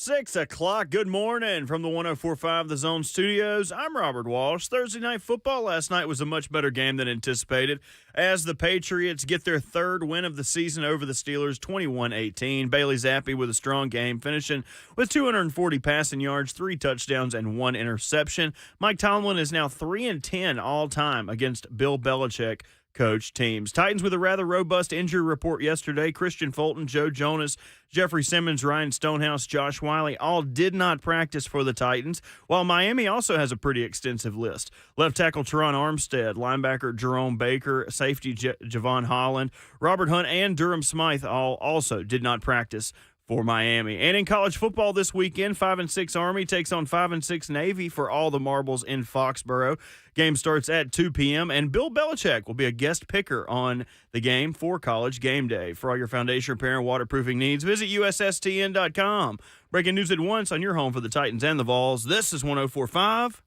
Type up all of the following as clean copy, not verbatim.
6 o'clock. Good morning from the 104.5 The Zone Studios. I'm Robert Walsh. Thursday night football last night was a much better game than anticipated as the Patriots get their third win of the season over the Steelers, 21-18. Bailey Zappi with a strong game, finishing with 240 passing yards, 3 touchdowns, and 1 interception. Mike Tomlin is now 3-10 all-time against Bill Belichick coach teams. Titans with a rather robust injury report yesterday. Christian Fulton, Joe Jonas, Jeffrey Simmons, Ryan Stonehouse, Josh Wiley all did not practice for the Titans, while Miami also has a pretty extensive list. Left tackle Teron Armstead, linebacker Jerome Baker, safety Javon Holland, Robert Hunt, and Durham Smythe all also did not practice for Miami. And in college football this weekend, 5-6 Army takes on 5-6 Navy for all the marbles in Foxborough. Game starts at 2 p.m., and Bill Belichick will be a guest picker on the game for College Game Day. For all your foundation repair and waterproofing needs, visit USSTN.com. Breaking news at once on your home for the Titans and the Vols. This is 104.5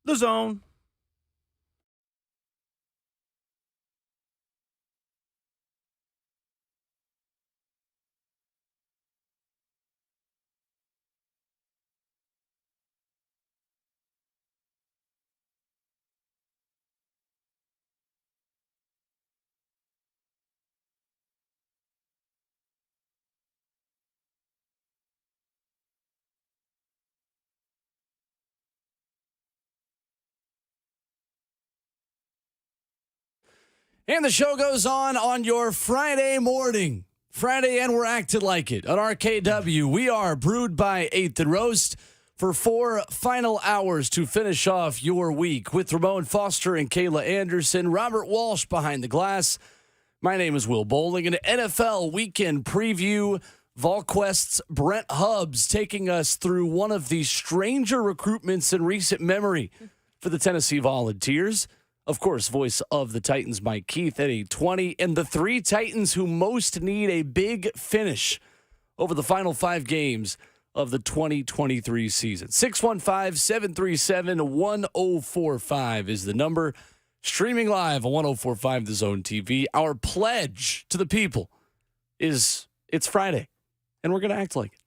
The Zone. And the show goes on your Friday morning. Friday, and we're acting like it. On RKW, we are brewed by 8th and Roast for 4 final hours to finish off your week with Ramon Foster and Kayla Anderson, Robert Walsh behind the glass. My name is Will Bowling. An NFL weekend preview. VolQuest's Brent Hubbs taking us through one of the stranger recruitments in recent memory for the Tennessee Volunteers. Of course, voice of the Titans, Mike Keith, at 8:20. And the 3 Titans who most need a big finish over the final 5 games of the 2023 season. 615-737-1045 is the number. Streaming live on 104.5 The Zone TV. Our pledge to the people is it's Friday, and we're going to act like it.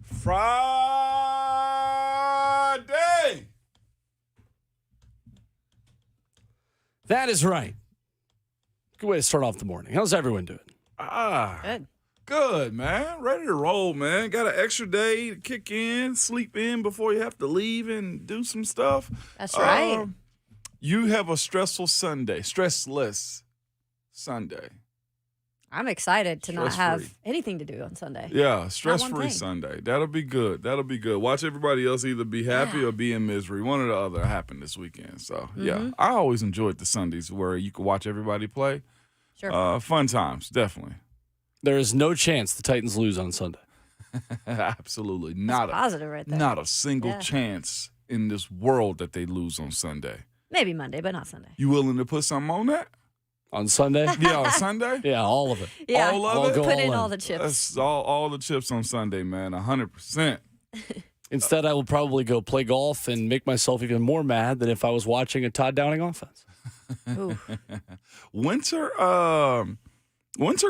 Friday. That is right. Good way to start off the morning. How's everyone doing? Good, man. Ready to roll, man. Got an extra day to kick in, sleep in before you have to leave and do some stuff. That's right. You have a stressful Sunday, stressless Sunday. I'm excited to not have Stress-free. anything to do on Sunday. Yeah, stress-free thing. Sunday. That'll be good. Watch everybody else either be happy or be in misery. One or the other happened this weekend. So, yeah, I always enjoyed the Sundays where you could watch everybody play. Sure. Fun times, definitely. There is no chance the Titans lose on Sunday. Absolutely. That's positive right there. Not a single chance in this world that they lose on Sunday. Maybe Monday, but not Sunday. You willing to put something on that? On Sunday? Yeah, on Sunday? Yeah, all of it. Yeah, All of I'll it? go put all in in. all the chips. That's all the chips on Sunday, man. 100%. Instead, I will probably go play golf and make myself even more mad than if I was watching a Todd Downing offense. Ooh. Winter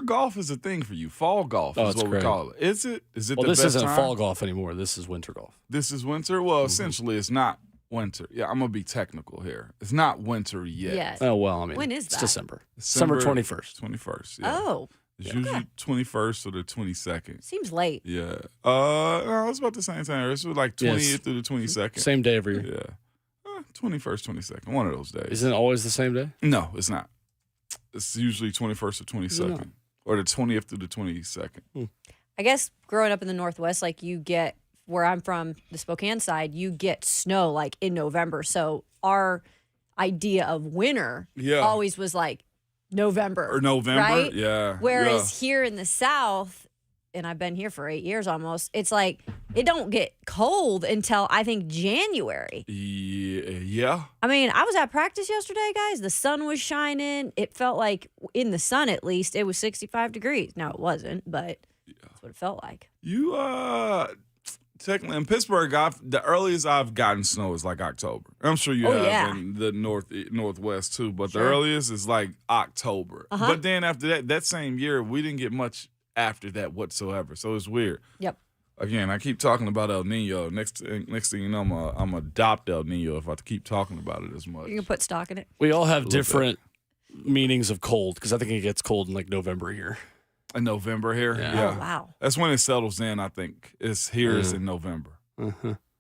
golf is a thing for you. Fall golf is it's what we great. call it. Is it? Is it Well, the this best isn't time? fall golf anymore. This is winter golf. This is winter? Well, essentially, it's not winter. Yeah, I'm going to be technical here. It's not winter yet. Yes. Oh, well, I mean, When is it's that? December. December 21st. 21st, yeah. Oh, It's okay. usually 21st or the 22nd. Seems late. Yeah. No, it's about the same time. It's like 20th Yes. through the 22nd. Same day every year. Yeah. 21st, 22nd. One of those days. Isn't it always the same day? No, it's not. It's usually 21st or 22nd. No. Or the 20th through the 22nd. I guess growing up in the Northwest, like you get where I'm from, the Spokane side, you get snow like in November. So our idea of winter always was like November. Or November. Right? Yeah. Whereas here in the South, and I've been here for 8 years almost, it's like it don't get cold until I think January. Yeah. I mean, I was at practice yesterday, guys. The sun was shining. It felt like, in the sun at least, it was 65 degrees. Now, it wasn't, but that's what it felt like. You technically in Pittsburgh, the earliest I've gotten snow is like October. I'm sure you have in the northwest too, but the earliest is like October. But then after that same year, we didn't get much after that whatsoever. So it's weird. Yep. Again, I keep talking about El Nino. Next thing you know, I'm adopt El Nino if I keep talking about it as much. You can put stock in it. We all have different meanings of cold because I think it gets cold in like November here. In November here? Yeah. Oh, wow. That's when it settles in, I think. It's here is in November.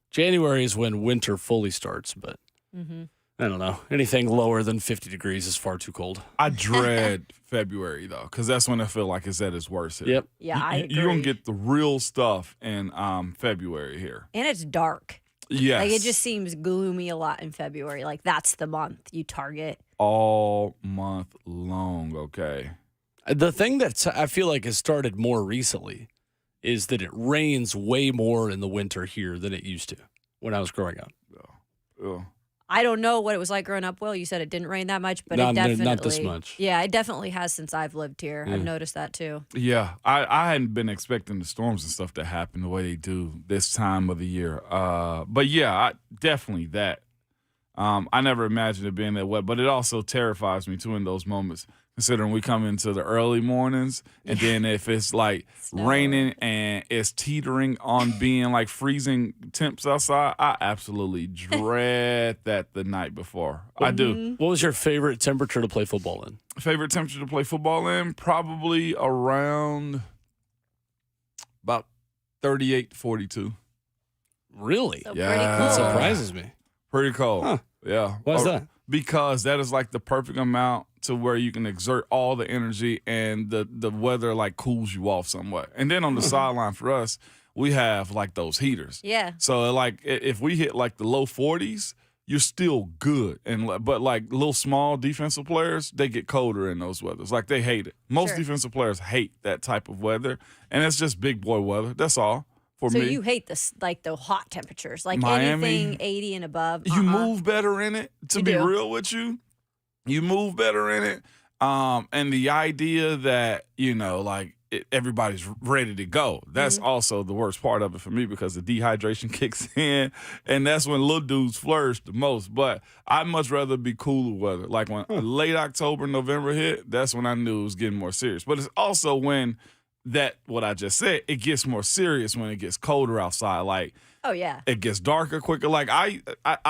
January is when winter fully starts, but I don't know. Anything lower than 50 degrees is far too cold. I dread February, though, because that's when I feel like it's at its worst here. Yep. Yeah, I agree. You're going to get the real stuff in February here. And it's dark. Yes. Like, it just seems gloomy a lot in February. Like, that's the month you target. All month long, okay? The thing that I feel like has started more recently is that it rains way more in the winter here than it used to when I was growing up. Yeah. I don't know what it was like growing up. Will, you said it didn't rain that much, but Not it definitely not this much. Yeah, it definitely has since I've lived here. I've noticed that too. Yeah, I hadn't been expecting the storms and stuff to happen the way they do this time of the year. But yeah, definitely that. I never imagined it being that wet, but it also terrifies me too in those moments, considering we come into the early mornings, and then if it's like raining and it's teetering on being like freezing temps outside, I absolutely dread that the night before. I do. What was your favorite temperature to play football in? Favorite temperature to play football in? Probably around about 38 to 42. Really? So Yeah. pretty That cool. surprises me. Pretty cold. Huh. Yeah. Why is that? Because that is like the perfect amount to where you can exert all the energy and the weather like cools you off somewhat. And then on the sideline for us, we have like those heaters. Yeah. So like if we hit like the low 40s, you're still good. But like little small defensive players, they get colder in those weathers. Like they hate it. Most defensive players hate that type of weather, and it's just big boy weather. That's all. For So me. you hate this, like the hot temperatures, like Miami, anything 80 and above. You move better in it. To be real with you, you move better in it. And the idea that like everybody's ready to go. That's also the worst part of it for me, because the dehydration kicks in, and that's when little dudes flourish the most. But I'd much rather be cooler weather. Like when late October, November hit, that's when I knew it was getting more serious. But it's also when what I just said, it gets more serious when it gets colder outside. Like, Oh yeah. it gets darker quicker. Like I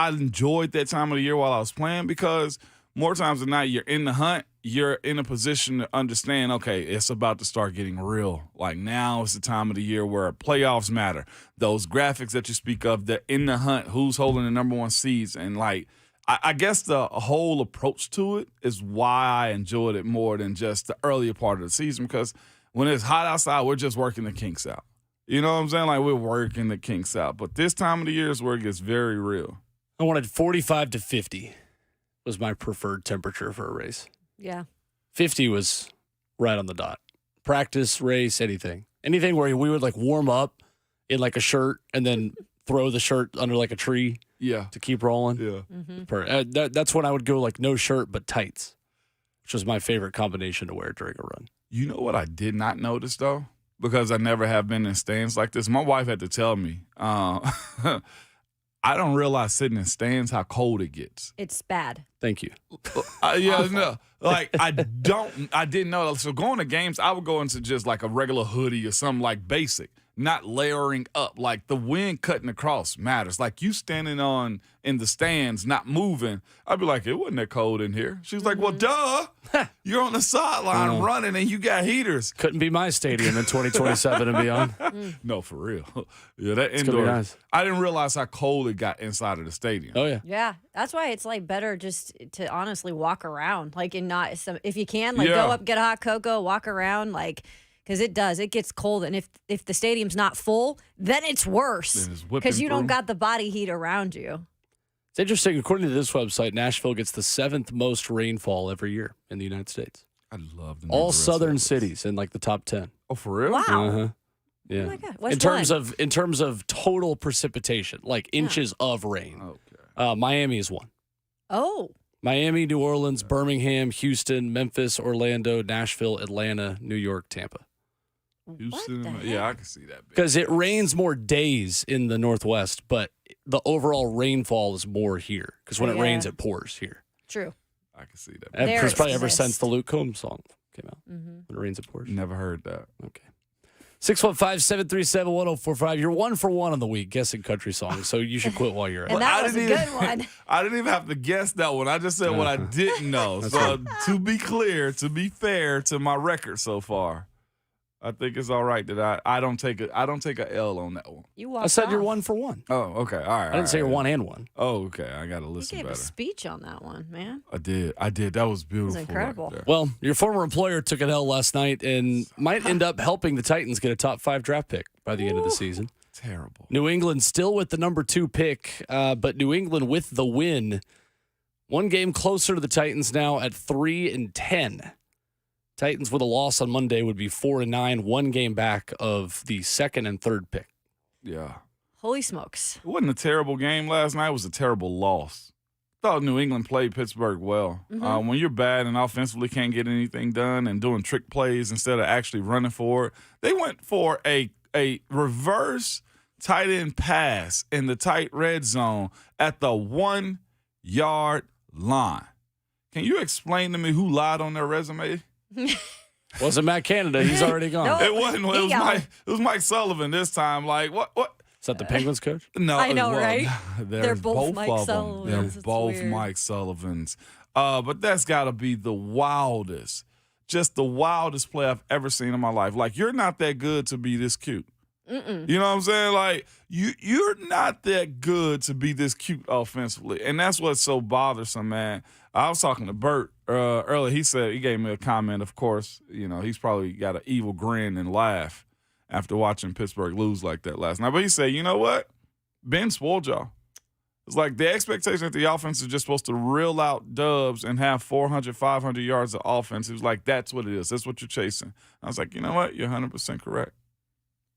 enjoyed that time of the year while I was playing, because more times than not, you're in the hunt, you're in a position to understand, okay, it's about to start getting real. Like now is the time of the year where playoffs matter. Those graphics that you speak of, they're in the hunt, who's holding the number one seeds. And like, I guess the whole approach to it is why I enjoyed it more than just the earlier part of the season, because when it's hot outside, we're just working the kinks out. You know what I'm saying? Like, we're working the kinks out. But this time of the year is where it gets very real. I wanted 45 to 50 was my preferred temperature for a race. Yeah. 50 was right on the dot. Practice, race, anything. Anything where we would like warm up in like a shirt and then throw the shirt under like a tree to keep rolling. Yeah. That's when I would go like no shirt but tights, which was my favorite combination to wear during a run. You know what I did not notice, though? Because I never have been in stands like this. My wife had to tell me. I don't realize sitting in stands how cold it gets. It's bad. Thank you. No. Like, I didn't know. So going to games, I would go into just like a regular hoodie or something like basic, not layering up. Like the wind cutting across matters. Like you standing in the stands, not moving. I'd be like, it wasn't that cold in here. She was like, well, duh. You're on the sideline running and you got heaters. Couldn't be my stadium in 2027 and beyond. No, for real. Yeah, that It's gonna indoor. be nice. I didn't realize how cold it got inside of the stadium. Oh, yeah. Yeah. That's why it's like better just to honestly walk around, like, and not if you can, like, Yeah. go up, get a hot cocoa, walk around, like, because it gets cold, and if the stadium's not full, then it's worse Then it's whipping because you don't through. got the body heat around you. It's interesting. According to this website, Nashville gets the 7th most rainfall every year in the United States. I love the All rest of southern it. cities in like the top 10. Oh, for real? Wow. Uh-huh. Yeah. Oh my God. What's In terms of total precipitation, like inches of rain. Okay. Miami is 1. Oh. Miami, New Orleans, Birmingham, Houston, Memphis, Orlando, Nashville, Atlanta, New York, Tampa. Houston, What the yeah, heck? I can see that. Because it rains more days in the Northwest, but the overall rainfall is more here. Because when it Yeah. rains, it pours here. True. I can see that. There It's probably ever exists. since the Luke Combs song came out. Mm-hmm. When it rains, it pours. Never heard that. Okay. 615-737-1045. You're 1 for 1 on the week guessing country songs, so you should quit while you're at And it. that I was a didn't good one. I didn't even have to guess that one. I just said what I didn't know. So to be clear, to be fair to my record so far, I think it's all right that I don't take a L on that one. You walked I said you're off. 1 for 1. Oh, okay. All right. I didn't say you're 1 and 1. Oh, okay. I got to You listen gave a better. speech on that one, man. I did. That was beautiful. incredible. Right there. Well, your former employer took an L last night and might end up helping the Titans get a top 5 draft pick by the end of the season. Terrible. New England still with the number 2 pick, but New England with the win. 1 game closer to the Titans now at 3-10. Titans with a loss on Monday would be 4-9, 1 game back of the 2nd and 3rd pick. Yeah. Holy smokes. It wasn't a terrible game last night. It was a terrible loss. Thought New England played Pittsburgh well. When you're bad and offensively can't get anything done and doing trick plays instead of actually running for it, they went for a reverse tight end pass in the tight red zone at the 1-yard line. Can you explain to me who lied on their resume? Wasn't Matt Canada. He's already gone. No. It wasn't. He got It was Mike Sullivan this time. Like what? Is that the Penguins coach? No, I know, right? They're both Mike of them. Sullivans. They're It's both weird. Mike Sullivans. But that's got to be the wildest, just the wildest play I've ever seen in my life. Like, you're not that good to be this cute. You know what I'm saying? Like, you're not that good to be this cute offensively. And that's what's so bothersome, man. I was talking to Bert earlier. He gave me a comment, of course. You know, he's probably got an evil grin and laugh after watching Pittsburgh lose like that last night. But he said, you know what? Ben spoiled y'all. It's like the expectation that the offense is just supposed to reel out dubs and have 400, 500 yards of offense. He was like, that's what it is. That's what you're chasing. I was like, you know what? You're 100% correct.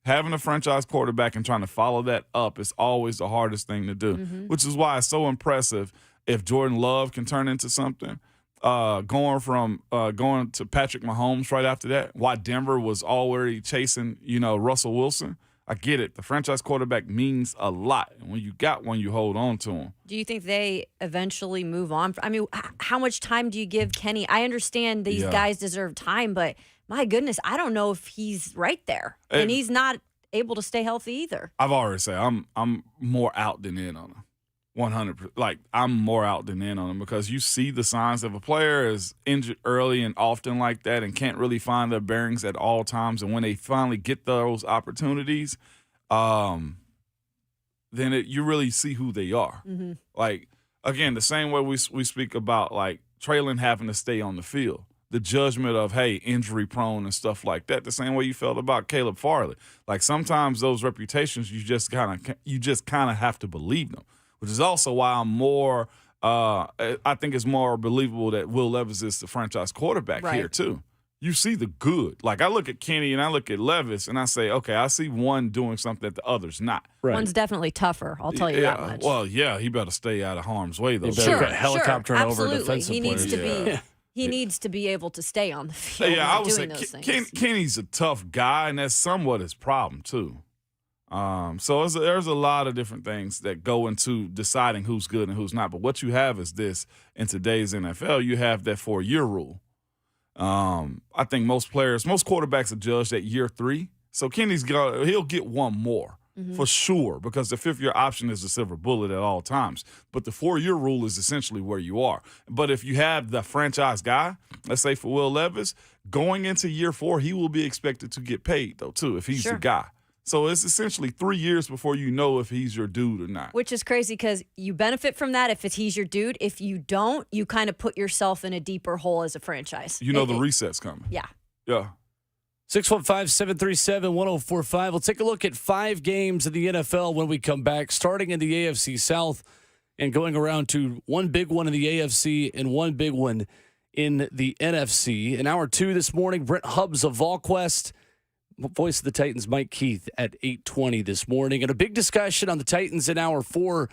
Having a franchise quarterback and trying to follow that up is always the hardest thing to do, which is why it's so impressive if Jordan Love can turn into something. Going to Patrick Mahomes right after that, why Denver was already chasing, Russell Wilson. I get it. The franchise quarterback means a lot. And when you got one, you hold on to him. Do you think they eventually move on? I mean, how much time do you give Kenny? I understand these guys deserve time, but my goodness, I don't know if he's right there. And he's not able to stay healthy either. I've already said I'm more out than in on him. 100%. Like, I'm more out than in on him because you see the signs of a player is injured early and often like that and can't really find their bearings at all times. And when they finally get those opportunities, then you really see who they are. Like, again, the same way we speak about, like, Traylon having to stay on the field. The judgment of, hey, injury prone and stuff like that. The same way you felt about Caleb Farley. Like, sometimes those reputations, you just kind of have to believe them. Which is also why I'm more, I think it's more believable that Will Levis is the franchise quarterback here, too. You see the good. Like, I look at Kenny and I look at Levis and I say, okay, I see one doing something that the other's not. Right. One's definitely tougher. I'll tell you that much. Well, yeah, he better stay out of harm's way, though. He better Sure, get helicoptering over absolutely. defensive He needs players. to be. He needs to be able to stay on the field. Yeah, I would doing say those things. Kenny's a tough guy, and that's somewhat his problem, too. So there's a lot of different things that go into deciding who's good and who's not. But what you have is this: in today's NFL, you have that 4-year rule. I think most quarterbacks are judged at year 3. So he'll get one more for sure because the 5th-year option is the silver bullet at all times. But the 4-year rule is essentially where you are. But if you have the franchise guy, let's say for Will Levis, going into year 4, he will be expected to get paid though too if he's the guy. So it's essentially 3 years before you know if he's your dude or not. Which is crazy because you benefit from that if he's your dude. If you don't, you kind of put yourself in a deeper hole as a franchise. You know the reset's coming. Yeah. Yeah. 615-737-1045. We'll take a look at 5 games in the NFL when we come back, starting in the AFC South and going around to one big one in the AFC and one big one in the NFC. In hour 2 this morning, Brent Hubbs of VolQuest voice of the Titans, Mike Keith, at 8:20 this morning. And a big discussion on the Titans in Hour 4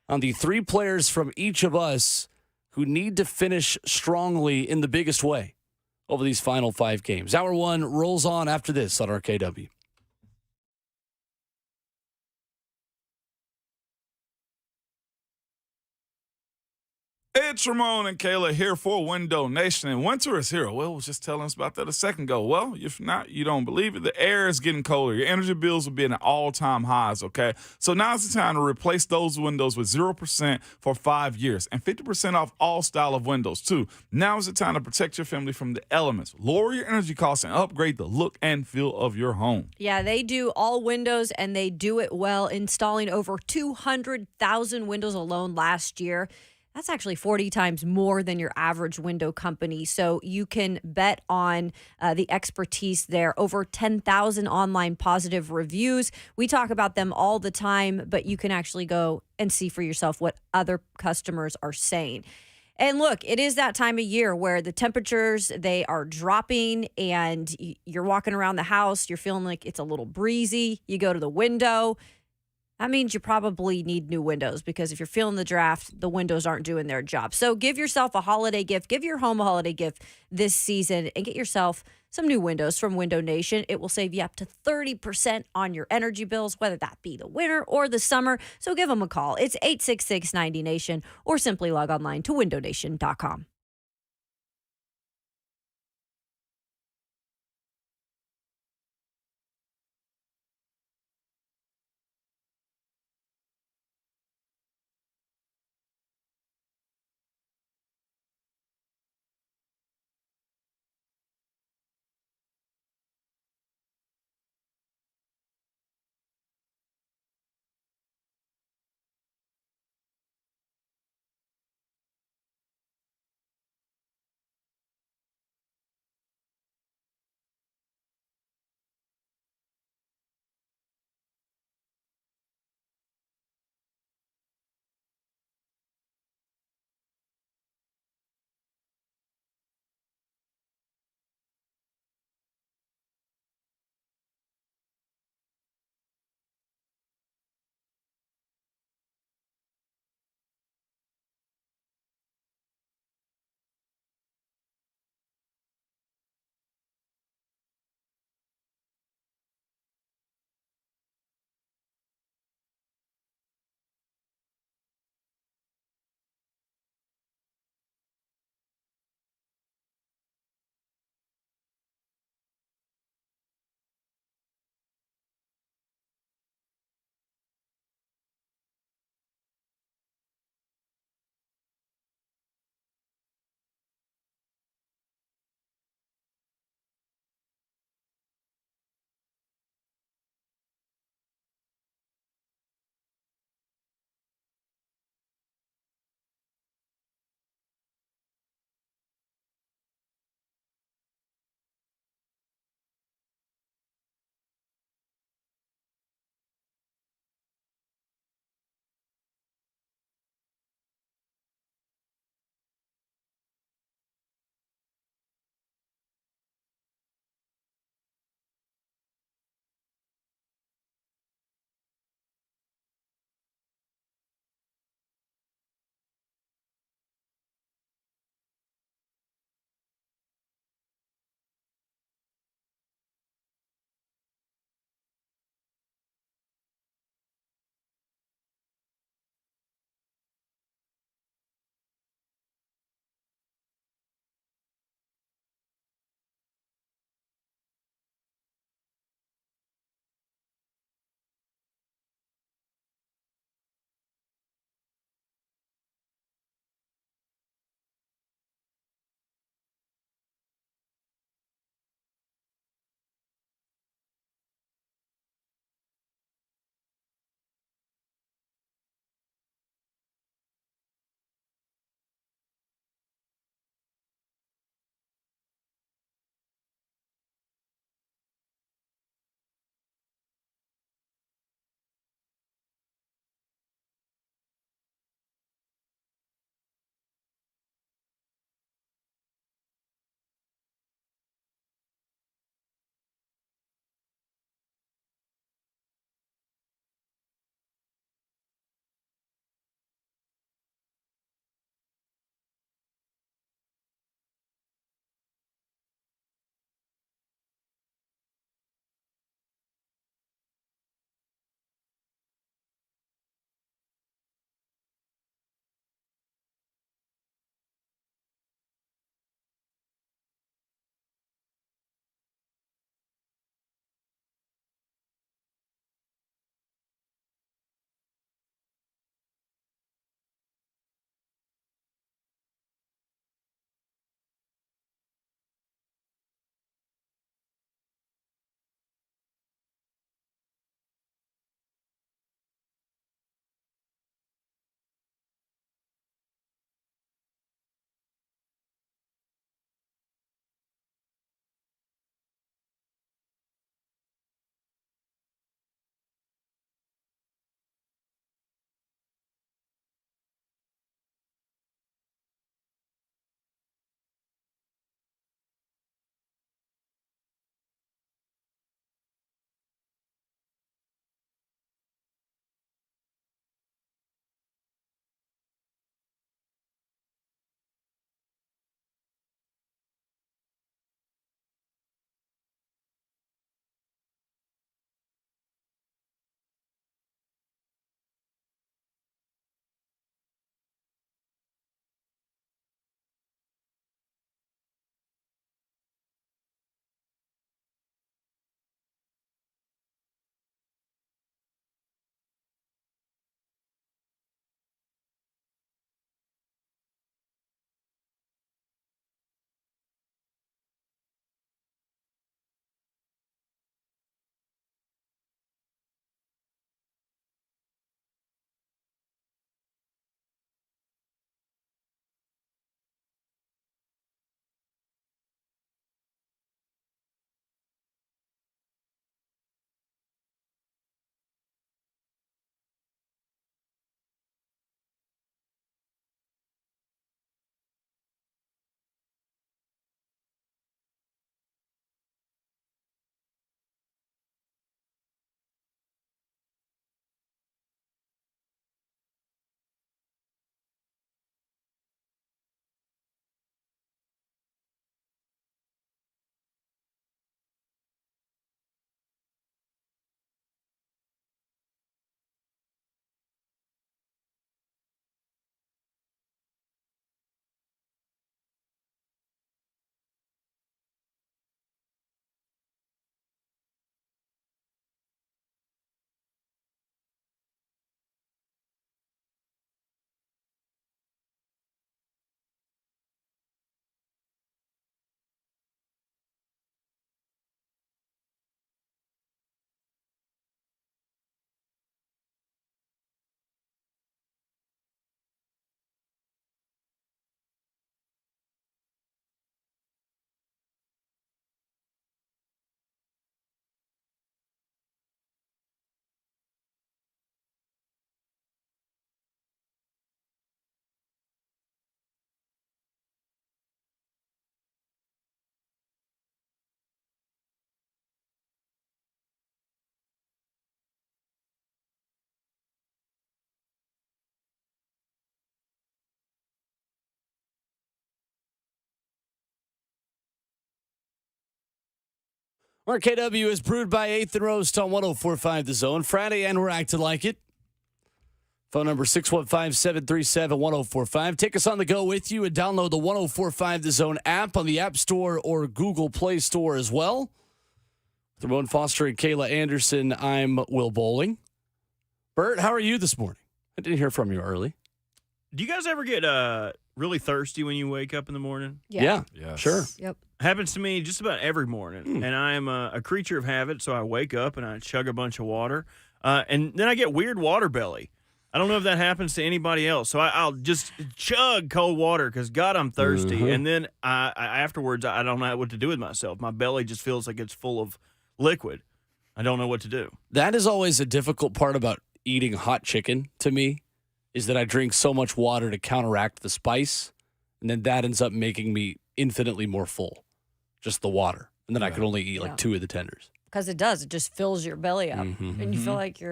on the 3 players from each of us who need to finish strongly in the biggest way over these final 5 games. Hour 1 rolls on after this on RKW. It's Ramon and Kayla here for Window Nation, and winter is here. Will was just telling us about that a second ago. Well, if not, you don't believe it. The air is getting colder. Your energy bills will be at all-time highs, okay? So now's the time to replace those windows with 0% for 5 years and 50% off all style of windows, too. Now is the time to protect your family from the elements, lower your energy costs, and upgrade the look and feel of your home. Yeah, they do all windows, and they do it well, installing over 200,000 windows alone last year. That's actually 40 times more than your average window company. So you can bet on the expertise there. Over 10,000 online positive reviews. We talk about them all the time, but you can actually go and see for yourself what other customers are saying. And look, it is that time of year where the temperatures, they are dropping, and you're walking around the house. You're feeling like it's a little breezy. You go to the window. That means you probably need new windows, because if you're feeling the draft, the windows aren't doing their job. So give yourself a holiday gift. Give your home a holiday gift this season and get yourself some new windows from Window Nation. It will save you up to 30% on your energy bills, whether that be the winter or the summer. So give them a call. It's 866-90-NATION, or simply log online to windownation.com. RKW is brewed by 8th and Roast on 104.5 The Zone. Friday, and we're acting like it. Phone number 615-737-1045. Take us on the go with you and download the 104.5 The Zone app on the App Store or Google Play Store as well. With Ramon Foster and Kayla Anderson, I'm Will Bowling. Bert, how are you this morning? I didn't hear from you early. Do you guys ever get really thirsty when you wake up in the morning? Yeah. Yes. Sure. Yep. Happens to me just about every morning, and I am a creature of habit, so I wake up and I chug a bunch of water, and then I get weird water belly. I don't know if that happens to anybody else, so I'll just chug cold water because, God, I'm thirsty, and then I afterwards I don't know what to do with myself. My belly just feels like it's full of liquid. I don't know what to do. That is always a difficult part about eating hot chicken to me, is that I drink so much water to counteract the spice, and then that ends up making me infinitely more full. Just the water. And then I could only eat like 2 of the tenders. Because it does. It just fills your belly up. Mm-hmm. And you feel like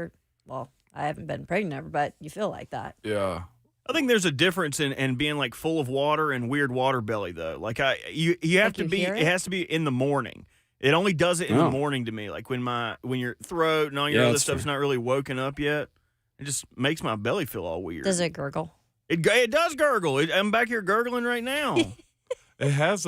well, I haven't been pregnant ever, but you feel like that. Yeah. I think there's a difference in being like full of water and weird water belly though. Like you have Like to you be. hear It it? has to be in the morning. It only does it in the morning to me. Like when your throat and all your Yeah, other that's stuff's not really woken up yet. It just makes my belly feel all weird. Does it gurgle? It does gurgle. I'm back here gurgling right now. It has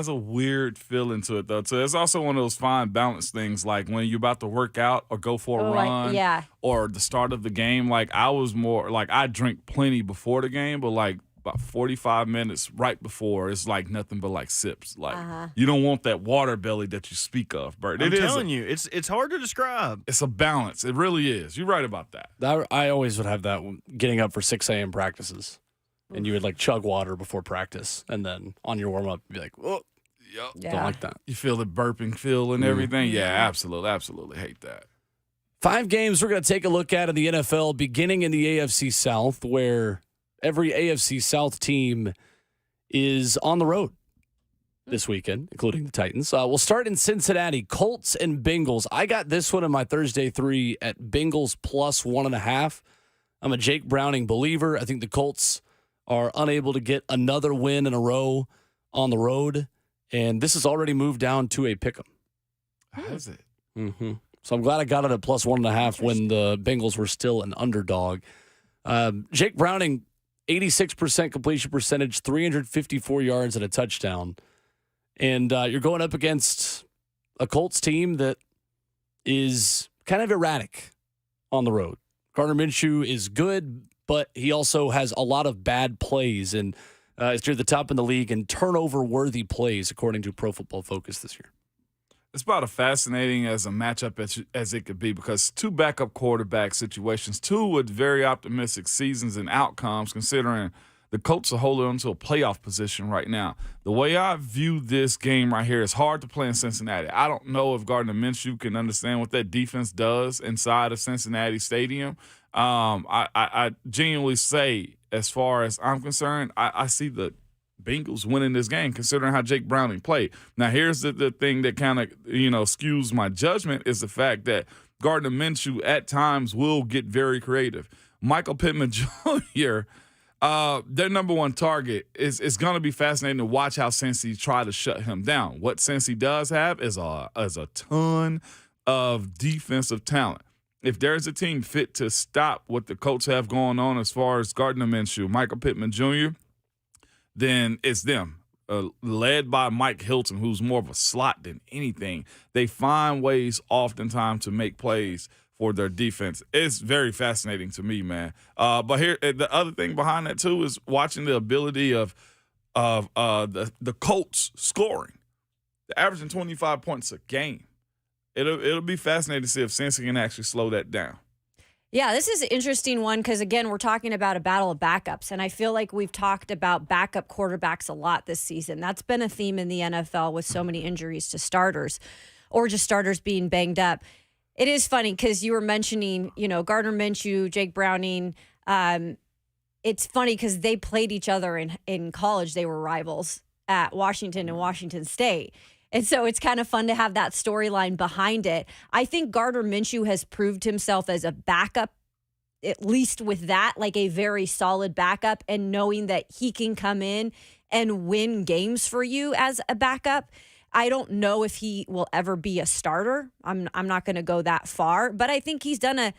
a weird feeling to it though. So it's also one of those fine balance things, like when you're about to work out or go for a run, yeah. or the start of the game. Like I was more like I drink plenty before the game, but like about 45 minutes right before, it's like nothing but like sips. Like you don't want that water belly that you speak of, Bert. I'm telling you, it's hard to describe. It's a balance. It really is. You're right about that. I always would have that getting up for 6 a.m. practices. And you would like chug water before practice. And then on your warm up, you'd be like, oh, Yep. Yeah. don't like that. You feel the burping feel and everything. Yeah, absolutely hate that. 5 games we're going to take a look at in the NFL, beginning in the AFC South, where every AFC South team is on the road this weekend, including the Titans. We'll start in Cincinnati, Colts and Bengals. I got this one in my Thursday 3 at Bengals plus 1.5. I'm a Jake Browning believer. I think the Colts are unable to get another win in a row on the road, and this has already moved down to a pick'em. Has it? Mm-hmm. So I'm glad I got it at plus 1.5 when the Bengals were still an underdog. Jake Browning, 86% completion percentage, 354 yards and a touchdown. And you're going up against a Colts team that is kind of erratic on the road. Gardner Minshew is good, but he also has a lot of bad plays and is near the top in the league in turnover-worthy plays, according to Pro Football Focus this year. It's about as fascinating as a matchup as it could be, because 2 backup quarterback situations, 2 with very optimistic seasons and outcomes, considering the Colts are holding on to a playoff position right now. The way I view this game right here is hard to play in Cincinnati. I don't know if Gardner Minshew can understand what that defense does inside of Cincinnati Stadium. I genuinely say, as far as I'm concerned, I see the Bengals winning this game, considering how Jake Browning played. Now, here's the thing that kind of, skews my judgment is the fact that Gardner Minshew at times will get very creative. Michael Pittman Jr., their number one target is going to be fascinating to watch how Cincy try to shut him down. What Cincy does have is a ton of defensive talent. If there's a team fit to stop what the Colts have going on as far as Gardner Minshew, Michael Pittman Jr., then it's them, led by Mike Hilton, who's more of a slot than anything. They find ways oftentimes to make plays for their defense. It's very fascinating to me, man. But here, the other thing behind that too is watching the ability of the Colts scoring. They're averaging 25 points a game. It'll be fascinating to see if Cincy can actually slow that down. Yeah, this is an interesting one because, again, we're talking about a battle of backups, and I feel like we've talked about backup quarterbacks a lot this season. That's been a theme in the NFL with so many injuries to starters or just starters being banged up. It is funny because you were mentioning, Gardner Minshew, Jake Browning. It's funny because they played each other in college. They were rivals at Washington and Washington State. And so it's kind of fun to have that storyline behind it. I think Gardner Minshew has proved himself as a backup, at least with that, like a very solid backup, and knowing that he can come in and win games for you as a backup. I don't know if he will ever be a starter. I'm not going to go that far, but I think he's done a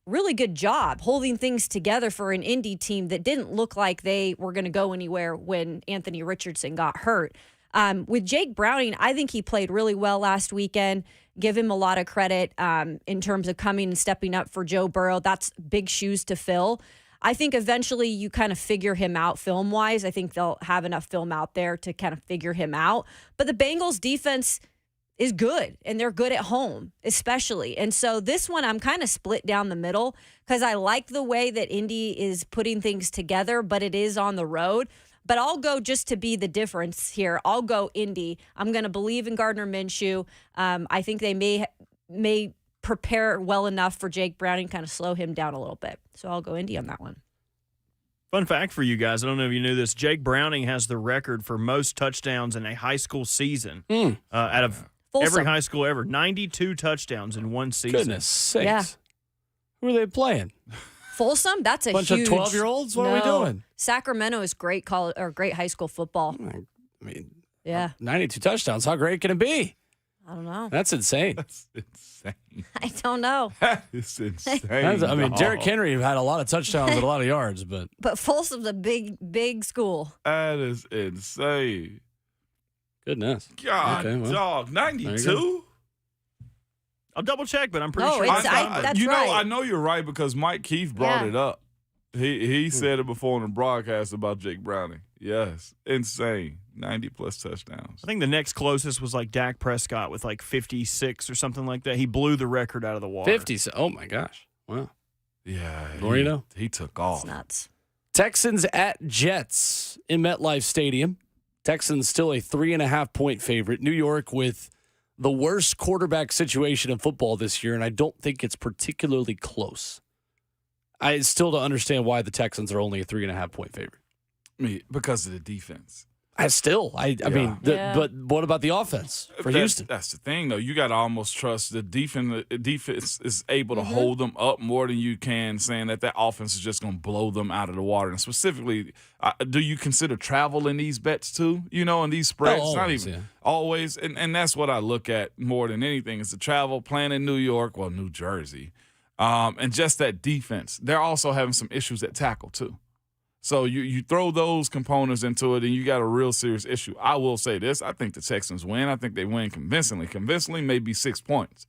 really good job holding things together for an Indy team that didn't look like they were going to go anywhere when Anthony Richardson got hurt. With Jake Browning, I think he played really well last weekend. Give him a lot of credit in terms of coming and stepping up for Joe Burrow. That's big shoes to fill. I think eventually you kind of figure him out film-wise. I think they'll have enough film out there to kind of figure him out. But the Bengals defense is good, and they're good at home, especially. And so this one, I'm kind of split down the middle because I like the way that Indy is putting things together, but it is on the road. But I'll go just to be the difference here. I'll go Indy. I'm going to believe in Gardner Minshew. I think they may prepare well enough for Jake Browning, kind of slow him down a little bit. So I'll go Indy on that one. Fun fact for you guys, I don't know if you knew this, Jake Browning has the record for most touchdowns in a high school season out of every high school ever. 92 touchdowns in one season. Goodness sakes. Yeah. Who are they playing? Folsom? That's a Bunch huge... of 12-year-olds? What are we doing? Sacramento is great college or great high school football. I mean, Yeah. 92 touchdowns. How great can it be? I don't know. That's insane. That's insane. I don't know. That is insane. I mean, dog. Derrick Henry had a lot of touchdowns and a lot of yards, but But Folsom's a big school. That is insane. goodness. God, Okay, well, dog, there you 92? I'll double check, but I'm pretty No, sure it's- that's that's you know, right. I know you're right because Mike Keefe brought Yeah. it up. He said it before on the broadcast about Jake Browning. Yes, insane. 90-plus touchdowns. I think the next closest was like Dak Prescott with like 56 or something like that. He blew the record out of the water. 50. Oh, my gosh. Wow. Yeah. More you know. He took It's off. nuts. Texans at Jets in MetLife Stadium. Texans still a 3.5-point favorite. New York with the worst quarterback situation in football this year, and I don't think it's particularly close. I still don't understand why the Texans are only a 3.5-point favorite. I mean, because of the defense. I mean, Yeah. but what about the offense for Houston? That's the thing, though. You got to almost trust the defense. The defense is able to hold them up more than you can, saying that offense is just going to blow them out of the water. And specifically, do you consider travel in these bets too? You know, in these spreads, Oh, not always, even yeah. always. And that's what I look at more than anything is the travel, playing in New York, New Jersey, and just that defense. They're also having some issues at tackle too. So you throw those components into it, and you got a real serious issue. I will say this. I think the Texans win. I think they win convincingly. Convincingly, maybe 6 points.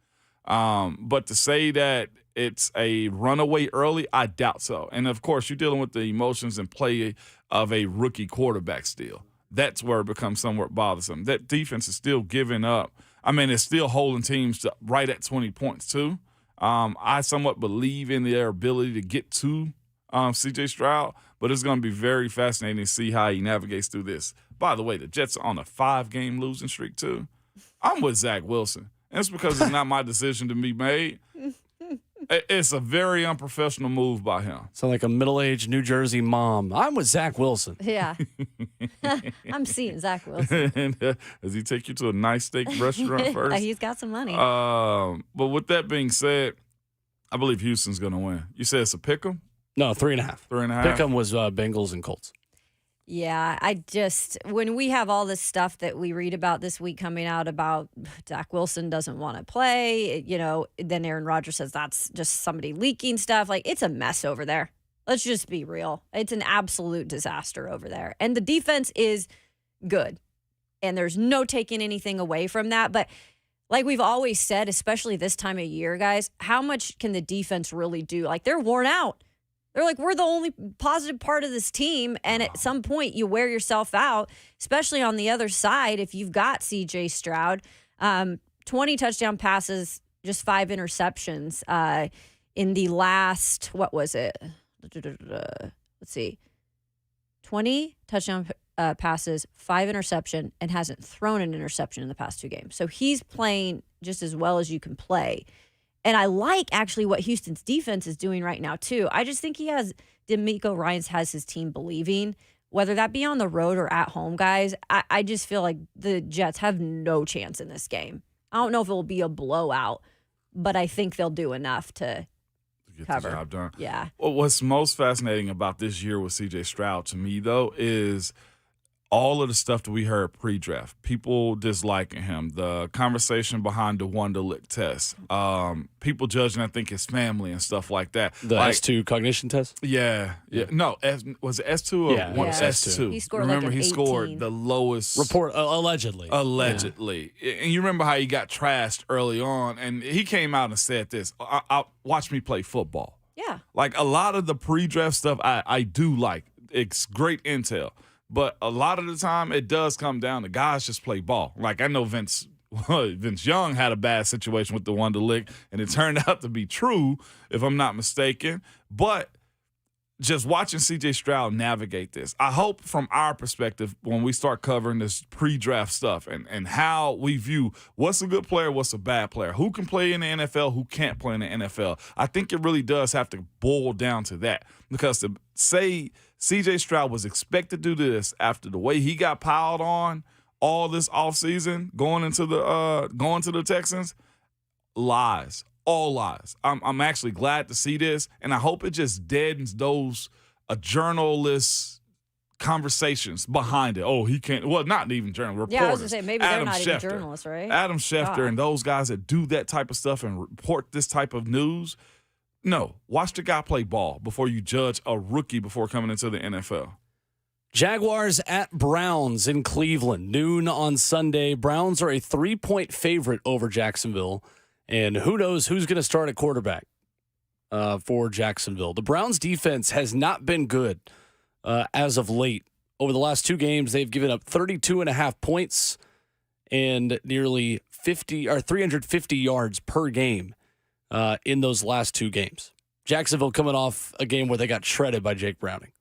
But to say that it's a runaway early, I doubt so. And, of course, you're dealing with the emotions and play of a rookie quarterback still. That's where it becomes somewhat bothersome. That defense is still giving up. I mean, it's still holding teams to right at 20 points too. I somewhat believe in their ability to get to C.J. Stroud, but it's going to be very fascinating to see how he navigates through this. By the way, the Jets are on a 5-game losing streak too. I'm with Zach Wilson. And it's because it's not my decision to be made. It's a very unprofessional move by him. Sound like a middle-aged New Jersey mom. I'm with Zach Wilson. Yeah. I'm seeing Zach Wilson. Does he take you to a nice steak restaurant first? He's got some money. But with that being said, I believe Houston's going to win. You said it's a pick 'em? No, 3.5. 3.5? Pick 'em was Bengals and Colts. Yeah, when we have all this stuff that we read about this week coming out about Zach Wilson doesn't want to play, then Aaron Rodgers says that's just somebody leaking stuff. Like, it's a mess over there. Let's just be real. It's an absolute disaster over there. And the defense is good. And there's no taking anything away from that. But like we've always said, especially this time of year, guys, how much can the defense really do? Like, they're worn out. They're like, we're the only positive part of this team. And at some point, you wear yourself out, especially on the other side if you've got C.J. Stroud. 20 touchdown passes, just 5 interceptions in the last, what was it? Let's see. 20 touchdown passes, 5 interception, and hasn't thrown an interception in the past 2 games. So he's playing just as well as you can play. And I like actually what Houston's defense is doing right now, too. I just think DeMeco Ryans has his team believing, whether that be on the road or at home, guys. I just feel like the Jets have no chance in this game. I don't know if it will be a blowout, but I think they'll do enough to Get cover. the job done. Yeah. Well, what's most fascinating about this year with C.J. Stroud to me, though, is all of the stuff that we heard pre-draft, people disliking him, the conversation behind the Wonderlic test, people judging, I think, his family and stuff like that. The S2 cognition test? Yeah. No, was it S2 or S2? He scored Remember, like an he 18. scored the lowest. Report, allegedly. Allegedly. Yeah. And you remember how he got trashed early on, and he came out and said this, watch me play football. Yeah. Like, a lot of the pre-draft stuff I do like. It's great intel. But a lot of the time, it does come down to guys just play ball. Like, I know Vince Young had a bad situation with the Wonderlic, and it turned out to be true, if I'm not mistaken. But just watching C.J. Stroud navigate this, I hope from our perspective, when we start covering this pre-draft stuff and how we view what's a good player, what's a bad player, who can play in the NFL, who can't play in the NFL, I think it really does have to boil down to that. Because to say C.J. Stroud was expected to do this after the way he got piled on all this offseason going to the Texans, lies. All lies. I'm actually glad to see this, and I hope it just deadens those journalist conversations behind it. Oh, he can't. Well, not even journalists. Reporters. Yeah, I was gonna say maybe they're not even journalists, right? Adam Schefter and those guys that do that type of stuff and report this type of news. No, watch the guy play ball before you judge a rookie before coming into the NFL. Jaguars at Browns in Cleveland, noon on Sunday. Browns are a 3-point favorite over Jacksonville. And who knows who's going to start at quarterback for Jacksonville. The Browns' defense has not been good as of late. Over the last 2 games, they've given up 32.5 points and nearly 350 yards per game in those last 2 games. Jacksonville coming off a game where they got shredded by Jake Browning.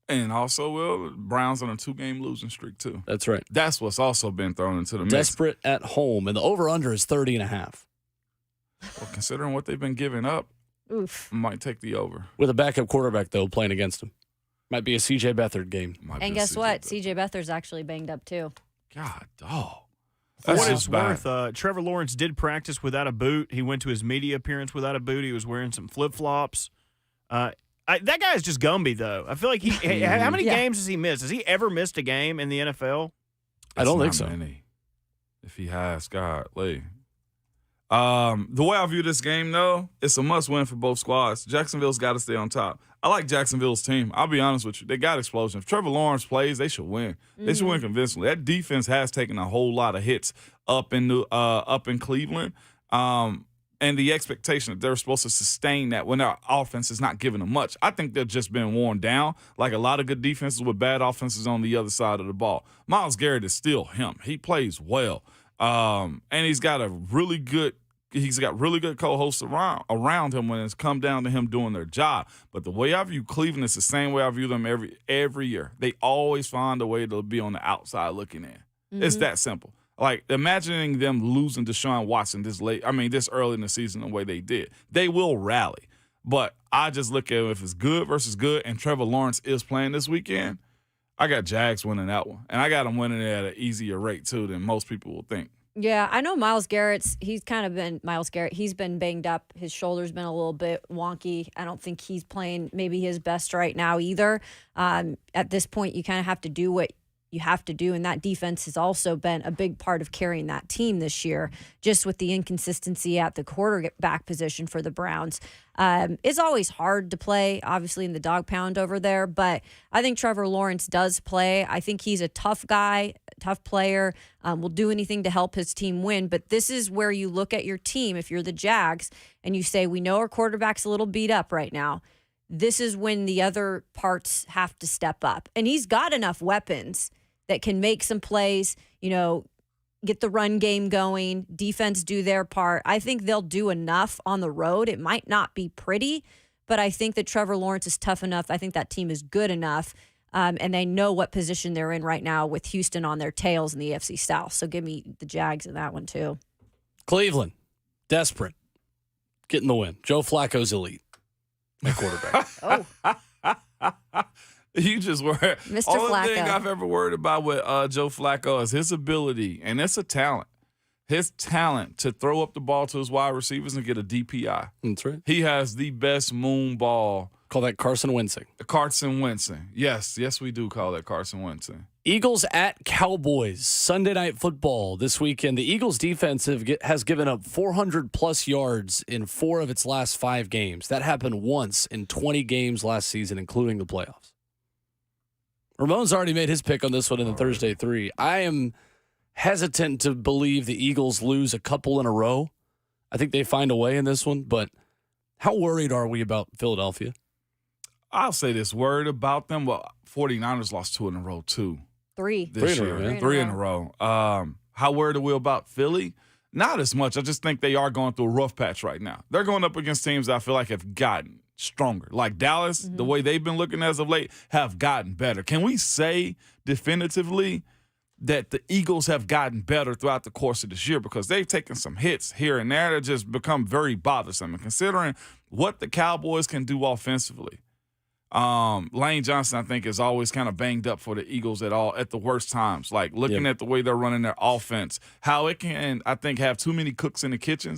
And also, Browns on a 2-game losing streak, too. That's right. That's what's also been thrown into the mix. Desperate at home, and the over-under is 30.5. Well, considering what they've been giving up, Oof. might take the over. With a backup quarterback, though, playing against him. Might be a C.J. Beathard game. And guess what? C.J. Beathard's actually banged up, too. God, dog. For what it's worth, Trevor Lawrence did practice without a boot. He went to his media appearance without a boot. He was wearing some flip-flops. That guy's just Gumby, though. I feel like how many games has he missed? Has he ever missed a game in the NFL? I don't think so. Many. If he has, golly. The way I view this game, though, it's a must-win for both squads. Jacksonville's got to stay on top. I like Jacksonville's team. I'll be honest with you. They got explosion. If Trevor Lawrence plays, they should win. They should win convincingly. That defense has taken a whole lot of hits up in Cleveland. And the expectation that they're supposed to sustain that when their offense is not giving them much. I think they've just been worn down, like a lot of good defenses with bad offenses on the other side of the ball. Myles Garrett is still him. He plays well. And he's got really good co-hosts around him when it's come down to him doing their job. But the way I view Cleveland is the same way I view them every year. They always find a way to be on the outside looking in. Mm-hmm. It's that simple. Like, imagining them losing Deshaun Watson this early in the season the way they did. They will rally. But I just look at it, if it's good versus good, and Trevor Lawrence is playing this weekend, I got Jags winning that one. And I got them winning it at an easier rate, too, than most people will think. Yeah, I know Myles Garrett's, he's been banged up. His shoulder's been a little bit wonky. I don't think he's playing maybe his best right now either. At this point, you kind of have to do what you have to do, and that defense has also been a big part of carrying that team this year, just with the inconsistency at the quarterback position for the Browns. It's always hard to play, obviously, in the dog pound over there, but I think Trevor Lawrence does play. I think he's a tough guy, tough player, will do anything to help his team win, but this is where you look at your team, if you're the Jags, and you say, we know our quarterback's a little beat up right now. This is when the other parts have to step up, and he's got enough weapons that can make some plays, get the run game going, defense do their part. I think they'll do enough on the road. It might not be pretty, but I think that Trevor Lawrence is tough enough. I think that team is good enough, and they know what position they're in right now with Houston on their tails in the AFC South. So give me the Jags in that one too. Cleveland, desperate, getting the win. Joe Flacco's elite at quarterback. You just were. Mr. Only Flacco. thing I've ever worried about with Joe Flacco is his ability, and it's a talent. his talent to throw up the ball to his wide receivers and get a DPI. That's right. He has the best moon ball. Call that Carson Wentzing. Carson Wentzing. Yes, we do call that Carson Wentzing. Eagles at Cowboys, Sunday Night Football this weekend. The Eagles defense has given up 400-plus yards in 4 of its last 5 games. That happened once in 20 games last season, including the playoffs. Ramon's already made his pick on this one in the Thursday 3. I am hesitant to believe the Eagles lose a couple in a row. I think they find a way in this one, but how worried are we about Philadelphia? I'll say this, worried about them. Well, 49ers lost 2 in a row, too. 3 this in a year. row, yeah. 3 in a row. How worried are we about Philly? Not as much. I just think they are going through a rough patch right now. They're going up against teams that I feel like have gotten stronger. Like Dallas, the way they've been looking as of late, have gotten better. Can we say definitively that the Eagles have gotten better throughout the course of this year? Because they've taken some hits here and there that just become very bothersome. And considering what the Cowboys can do offensively, Lane Johnson, I think, is always kind of banged up for the Eagles at the worst times. Like looking at the way they're running their offense, how it can, I think, have too many cooks in the kitchen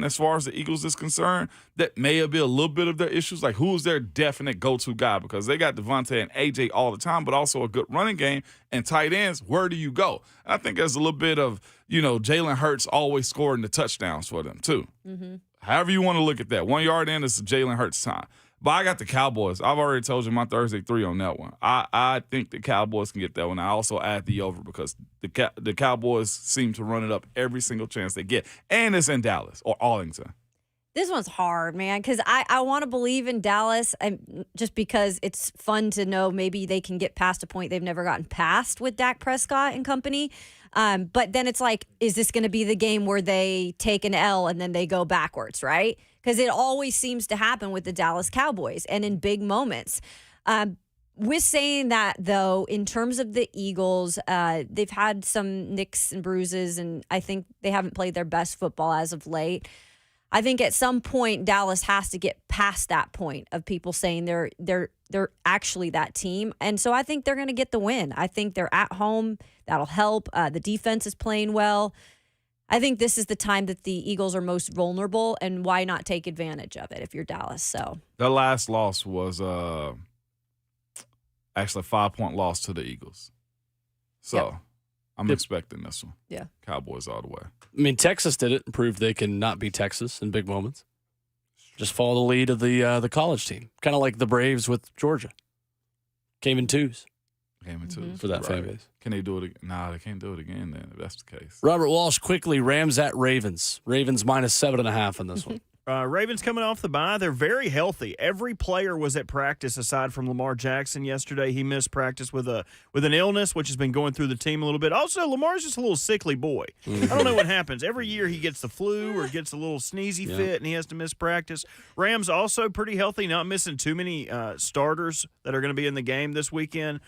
as far as the Eagles is concerned. That may be a little bit of their issues. Like who's their definite go-to guy? Because they got Devontae and AJ all the time, but also a good running game and tight ends. Where do you go? I think there's a little bit of, Jalen Hurts always scoring the touchdowns for them too. Mm-hmm. However you want to look at that. 1 yard in is Jalen Hurts time. But I got the Cowboys. I've already told you my Thursday 3 on that one. I think the Cowboys can get that one. I also add the over because the Cowboys seem to run it up every single chance they get. And it's in Dallas or Arlington. This one's hard, man, because I want to believe in Dallas just because it's fun to know maybe they can get past a point they've never gotten past with Dak Prescott and company. But then it's like, is this going to be the game where they take an L and then they go backwards, right? Because it always seems to happen with the Dallas Cowboys and in big moments. With saying that, though, in terms of the Eagles, they've had some nicks and bruises, and I think they haven't played their best football as of late. I think at some point Dallas has to get past that point of people saying they're actually that team, and so I think they're going to get the win. I think they're at home. That'll help. The defense is playing well. I think this is the time that the Eagles are most vulnerable, and why not take advantage of it if you're Dallas? So their last loss was actually a 5-point loss to the Eagles. So I'm expecting this one. Yeah, Cowboys all the way. I mean, Texas did it and proved they can not be Texas in big moments. Just follow the lead of the college team, kind of like the Braves with Georgia. Came in twos. For that fan base. Can they do it again? Nah, they can't do it again then, if that's the case. Robert Walsh, quickly, Rams at Ravens. Ravens minus 7.5 on this one. Ravens coming off the bye. They're very healthy. Every player was at practice aside from Lamar Jackson yesterday. He missed practice with an illness, which has been going through the team a little bit. Also, Lamar's just a little sickly boy. I don't know what happens. Every year he gets the flu or gets a little sneezy fit, and he has to miss practice. Rams also pretty healthy, not missing too many starters that are going to be in the game this weekend.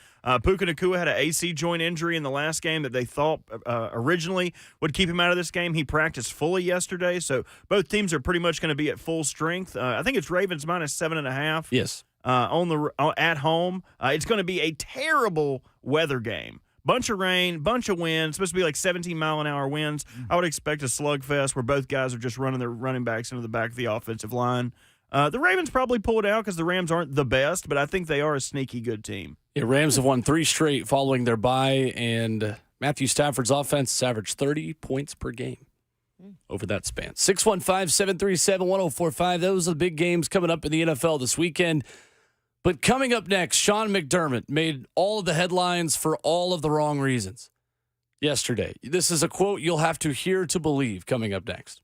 Puka Nacua had an AC joint injury in the last game that they thought originally would keep him out of this game. He practiced fully yesterday, so both teams are pretty much going to be at full strength. I think it's Ravens minus 7.5. Yes. At home. It's going to be a terrible weather game. Bunch of rain, bunch of wind. Supposed to be like 17-mile-an-hour winds. I would expect a slugfest where both guys are just running their running backs into the back of the offensive line. The Ravens probably pull it out because the Rams aren't the best, but I think they are a sneaky good team. Yeah, Rams have won 3 straight following their bye, and Matthew Stafford's offense has averaged 30 points per game over that span. 615-737-1045. Those are the big games coming up in the NFL this weekend. But coming up next, Sean McDermott made all of the headlines for all of the wrong reasons yesterday. This is a quote you'll have to hear to believe coming up next.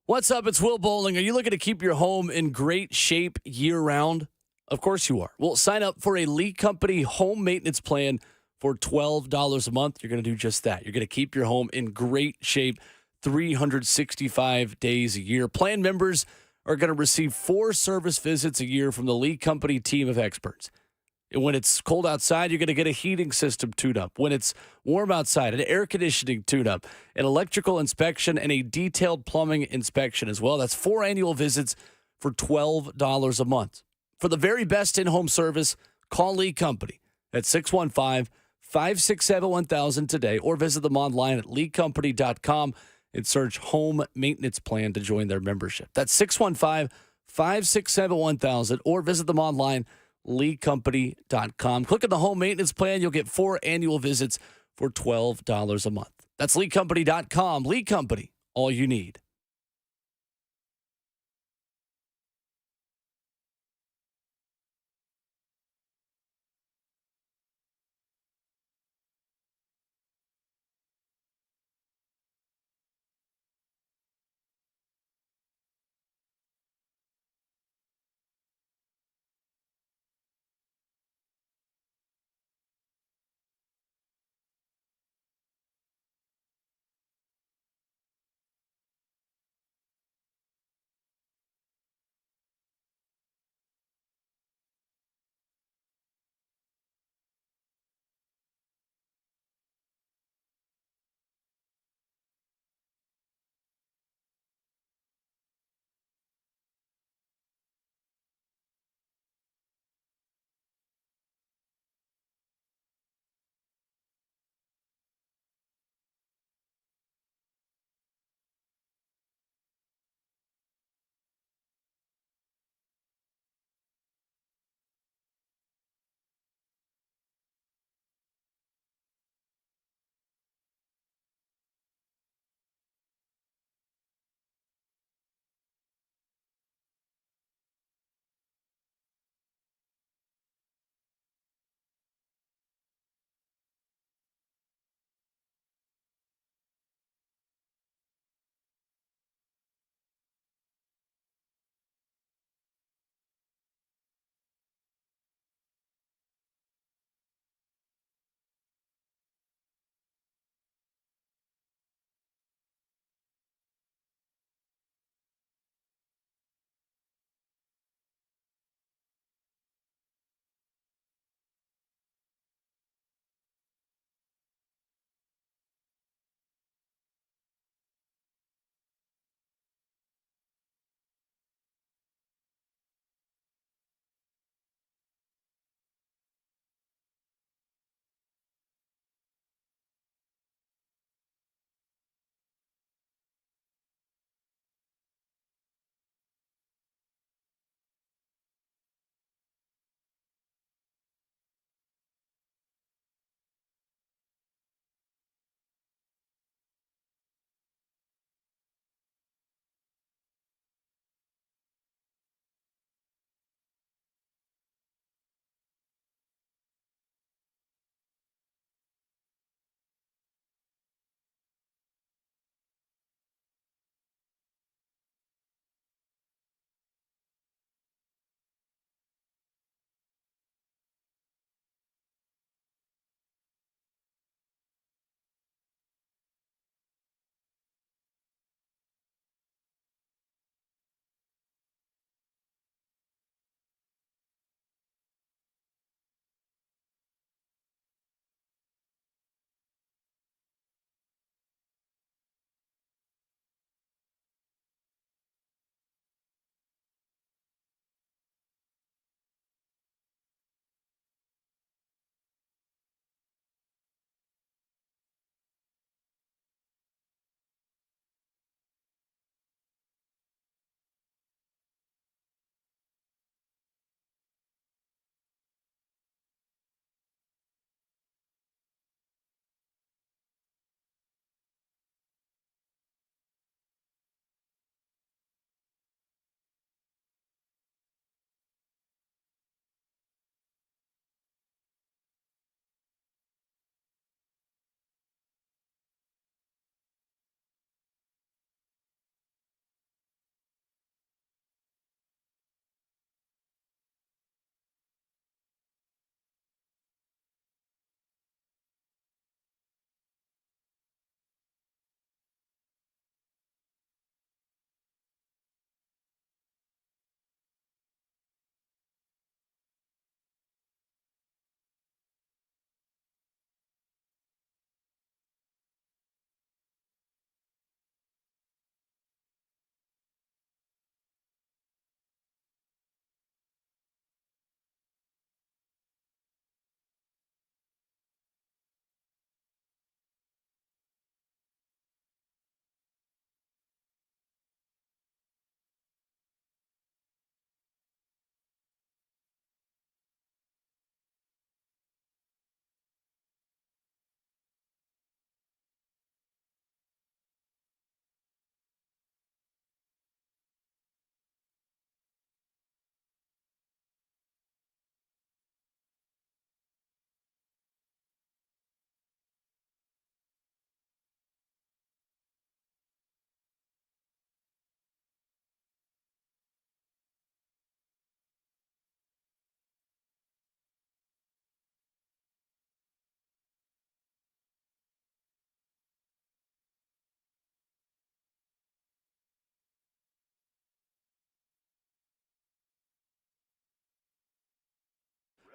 What's up? It's Will Bowling. Are you looking to keep your home in great shape year-round? Of course you are. Well, sign up for a Lee Company home maintenance plan for $12 a month. You're going to do just that. You're going to keep your home in great shape 365 days a year. Plan members are going to receive 4 service visits a year from the Lee Company team of experts. And when it's cold outside, you're going to get a heating system tune-up. When it's warm outside, an air conditioning tune-up, an electrical inspection, and a detailed plumbing inspection as well. That's 4 annual visits for $12 a month. For the very best in-home service, call Lee Company at 615-567-1000 today, or visit them online at leecompany.com and search Home Maintenance Plan to join their membership. That's 615-567-1000, or visit them online, leecompany.com. Click on the Home Maintenance Plan. You'll get 4 annual visits for $12 a month. That's leecompany.com. Lee Company, all you need.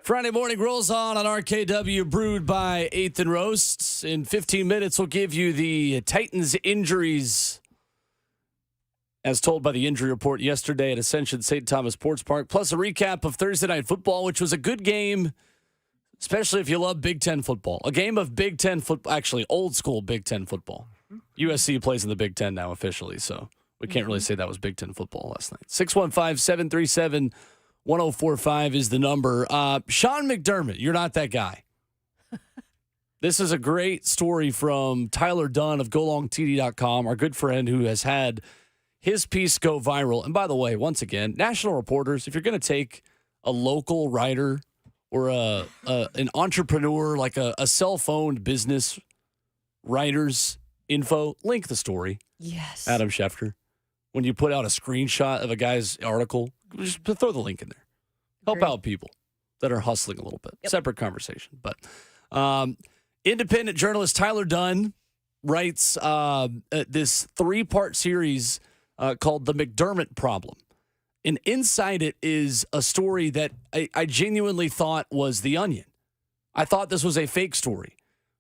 Friday morning rolls on RKW, brewed by 8th and Roasts. In 15 minutes, we'll give you the Titans injuries as told by the injury report yesterday at Ascension St. Thomas Sports Park, plus a recap of Thursday Night Football, which was a good game, especially if you love Big Ten football. A game of Big Ten football, actually old school Big Ten football. USC plays in the Big Ten now officially, so we can't really say that was Big Ten football last night. 615-737-1045 is the number. Sean McDermott, you're not that guy. This is a great story from Tyler Dunn of GoLongTD.com, our good friend who has had his piece go viral. And by the way, once again, national reporters, if you're going to take a local writer or an entrepreneur, like a cell-phone business writer's info, link the story. Yes. Adam Schefter. When you put out a screenshot of a guy's article, just throw the link in there. Help out people that are hustling a little bit. Yep. Separate conversation. But independent journalist Tyler Dunn writes this 3-part series called The McDermott Problem. And inside it is a story that I genuinely thought was The Onion. I thought this was a fake story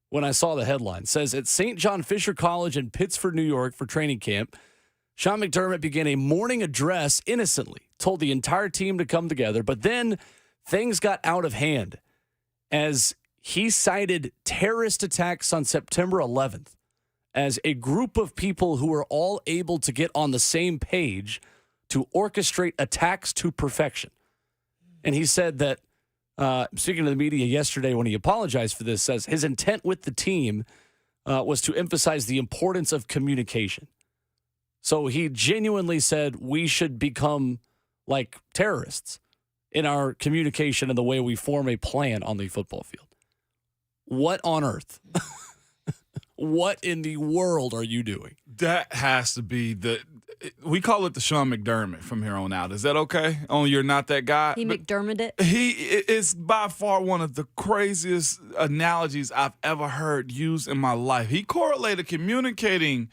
when I saw the headline. It says, at St. John Fisher College in Pittsford, New York for training camp, Sean McDermott began a morning address innocently, told the entire team to come together, but then things got out of hand as he cited terrorist attacks on September 11th as a group of people who were all able to get on the same page to orchestrate attacks to perfection. And he said that, speaking to the media yesterday when he apologized for this, says his intent with the team was to emphasize the importance of communication. So he genuinely said we should become like terrorists in our communication and the way we form a plan on the football field. What on earth? What in the world are you doing? That has to be we call it the Sean McDermott from here on out. Is that okay? Only you're not that guy. He McDermott it. He is by far one of the craziest analogies I've ever heard used in my life. He correlated communicating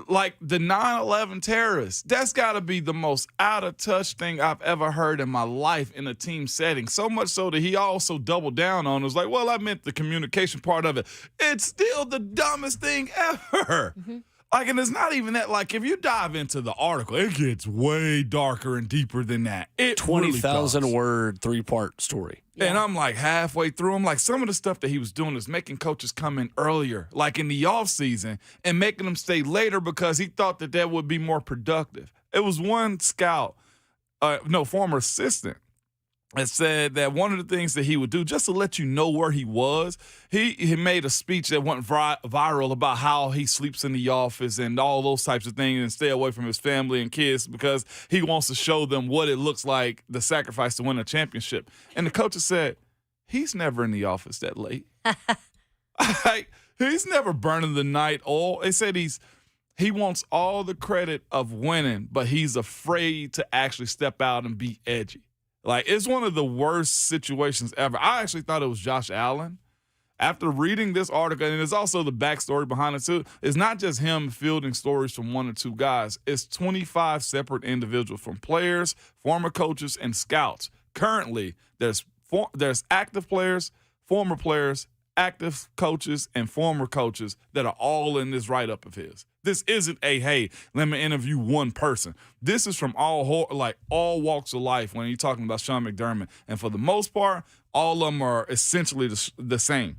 like the 9/11 terrorists. That's got to be the most out-of-touch thing I've ever heard in my life in a team setting. So much so that he also doubled down on it. Was like, well, I meant the communication part of it. It's still the dumbest thing ever. Mm-hmm. Like, and it's not even that. Like, if you dive into the article, it gets way darker and deeper than that. It 20,000 really word 3-part story. Yeah. And I'm like halfway through. I'm like, some of the stuff that he was doing is making coaches come in earlier, like in the off season, and making them stay later because he thought that would be more productive. It was one scout, former assistant, that said that one of the things that he would do just to let you know where he was, he made a speech that went viral about how he sleeps in the office and all those types of things and stay away from his family and kids because he wants to show them what it looks like, the sacrifice to win a championship. And the coaches said, he's never in the office that late. He's never burning the night oil. They said he wants all the credit of winning, but he's afraid to actually step out and be edgy. Like, it's one of the worst situations ever. I actually thought it was Josh Allen. After reading this article, and there's also the backstory behind it too, it's not just him fielding stories from 1 or 2 guys. It's 25 separate individuals from players, former coaches, and scouts. Currently, there's active players, former players, active coaches, and former coaches that are all in this write-up of his. This isn't hey, let me interview one person. This is from all walks of life when you're talking about Sean McDermott. And for the most part, all of them are essentially the same.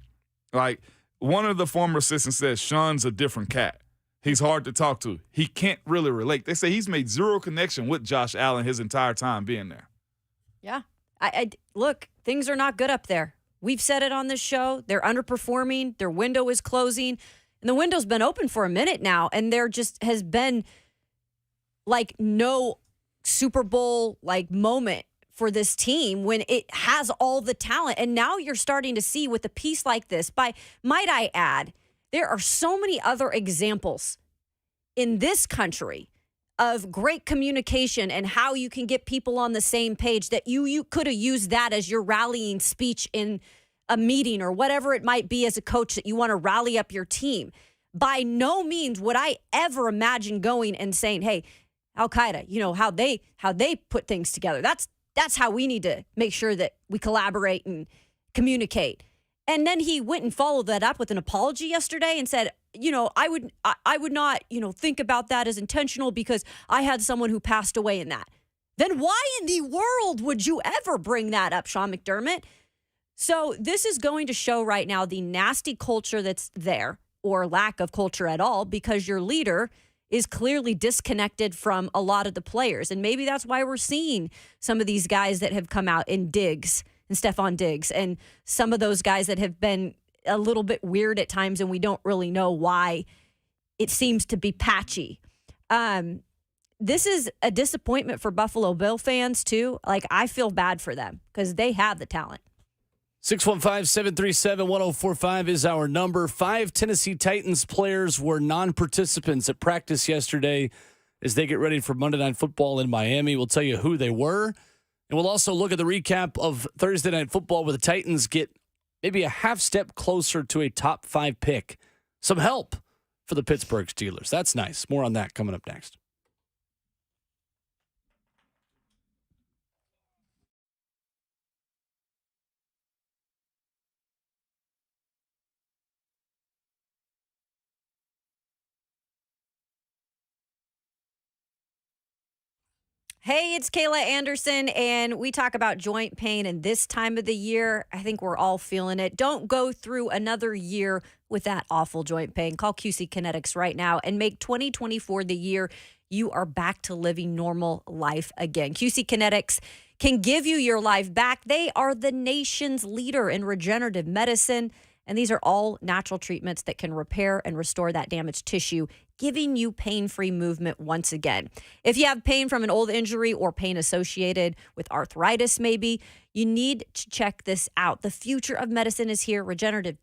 Like, one of the former assistants says Sean's a different cat. He's hard to talk to. He can't really relate. They say he's made zero connection with Josh Allen his entire time being there. Yeah. Look, things are not good up there. We've said it on this show. They're underperforming. Their window is closing. And the window's been open for a minute now, and there just has been like no Super Bowl like moment for this team when it has all the talent. And now you're starting to see with a piece like this, might I add, there are so many other examples in this country of great communication and how you can get people on the same page that you could have used that as your rallying speech in a meeting or whatever it might be as a coach that you want to rally up your team. By no means would I ever imagine going and saying, hey, Al-Qaeda, how they put things together. That's That's how we need to make sure that we collaborate and communicate. And then he went and followed that up with an apology yesterday and said, I would not, think about that as intentional because I had someone who passed away in that. Then why in the world would you ever bring that up, Sean McDermott? So this is going to show right now the nasty culture that's there, or lack of culture at all, because your leader is clearly disconnected from a lot of the players. And maybe that's why we're seeing some of these guys that have come out in Diggs and Stephon Diggs and some of those guys that have been a little bit weird at times and we don't really know why. It seems to be patchy. This is a disappointment for Buffalo Bill fans too. Like, I feel bad for them because they have the talent. 615-737-1045 is our number. 5 Tennessee Titans players were non-participants at practice yesterday as they get ready for Monday Night Football in Miami. We'll tell you who they were. And we'll also look at the recap of Thursday Night Football where the Titans get maybe a half step closer to a top 5 pick. Some help for the Pittsburgh Steelers. That's nice. More on that coming up next. Hey, it's Kayla Anderson, and we talk about joint pain. And this time of the year, I think we're all feeling it. Don't go through another year with that awful joint pain. Call QC Kinetics right now and make 2024 the year you are back to living normal life again. QC Kinetics can give you your life back. They are the nation's leader in regenerative medicine. And these are all natural treatments that can repair and restore that damaged tissue, giving you pain-free movement once again. If you have pain from an old injury or pain associated with arthritis maybe, you need to check this out. The future of medicine is here. Regenerative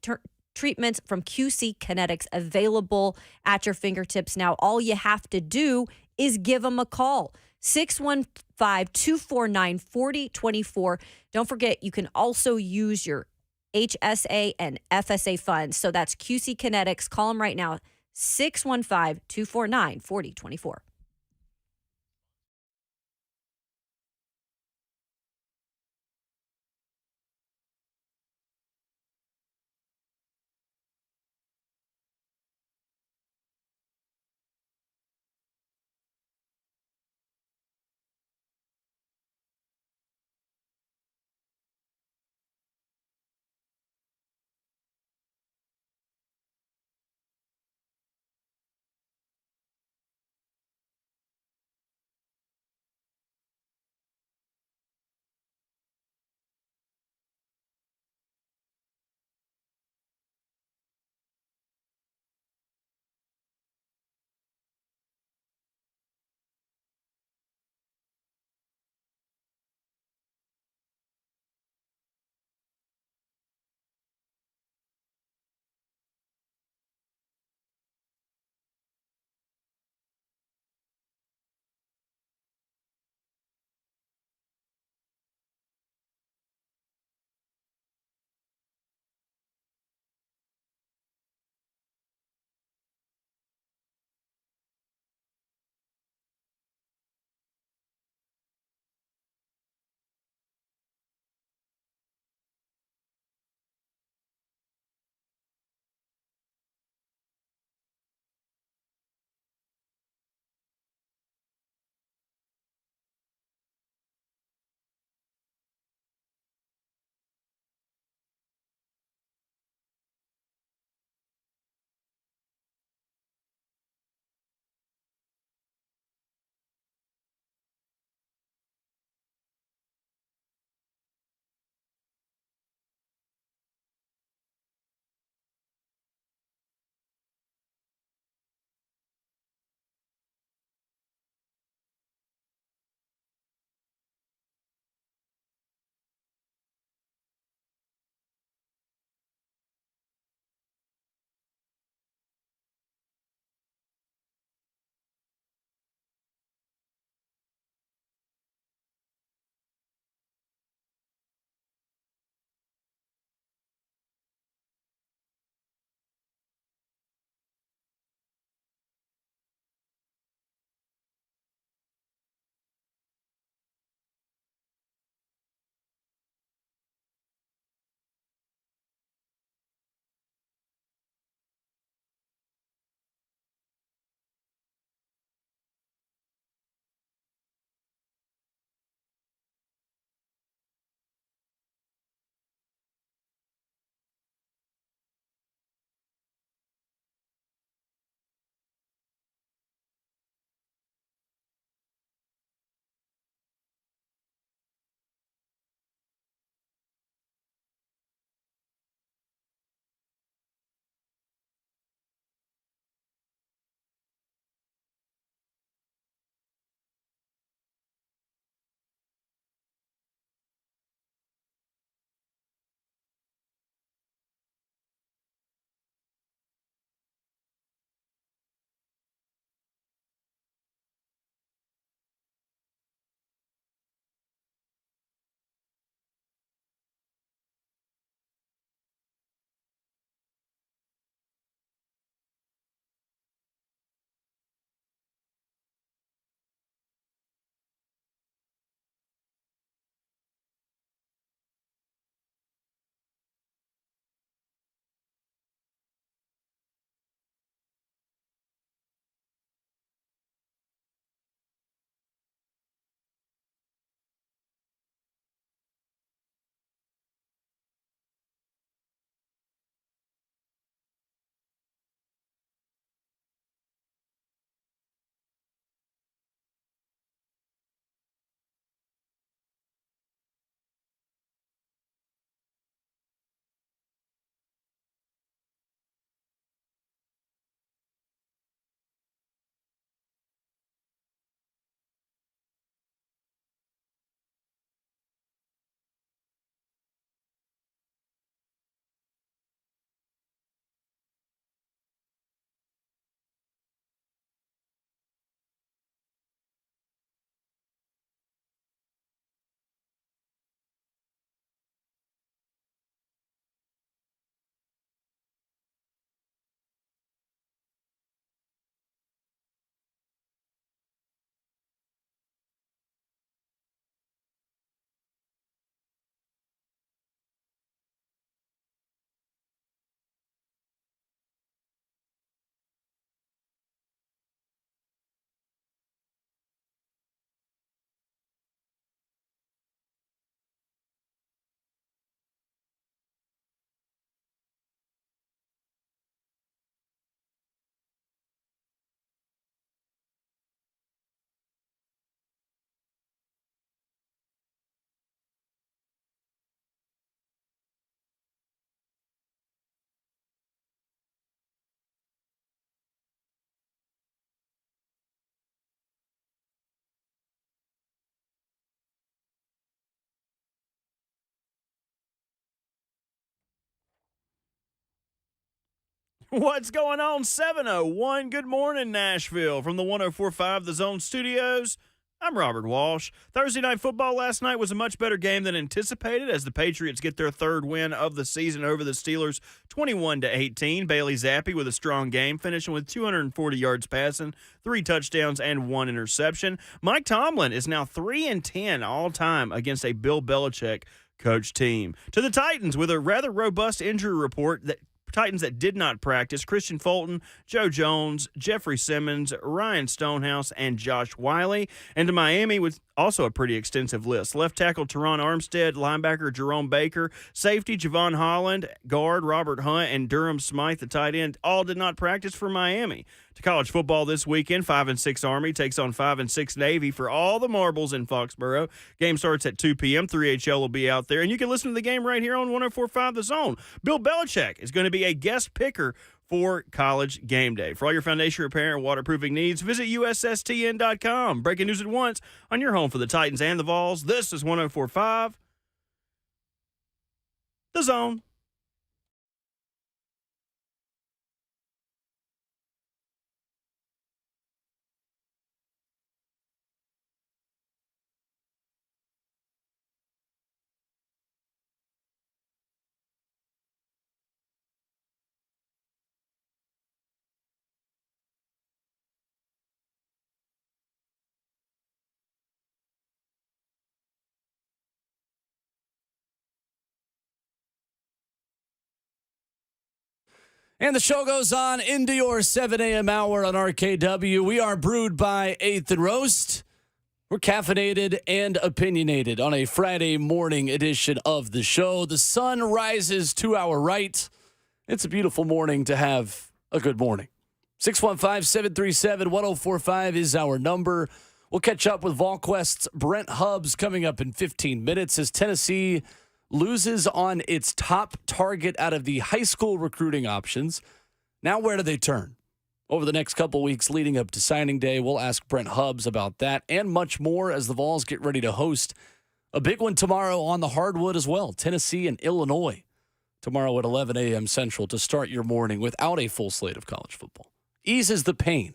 treatments from QC Kinetics available at your fingertips now. All you have to do is give them a call. 615-249-4024. Don't forget, you can also use your HSA and FSA funds. So that's QC Kinetics. Call them right now, 615-249-4024. What's going on? 7:01. Good morning, Nashville. From the 104.5 The Zone Studios, I'm Robert Walsh. Thursday night football last night was a much better game than anticipated as the Patriots get their third win of the season over the Steelers, 21-18. Bailey Zappi with a strong game, finishing with 240 yards passing, 3 touchdowns, and 1 interception. Mike Tomlin is now 3-10 all-time against a Bill Belichick coach team. To the Titans with a rather robust injury report that Titans that did not practice: Christian Fulton, Joe Jones, Jeffrey Simmons, Ryan Stonehouse, and Josh Wiley. And to Miami with also a pretty extensive list: left tackle Teron Armstead, linebacker Jerome Baker, safety Javon Holland, guard Robert Hunt, and Durham Smythe, the tight end, all did not practice for Miami. To college football this weekend, 5-6 Army takes on 5-6 Navy for all the marbles in Foxborough. Game starts at 2 p.m. 3HL will be out there, and you can listen to the game right here on 104.5 The Zone. Bill Belichick is going to be a guest picker for College Game Day. For all your foundation repair and waterproofing needs, visit USSTN.com. Breaking news at once on your home for the Titans and the Vols. This is 104.5 The Zone. And the show goes on into your 7 a.m. hour on RKW. We are brewed by 8th and Roast. We're caffeinated and opinionated on a Friday morning edition of the show. The sun rises to our right. It's a beautiful morning to have a good morning. 615-737-1045 is our number. We'll catch up with VolQuest's Brent Hubbs coming up in 15 minutes as Tennessee loses on its top target out of the high school recruiting options. Now where do they turn? Over the next couple weeks leading up to signing day, we'll ask Brent Hubbs about that and much more as the Vols get ready to host a big one tomorrow on the hardwood as well. Tennessee and Illinois tomorrow at 11 a.m. Central to start your morning without a full slate of college football. Eases the pain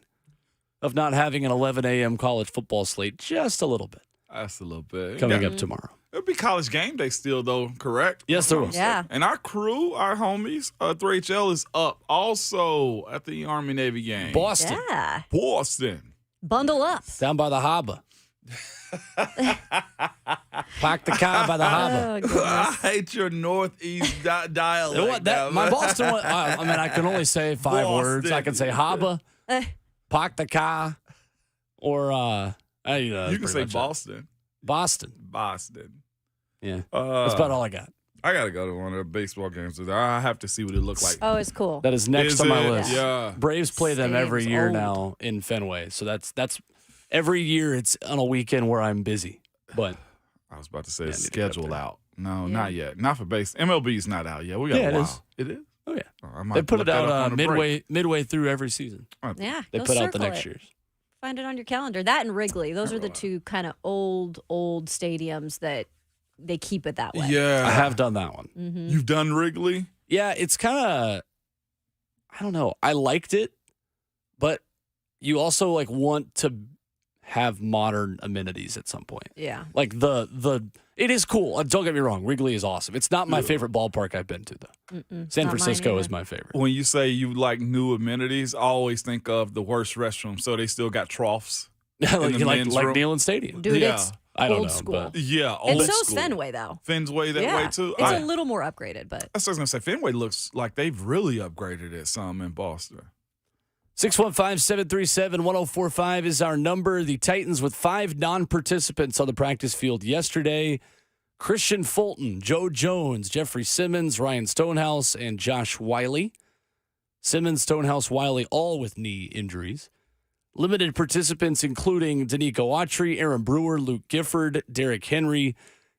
of not having an 11 a.m. college football slate just a little bit. That's a little bit. Coming up tomorrow. It'll be College Game Day still, though, correct? Yes, there will. Yeah. And our crew, our homies, 3HL is up also at the Army-Navy game. Boston. Yeah. Boston. Bundle up. Down by the harbor. Park the car by the harbor. Oh, goodness. I hate your Northeast dialect. You know what, my Boston one, I mean, I can only say 5 Boston. words. I can say harbor, park the car, or, you can say Boston. Boston. Boston. Yeah. That's about all I got. I got to go to one of the baseball games. I have to see what it looks like. Oh, it's cool. That is next on my list. Yeah. Braves play them every Seems year old. now in Fenway. So that's every year it's on a weekend where I'm busy. But I was about to say Yeah, it's need to get up scheduled there. out. No, not yet. Not for base. MLB's not out yet. We got Yeah, a it while. is. It is? oh yeah, Oh, I might they put look it that up out on the break. midway through every season. Yeah. They go put out the circle next it. year's. Find it on your calendar. That and Wrigley. Those are the two kind of old stadiums that they keep it that way. Yeah. I have done that one. Mm-hmm. You've done Wrigley? Yeah, it's kind of, I don't know. I liked it, but you also like want to have modern amenities at some point. Yeah. Like it is cool. Don't get me wrong. Wrigley is awesome. It's not my favorite ballpark I've been to though. San Francisco is my favorite. When you say you like new amenities, I always think of the worst restroom. So they still got troughs. like the men's room. Neyland Stadium. Dude, Yeah. it's I don't old know, school. but Yeah, And old so's school. Fenway, though. Fenway that Yeah. way too. It's a little more upgraded, but That's what I was gonna say. Fenway looks like they've really upgraded it some in Boston. 615-737-1045 is our number. The Titans with 5 non-participants on the practice field yesterday. Christian Fulton, Joe Jones, Jeffrey Simmons, Ryan Stonehouse, and Josh Wiley. Simmons, Stonehouse, Wiley, all with knee injuries. Limited participants including Danico Autry, Aaron Brewer, Luke Gifford, Derrick Henry,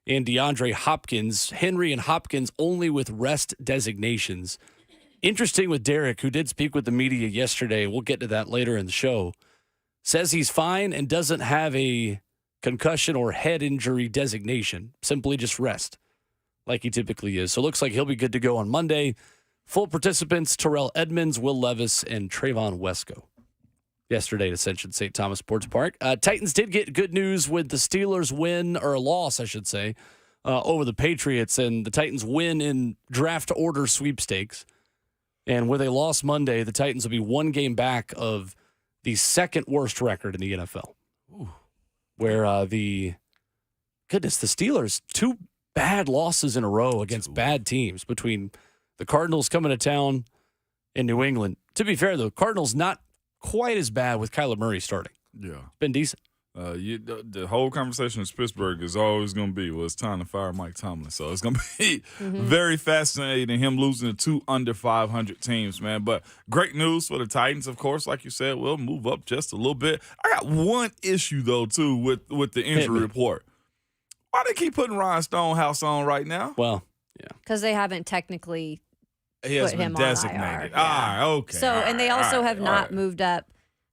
and DeAndre Hopkins. Henry and Hopkins only with rest designations. Interesting with Derrick, who did speak with the media yesterday. We'll get to that later in the show. Says he's fine and doesn't have a concussion or head injury designation. Simply just rest, like he typically is. So it looks like he'll be good to go on Monday. Full participants, Terrell Edmonds, Will Levis, and Trayvon Wesco. Yesterday at Ascension St. Thomas Sports Park. Titans did get good news with the Steelers win, or loss, I should say, over the Patriots, and the Titans win in draft order sweepstakes. And with a loss Monday, the Titans will be one game back of the second worst record in the NFL. Ooh. Where the Steelers, 2 bad losses in a row against bad teams between the Cardinals coming to town in New England. To be fair, though, Cardinals not quite as bad with Kyler Murray starting. Yeah. It's been decent. The whole conversation in Pittsburgh is always going to be, well, it's time to fire Mike Tomlin. So it's going to be very fascinating, him losing to 2 under 500 teams, man. But great news for the Titans, of course. Like you said, we'll move up just a little bit. I got one issue, though, too, with the injury report. Why they keep putting Ryan Stonehouse on right now? Well, yeah. Because they haven't technically he has put been him designated. on IR. Ah, okay. So, and they also have not moved. moved up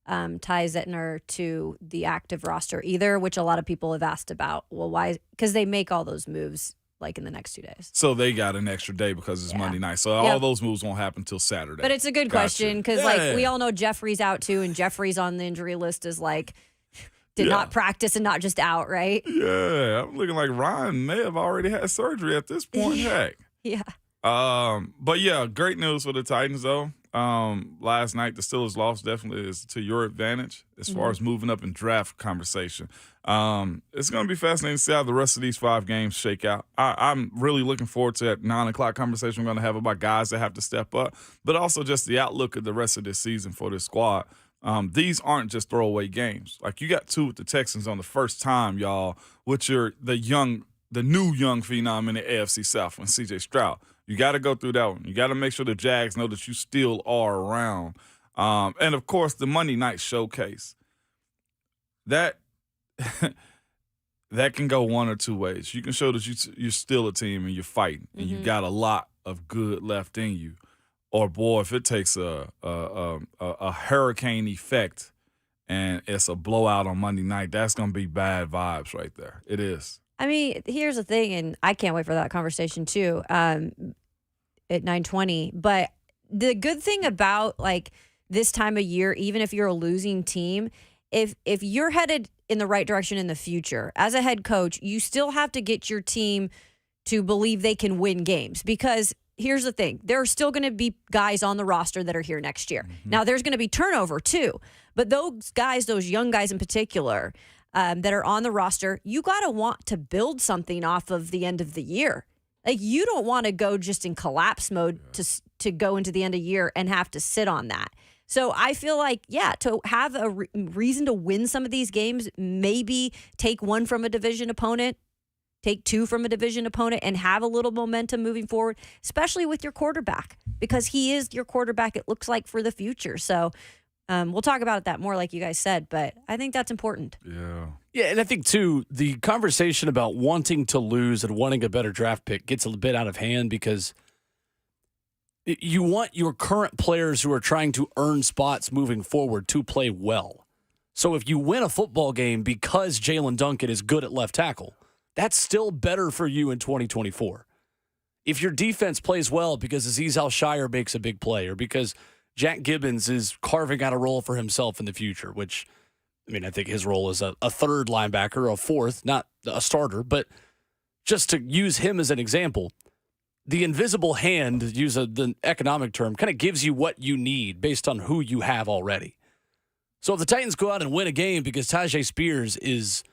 Ty Zettner to the active roster either, which a lot of people have asked about. Well, why? Because they make all those moves like in the next 2 days. So they got an extra day because it's Monday night. So all those moves won't happen until Saturday. But it's a good question because like we all know Jeffrey's out too, and Jeffrey's on the injury list is like did not practice and not just out, right? Yeah, I'm looking like Ryan may have already had surgery at this point. Heck. Yeah. But yeah, great news for the Titans though. Last night the Steelers loss definitely is to your advantage as far as moving up in draft conversation. It's going to be fascinating to see how the rest of these 5 games shake out. I'm really looking forward to that 9:00 conversation we're going to have about guys that have to step up, but also just the outlook of the rest of this season for this squad. These aren't just throwaway games. Like you got 2 with the Texans on the first time, y'all, which are the new young phenom in the AFC South and C.J. Stroud. You got to go through that one. You got to make sure the Jags know that you still are around. And, of course, the Monday night showcase. That can go one or 2 ways. You can show that you're still a team and you're fighting and you got a lot of good left in you. Or, boy, if it takes a hurricane effect and it's a blowout on Monday night, that's going to be bad vibes right there. It is. I mean, here's the thing, and I can't wait for that conversation too at 9:20. But the good thing about like this time of year, even if you're a losing team, if you're headed in the right direction in the future, as a head coach, you still have to get your team to believe they can win games. Because here's the thing, there are still going to be guys on the roster that are here next year. Now, there's going to be turnover too. But those guys, those young guys in particular, that are on the roster, you got to want to build something off of the end of the year. Like you don't want to go just in collapse mode to go into the end of the year and have to sit on that. So I feel like, to have a reason to win some of these games, maybe take 1 from a division opponent, take 2 from a division opponent, and have a little momentum moving forward, especially with your quarterback, because he is your quarterback, it looks like, for the future. So we'll talk about that more, like you guys said, but I think that's important. Yeah, and I think, too, the conversation about wanting to lose and wanting a better draft pick gets a bit out of hand because you want your current players who are trying to earn spots moving forward to play well. So if you win a football game because Jalen Duncan is good at left tackle, that's still better for you in 2024. If your defense plays well because Azeez Al-Shire makes a big play or because Jack Gibbons is carving out a role for himself in the future, which, I mean, I think his role is a third linebacker, a fourth, not a starter, but just to use him as an example, the invisible hand, to use the economic term, kind of gives you what you need based on who you have already. So if the Titans go out and win a game because Tajay Spears is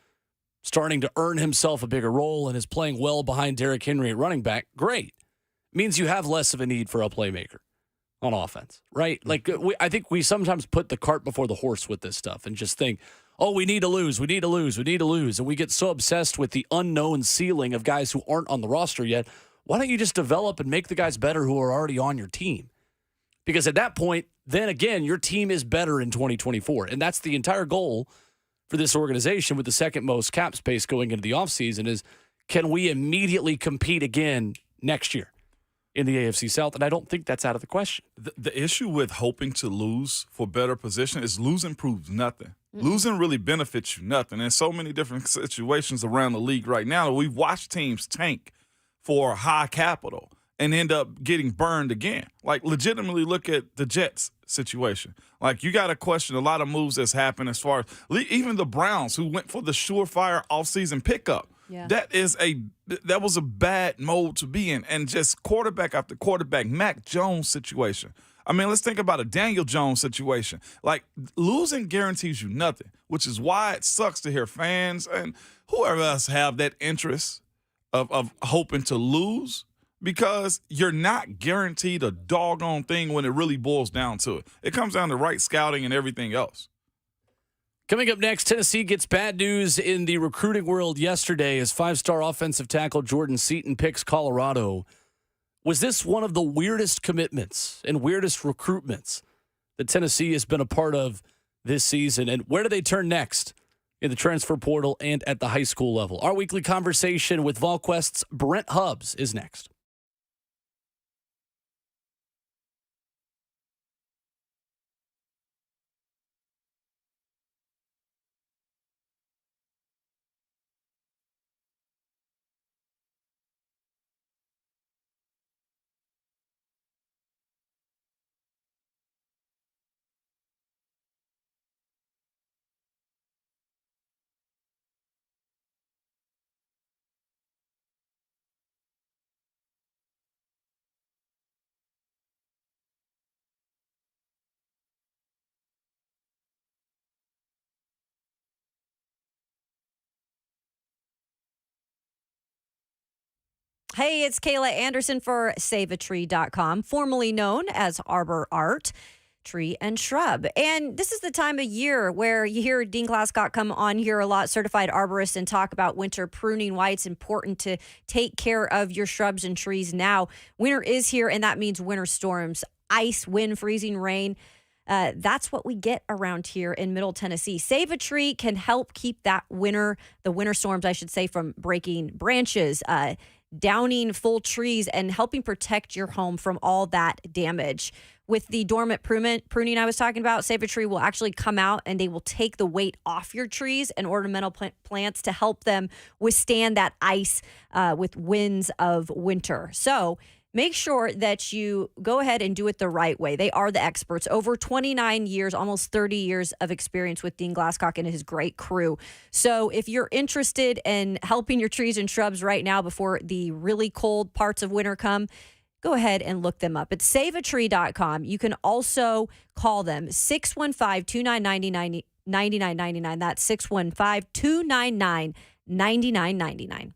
starting to earn himself a bigger role and is playing well behind Derrick Henry at running back, great. It means you have less of a need for a playmaker on offense, right? Like, I think we sometimes put the cart before the horse with this stuff and just think, oh, we need to lose. And we get so obsessed with the unknown ceiling of guys who aren't on the roster yet. Why don't you just develop and make the guys better who are already on your team? Because at that point, then again, your team is better in 2024. And that's the entire goal for this organization with the second most cap space going into the offseason is, can we immediately compete again next year in the AFC South? And I don't think that's out of the question. The issue with hoping to lose for better position is losing proves nothing. Losing really benefits you nothing. In so many different situations around the league right now, we've watched teams tank for high capital. and end up getting burned again. Like, legitimately look at the Jets situation. Like, you got to question a lot of moves that's happened as far as even the Browns, who went for the surefire offseason pickup. Yeah. That was a bad mode to be in. And just quarterback after quarterback, Mac Jones situation. I mean, let's think about a Daniel Jones situation. Like, losing guarantees you nothing, which is why it sucks to hear fans and whoever else have that interest of hoping to lose, because you're not guaranteed a doggone thing when it really boils down to it. It comes down to right scouting and everything else. Coming up next, Tennessee gets bad news in the recruiting world yesterday as 5-star offensive tackle Jordan Seaton picks Colorado. Was this one of the weirdest commitments and weirdest recruitments that Tennessee has been a part of this season? And where do they turn next in the transfer portal and at the high school level? Our weekly conversation with VolQuest's Brent Hubbs is next. Hey, it's Kayla Anderson for SaveATree.com, formerly known as Arbor Art, Tree and Shrub. And this is the time of year where you hear Dean Glasscock come on here a lot, certified arborist, and talk about winter pruning, why it's important to take care of your shrubs and trees now. Winter is here, and that means winter storms, ice, wind, freezing rain. That's what we get around here in Middle Tennessee. Save a Tree can help keep the winter storms, I should say, from breaking branches, downing full trees, and helping protect your home from all that damage. With the dormant pruning I was talking about, Save a Tree will actually come out and they will take the weight off your trees and ornamental plants to help them withstand that ice with winds of winter. So make sure that you go ahead and do it the right way. They are the experts. Over 29 years, almost 30 years of experience with Dean Glasscock and his great crew. So if you're interested in helping your trees and shrubs right now before the really cold parts of winter come, go ahead and look them up. It's SaveATree.com. You can also call them 615-299-9999. That's 615-299-9999.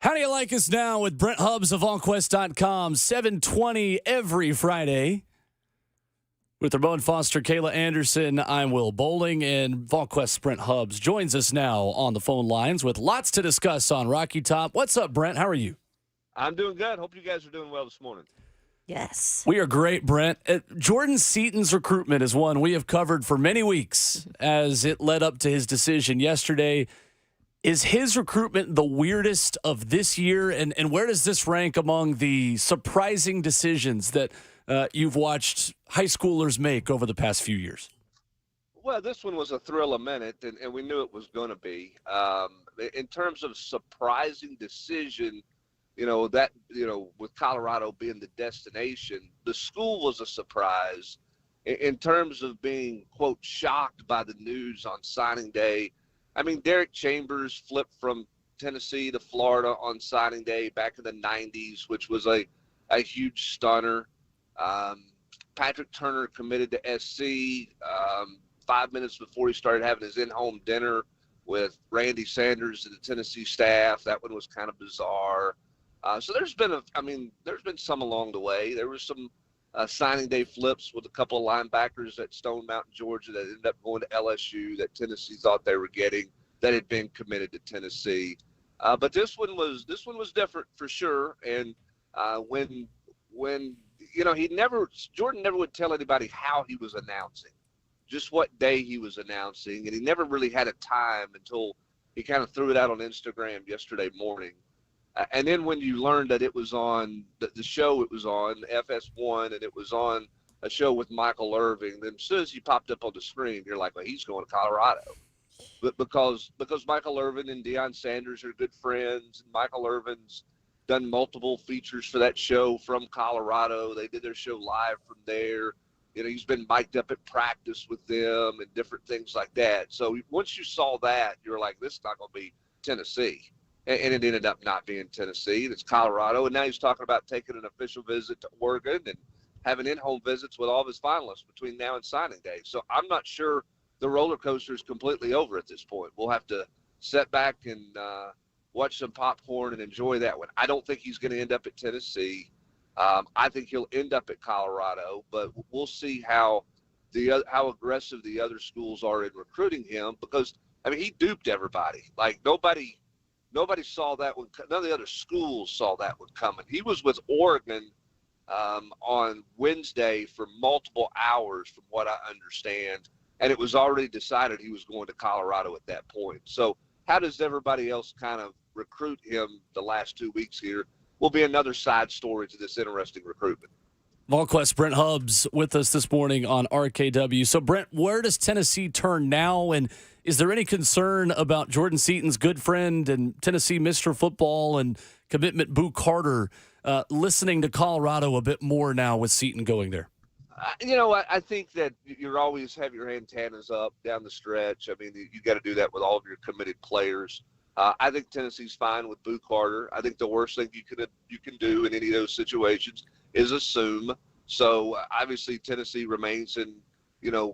How do you like us now with Brent Hubbs of VolQuest.com, 7:20 every Friday. With Ramon Foster, Kayla Anderson, I'm Will Bowling, and VolQuest Brent Hubbs joins us now on the phone lines with lots to discuss on Rocky Top. What's up, Brent? How are you? I'm doing good. Hope you guys are doing well this morning. Yes. We are great, Brent. Jordan Seaton's recruitment is one we have covered for many weeks as it led up to his decision yesterday. Is his recruitment the weirdest of this year? And where does this rank among the surprising decisions that you've watched high schoolers make over the past few years? Well, this one was a thrill a minute, and we knew it was going to be. In terms of surprising decision, with Colorado being the destination, the school was a surprise. In terms of being, quote, shocked by the news on signing day, I mean, Derek Chambers flipped from Tennessee to Florida on signing day back in the 90s, which was a huge stunner. Patrick Turner committed to SC 5 minutes before he started having his in-home dinner with Randy Sanders and the Tennessee staff. That one was kind of bizarre. So there's been some along the way. There was some signing day flips with a couple of linebackers at Stone Mountain, Georgia, that ended up going to LSU that Tennessee thought they were getting that had been committed to Tennessee. But this one was different for sure. And when Jordan never would tell anybody how he was announcing, just what day he was announcing, and he never really had a time until he kind of threw it out on Instagram yesterday morning. And then when you learned that it was on the show, it was on FS1, and it was on a show with Michael Irvin, then as soon as he popped up on the screen, you're like, well, he's going to Colorado. But because Michael Irvin and Deion Sanders are good friends, and Michael Irvin's done multiple features for that show from Colorado. They did their show live from there. He's been mic'd up at practice with them and different things like that. So once you saw that, you're like, this is not going to be Tennessee. And it ended up not being Tennessee. It's Colorado. And now he's talking about taking an official visit to Oregon and having in-home visits with all of his finalists between now and signing day. So I'm not sure the roller coaster is completely over at this point. We'll have to sit back and watch some popcorn and enjoy that one. I don't think he's going to end up at Tennessee. I think he'll end up at Colorado, but we'll see how aggressive the other schools are in recruiting him, because he duped everybody. Like nobody saw that one. None of the other schools saw that one coming. He was with Oregon on Wednesday for multiple hours, from what I understand, and it was already decided he was going to Colorado at that point. So how does everybody else kind of recruit him the last 2 weeks here will be another side story to this interesting recruitment. VolQuest, Brent Hubbs with us this morning on RKW. So, Brent, where does Tennessee turn now? And is there any concern about Jordan Seaton's good friend and Tennessee Mr. Football and commitment Boo Carter listening to Colorado a bit more now with Seaton going there? I think that you always have your antennas up down the stretch. You got to do that with all of your committed players. I think Tennessee's fine with Boo Carter. I think the worst thing you can do in any of those situations is assume. So obviously Tennessee remains in,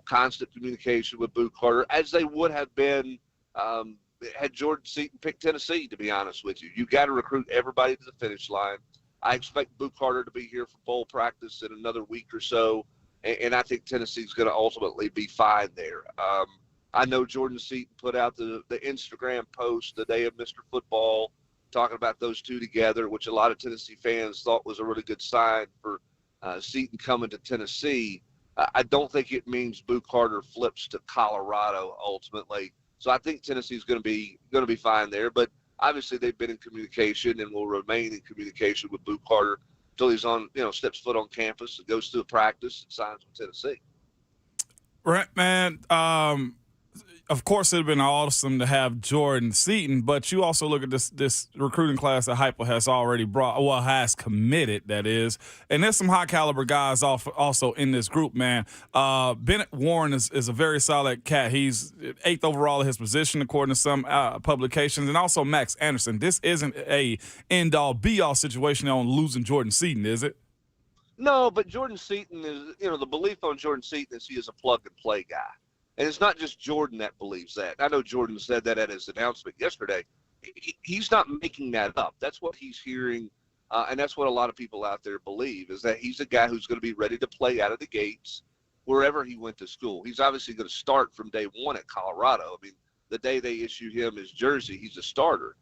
constant communication with Boo Carter, as they would have been had Jordan Seaton picked Tennessee, to be honest with you. You got to recruit everybody to the finish line. I expect Boo Carter to be here for bowl practice in another week or so, and I think Tennessee's going to ultimately be fine there. I know Jordan Seaton put out the Instagram post the day of Mr. Football talking about those two together, which a lot of Tennessee fans thought was a really good sign for Seaton coming to Tennessee. I don't think it means Boo Carter flips to Colorado ultimately. So I think Tennessee's going to be fine there. But obviously they've been in communication and will remain in communication with Boo Carter until he's on, steps foot on campus and goes through a practice and signs with Tennessee. Brent, man, of course, it'd have been awesome to have Jordan Seaton, but you also look at this recruiting class that Heupel has committed, that is, and there's some high caliber guys also in this group, man. Bennett Warren is a very solid cat. He's 8th overall at his position, according to some publications, and also Max Anderson. This isn't a end-all, be-all situation on losing Jordan Seaton, is it? No, but Jordan Seaton is, the belief on Jordan Seaton is he is a plug-and-play guy. And it's not just Jordan that believes that. I know Jordan said that at his announcement yesterday, he's not making that up. That's what he's hearing, and that's what a lot of people out there believe, is that he's a guy who's going to be ready to play out of the gates wherever he went to school. He's obviously going to start from day one at Colorado. I mean, the day they issue him his jersey, he's a starter.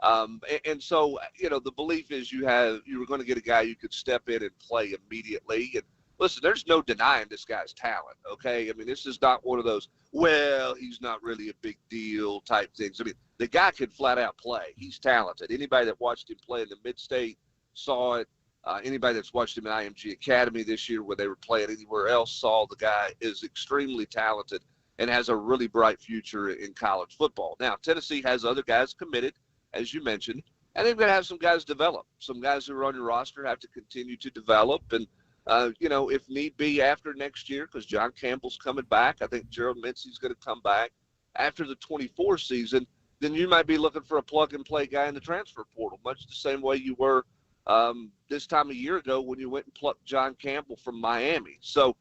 And so, the belief is you were going to get a guy who could step in and play immediately. And listen, there's no denying this guy's talent, okay? I mean, this is not one of those, well, he's not really a big deal type things. I mean, the guy can flat out play. He's talented. Anybody that watched him play in the Mid-State saw it. Anybody that's watched him in IMG Academy this year when they were playing anywhere else saw the guy is extremely talented and has a really bright future in college football. Now, Tennessee has other guys committed, as you mentioned, and they're going to have some guys develop. Some guys who are on your roster have to continue to develop. And, if need be after next year, because John Campbell's coming back, I think Gerald Mincey's going to come back after the 24 season, then you might be looking for a plug-and-play guy in the transfer portal, much the same way you were this time a year ago when you went and plucked John Campbell from Miami. So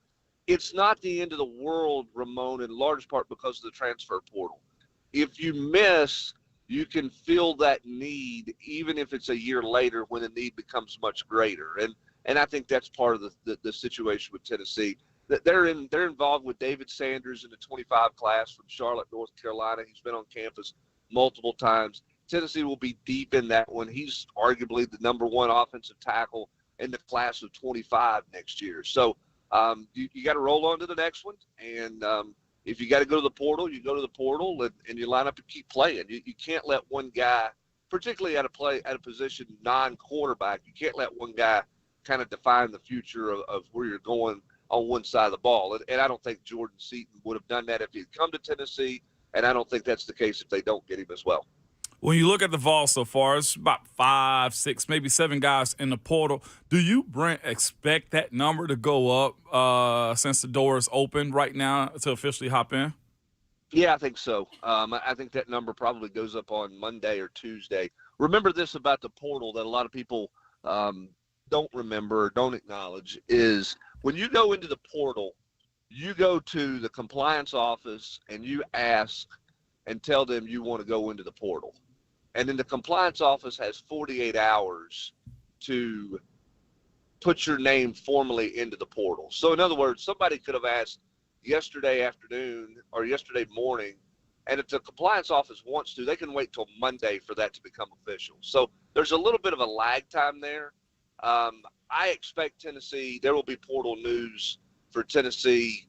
it's not the end of the world, Ramon, in large part because of the transfer portal. If you miss, you can feel that need, even if it's a year later when the need becomes much greater. And I think that's part of the situation with Tennessee. That they're involved with David Sanders in the 25 class from Charlotte, North Carolina. He's been on campus multiple times. Tennessee will be deep in that one. He's arguably the number one offensive tackle in the class of 25 next year. So you got to roll on to the next one. And if you got to go to the portal, you go to the portal and you line up and keep playing. You can't let one guy, particularly at a position non-quarterback, you can't let one guy kind of define the future of where you're going on one side of the ball. And I don't think Jordan Seaton would have done that if he'd come to Tennessee, and I don't think that's the case if they don't get him as well. When you look at the Vol so far, it's about 5, 6, maybe 7 guys in the portal. Do you, Brent, expect that number to go up since the door is open right now to officially hop in? Yeah, I think so. I think that number probably goes up on Monday or Tuesday. Remember this about the portal that a lot of people don't remember or don't acknowledge is when you go into the portal, you go to the compliance office and you ask and tell them you want to go into the portal. And then the compliance office has 48 hours to put your name formally into the portal. So in other words, somebody could have asked yesterday afternoon or yesterday morning, and if the compliance office wants to, they can wait till Monday for that to become official. So there's a little bit of a lag time there. I expect Tennessee, there will be portal news for Tennessee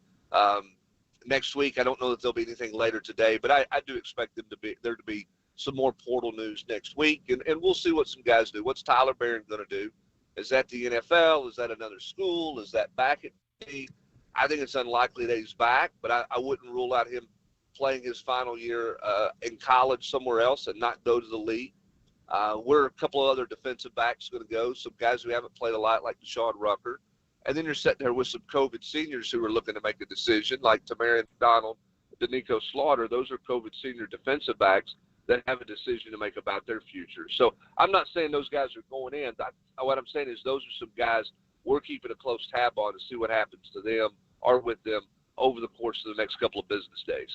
next week. I don't know that there'll be anything later today, but I do expect there to be some more portal news next week, and we'll see what some guys do. What's Tyler Barron going to do? Is that the NFL? Is that another school? Is that back at me? I think it's unlikely that he's back, but I wouldn't rule out him playing his final year in college somewhere else and not go to the league. Where a couple of other defensive backs going to go, some guys who haven't played a lot like Deshaun Rucker. And then you're sitting there with some COVID seniors who are looking to make a decision, like Tamarian Donald, Danico Slaughter. Those are COVID senior defensive backs that have a decision to make about their future. So I'm not saying those guys are going in. What I'm saying is those are some guys we're keeping a close tab on to see what happens to them or with them over the course of the next couple of business days.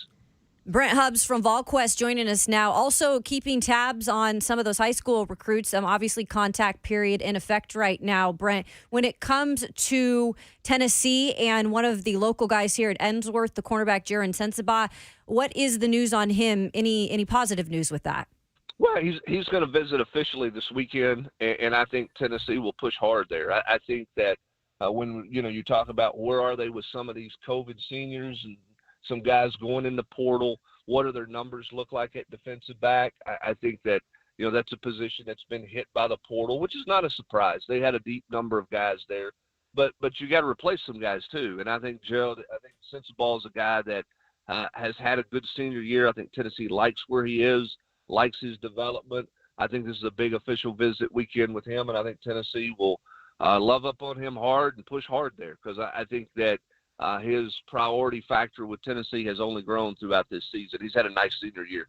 Brent Hubbs from VolQuest joining us now. Also keeping tabs on some of those high school recruits. Obviously, contact period in effect right now. Brent, when it comes to Tennessee and one of the local guys here at Ensworth, the cornerback Jaron Sensabaugh, what is the news on him? Any positive news with that? Well, he's going to visit officially this weekend, and I think Tennessee will push hard there. I think that when you talk about where are they with some of these COVID seniors and some guys going in the portal, what do their numbers look like at defensive back? I think that, that's a position that's been hit by the portal, which is not a surprise. They had a deep number of guys there, but you got to replace some guys too. And I think Sensabaugh is a guy that has had a good senior year. I think Tennessee likes where he is, likes his development. I think this is a big official visit weekend with him, and I think Tennessee will love up on him hard and push hard there because I think that his priority factor with Tennessee has only grown throughout this season. He's had a nice senior year.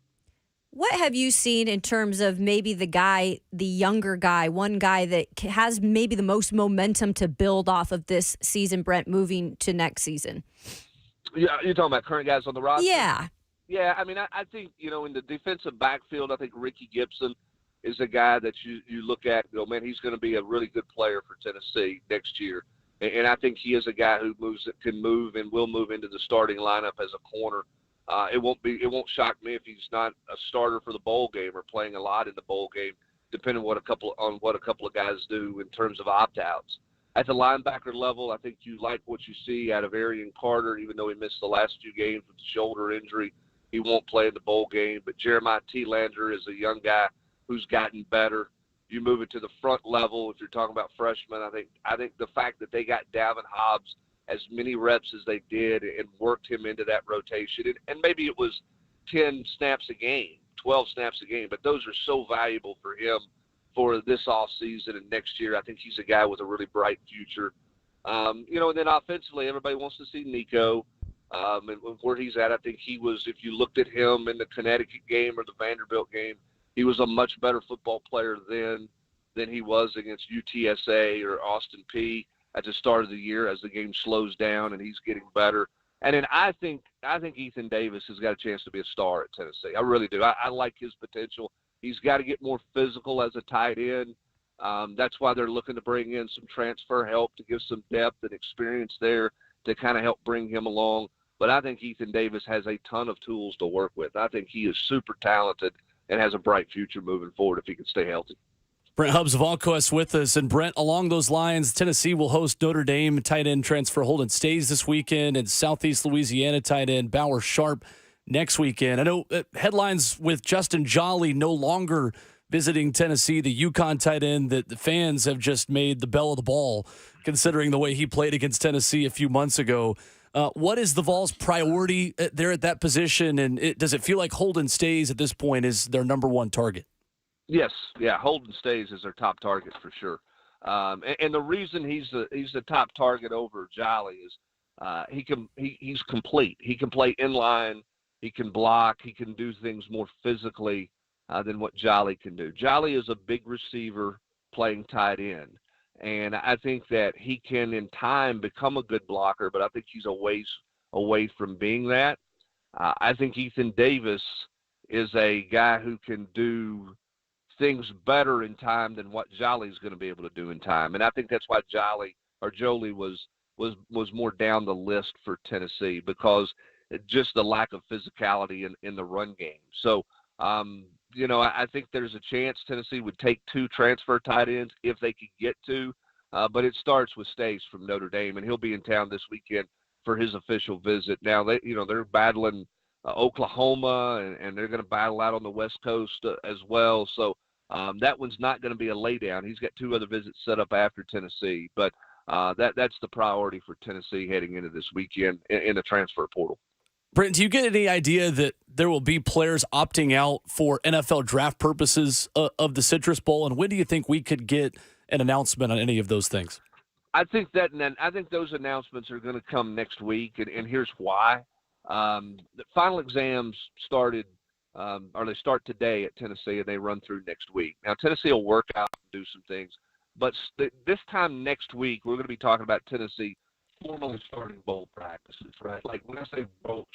What have you seen in terms of maybe the younger guy, one guy that has maybe the most momentum to build off of this season, Brent, moving to next season? Yeah, you're talking about current guys on the roster? Yeah. Yeah, I mean, I think, in the defensive backfield, I think Ricky Gibson is a guy that you look at and go, man, he's going to be a really good player for Tennessee next year. And I think he is a guy who can move and will move into the starting lineup as a corner. It won't shock me if he's not a starter for the bowl game or playing a lot in the bowl game, depending on what a couple of guys do in terms of opt-outs. At the linebacker level, I think you like what you see out of Arian Carter, even though he missed the last 2 games with the shoulder injury. He won't play in the bowl game. But Jeremiah T-Lander is a young guy who's gotten better. You move it to the front level, if you're talking about freshmen, I think the fact that they got Dalvin Hobbs as many reps as they did and worked him into that rotation, and maybe it was 10 snaps a game, 12 snaps a game, but those are so valuable for him for this offseason and next year. I think he's a guy with a really bright future. And then offensively, everybody wants to see Nico and where he's at. I think he was, if you looked at him in the Connecticut game or the Vanderbilt game, he was a much better football player then than he was against UTSA or Austin Peay at the start of the year as the game slows down and he's getting better. And then I think Ethan Davis has got a chance to be a star at Tennessee. I really do. I like his potential. He's got to get more physical as a tight end. That's why they're looking to bring in some transfer help to give some depth and experience there to kind of help bring him along. But I think Ethan Davis has a ton of tools to work with. I think he is super talented and has a bright future moving forward if he can stay healthy. Brent Hubbs of VolQuest with us. And Brent, along those lines, Tennessee will host Notre Dame tight end transfer Holden Stays this weekend, and Southeast Louisiana tight end Bauer Sharp next weekend. I know headlines with Justin Jolly no longer visiting Tennessee, the UConn tight end that the fans have just made the belle of the ball, considering the way he played against Tennessee a few months ago. What is the Vols' priority there at that position, and does it feel like Holden Stays at this point is their number one target? Yes, yeah, Holden Stays is their top target for sure. And the reason he's the top target over Jolly is he's complete. He can play inline, he can block, he can do things more physically than what Jolly can do. Jolly is a big receiver playing tight end. And I think that he can, in time, become a good blocker, but I think he's a ways away from being that. I think Ethan Davis is a guy who can do things better in time than what Jolly's going to be able to do in time. And I think that's why Jolie was more down the list for Tennessee, because just the lack of physicality in the run game. So, I think there's a chance Tennessee would take 2 transfer tight ends if they could get to, but it starts with Stays from Notre Dame, and he'll be in town this weekend for his official visit. Now, they're battling Oklahoma, and they're going to battle out on the West Coast as well. So that one's not going to be a laydown. He's got 2 other visits set up after Tennessee, but that's the priority for Tennessee heading into this weekend in the transfer portal. Brent, do you get any idea that there will be players opting out for NFL draft purposes of the Citrus Bowl? And when do you think we could get an announcement on any of those things? I think those announcements are going to come next week, and here's why. The final exams started, or they start today at Tennessee, and they run through next week. Now, Tennessee will work out and do some things, but this time next week, we're going to be talking about Tennessee formally starting bowl practices, right? Like when I say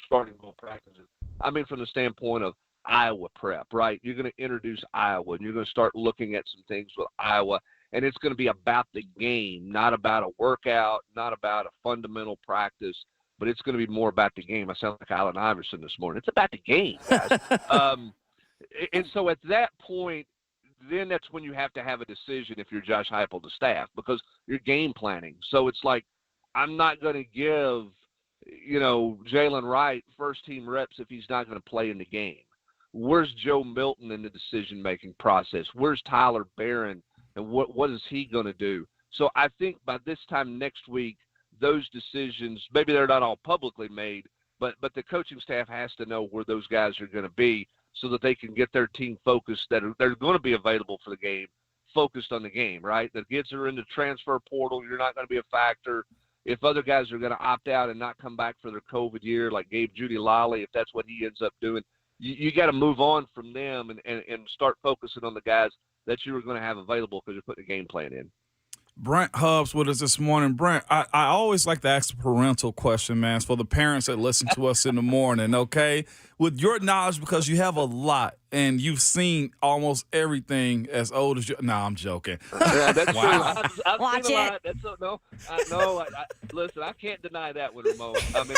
starting bowl practices, I mean from the standpoint of Iowa prep, right? You're going to introduce Iowa, and you're going to start looking at some things with Iowa, and it's going to be about the game, not about a workout, not about a fundamental practice, but it's going to be more about the game. I sound like Allen Iverson this morning. It's about the game, guys. And so at that point, then that's when you have to have a decision if you're Josh Heupel, the staff, because you're game planning. So it's like, I'm not going to give, Jalen Wright first-team reps if he's not going to play in the game. Where's Joe Milton in the decision-making process? Where's Tyler Barron, and what is he going to do? So I think by this time next week, those decisions, maybe they're not all publicly made, but the coaching staff has to know where those guys are going to be so that they can get their team focused, they're going to be available for the game, focused on the game, right? The kids are in the transfer portal. You're not going to be a factor. If other guys are going to opt out and not come back for their COVID year, like Gabe Judy-Lally, if that's what he ends up doing, you got to move on from them and start focusing on the guys that you were going to have available because you're putting a game plan in. Brent Hubs with us this morning. Brent, I always like to ask the parental question, man. It's for the parents that listen to us in the morning, okay? With your knowledge, because you have a lot and you've seen almost everything as old as you. No, I'm joking. Yeah, that's Wow. true. I've Watch seen a it. lot. Listen, I can't deny that one, Ramon. I mean,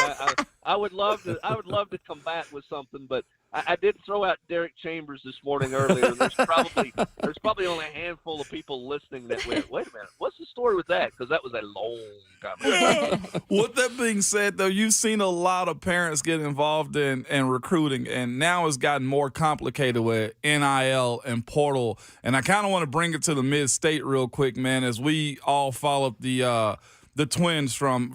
I would love to combat with something, but I did throw out Derek Chambers this morning earlier. And there's probably only a handful of people listening that went, wait a minute, what's the story with that? Because that was a long time ago. With that being said, though, you've seen a lot of parents get involved in recruiting, and now it's gotten more complicated with NIL and portal. And I kind of want to bring it to the mid-state real quick, man, as we all followed the twins from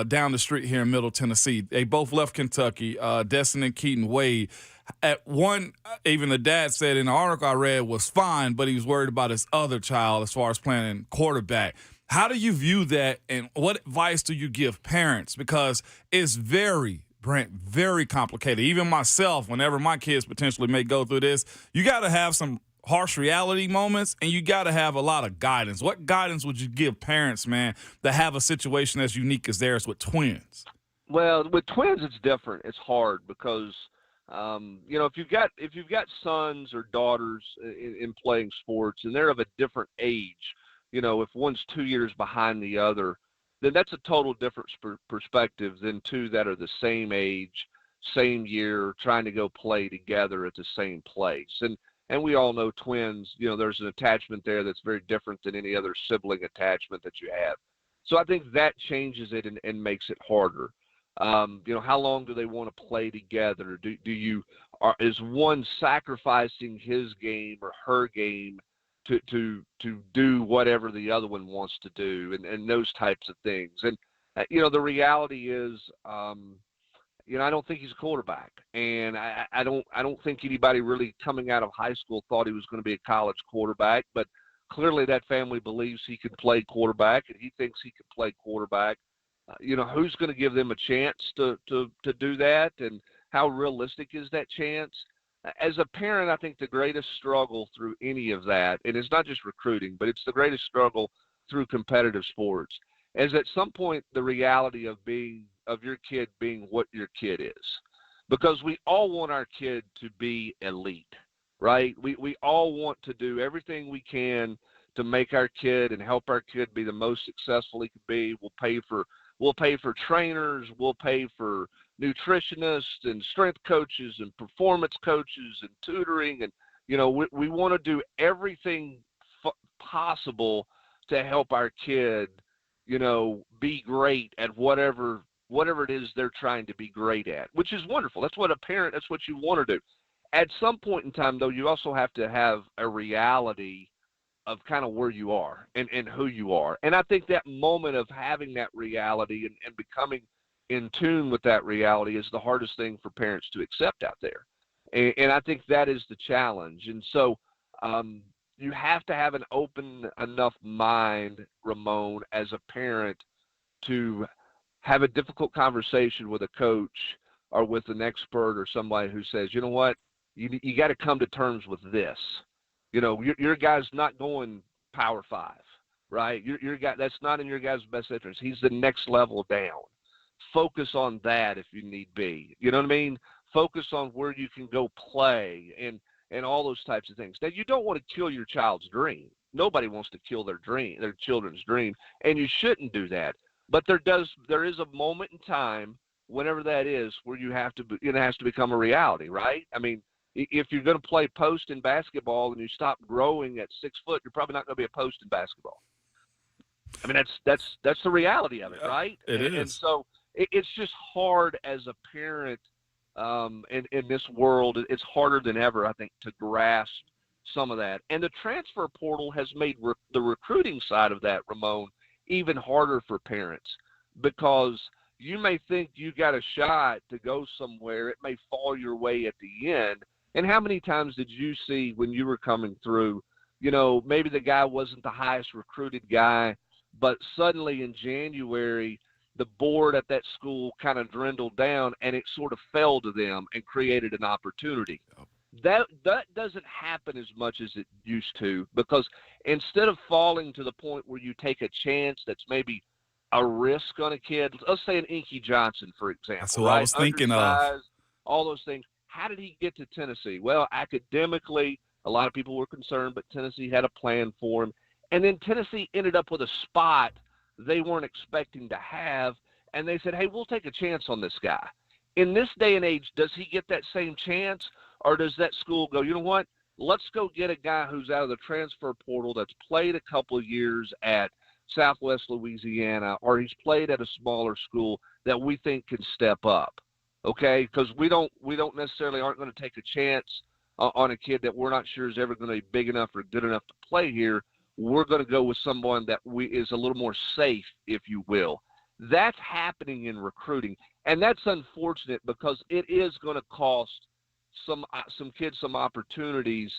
down the street here in Middle Tennessee. They both left Kentucky, Destin and Keaton Wade. At one, even the dad said in the article I read was fine, but he was worried about his other child as far as playing quarterback. How do you view that, and what advice do you give parents? Because it's Brent, very complicated. Even myself, whenever my kids potentially may go through this, you got to have some harsh reality moments, and you got to have a lot of guidance. What guidance would you give parents, man, that have a situation as unique as theirs with twins? Well, with twins, it's different. It's hard because, if you've got sons or daughters in playing sports and they're of a different age, if one's 2 years behind the other, then that's a total different perspective than two that are the same age, same year, trying to go play together at the same place. And we all know twins, there's an attachment there that's very different than any other sibling attachment that you have. So I think that changes it and makes it harder. How long do they want to play together? Is one sacrificing his game or her game to do whatever the other one wants to do, and those types of things. And the reality is, I don't think he's a quarterback, and I don't think anybody really coming out of high school thought he was going to be a college quarterback. But clearly, that family believes he can play quarterback, and he thinks he can play quarterback. Who's going to give them a chance to do that, and how realistic is that chance? As a parent, I think the greatest struggle through any of that, and it's not just recruiting, but it's the greatest struggle through competitive sports, is at some point the reality of your kid being what your kid is. Because we all want our kid to be elite, right? We all want to do everything we can to make our kid and help our kid be the most successful he can be. We'll pay for trainers, we'll pay for nutritionists and strength coaches and performance coaches and tutoring, and we want to do everything possible to help our kid be great at whatever it is they're trying to be great at, which is wonderful. That's what you want to do. At some point in time, though, you also have to have a reality of kind of where you are and who you are. And I think that moment of having that reality and becoming in tune with that reality is the hardest thing for parents to accept out there. And I think that is the challenge. And so you have to have an open enough mind, Ramon, as a parent to have a difficult conversation with a coach or with an expert or somebody who says, you know what, you got to come to terms with this. Your guy's not going Power 5, right? Your guy, that's not in your guy's best interest. He's the next level down. Focus on that if you need be. You know what I mean? Focus on where you can go play and all those types of things. Now, you don't want to kill your child's dream. Nobody wants to kill their children's dream, and you shouldn't do that. But there is a moment in time, whenever that is, where it has to become a reality, right? I mean, if you're going to play post in basketball and you stop growing at 6 foot, you're probably not going to be a post in basketball. I mean, that's the reality of it, right? It is. And so it's just hard as a parent in this world. It's harder than ever, I think, to grasp some of that. And the transfer portal has made the recruiting side of that, Ramon, even harder for parents, because you may think you got a shot to go somewhere. It may fall your way at the end. And how many times did you see when you were coming through, maybe the guy wasn't the highest recruited guy, but suddenly in January, the board at that school kind of dwindled down and it sort of fell to them and created an opportunity. That doesn't happen as much as it used to, because instead of falling to the point where you take a chance that's maybe a risk on a kid, let's say an Inky Johnson, for example. That's what right? I was thinking of. Undersized, all those things. How did he get to Tennessee? Well, academically, a lot of people were concerned, but Tennessee had a plan for him. And then Tennessee ended up with a spot they weren't expecting to have, and they said, hey, we'll take a chance on this guy. In this day and age, does he get that same chance, or does that school go, you know what, let's go get a guy who's out of the transfer portal that's played a couple of years at Southwest Louisiana, or he's played at a smaller school that we think can step up, okay? Because we don't necessarily aren't going to take a chance on a kid that we're not sure is ever going to be big enough or good enough to play here. We're going to go with someone that is a little more safe, if you will. That's happening in recruiting, and that's unfortunate because it is going to cost some kids some opportunities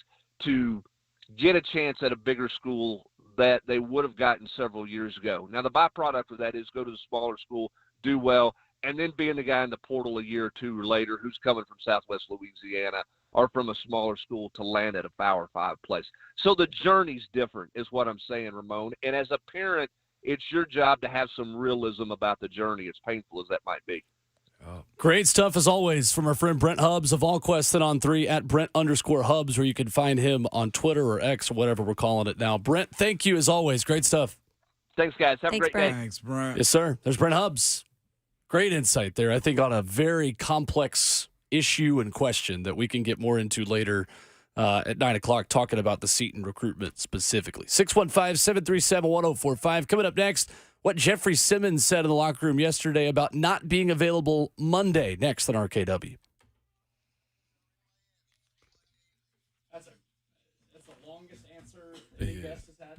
to get a chance at a bigger school that they would have gotten several years ago. Now, the byproduct of that is go to the smaller school, do well, and then being the guy in the portal a year or two later who's coming from Southwest Louisiana or from a smaller school to land at a Power 5 place. So the journey's different is what I'm saying, Ramon. And as a parent, it's your job to have some realism about the journey, as painful as that might be. Great stuff as always from our friend Brent Hubbs of VolQuest and on 3 at Brent_Hubbs, where you can find him on Twitter or X or whatever we're calling it now. Brent, thank you as always. Great stuff. Thanks, guys. Have Thanks, a great Brent. day. Thanks, Brent. Yes, sir. There's Brent Hubbs. Great insight there, I think, on a very complex issue and question that we can get more into later at 9 o'clock, talking about the Seton recruitment specifically. 615-737-1045. Coming up next, what Jeffrey Simmons said in the locker room yesterday about not being available Monday, next on RKW. That's the longest answer any guest has had.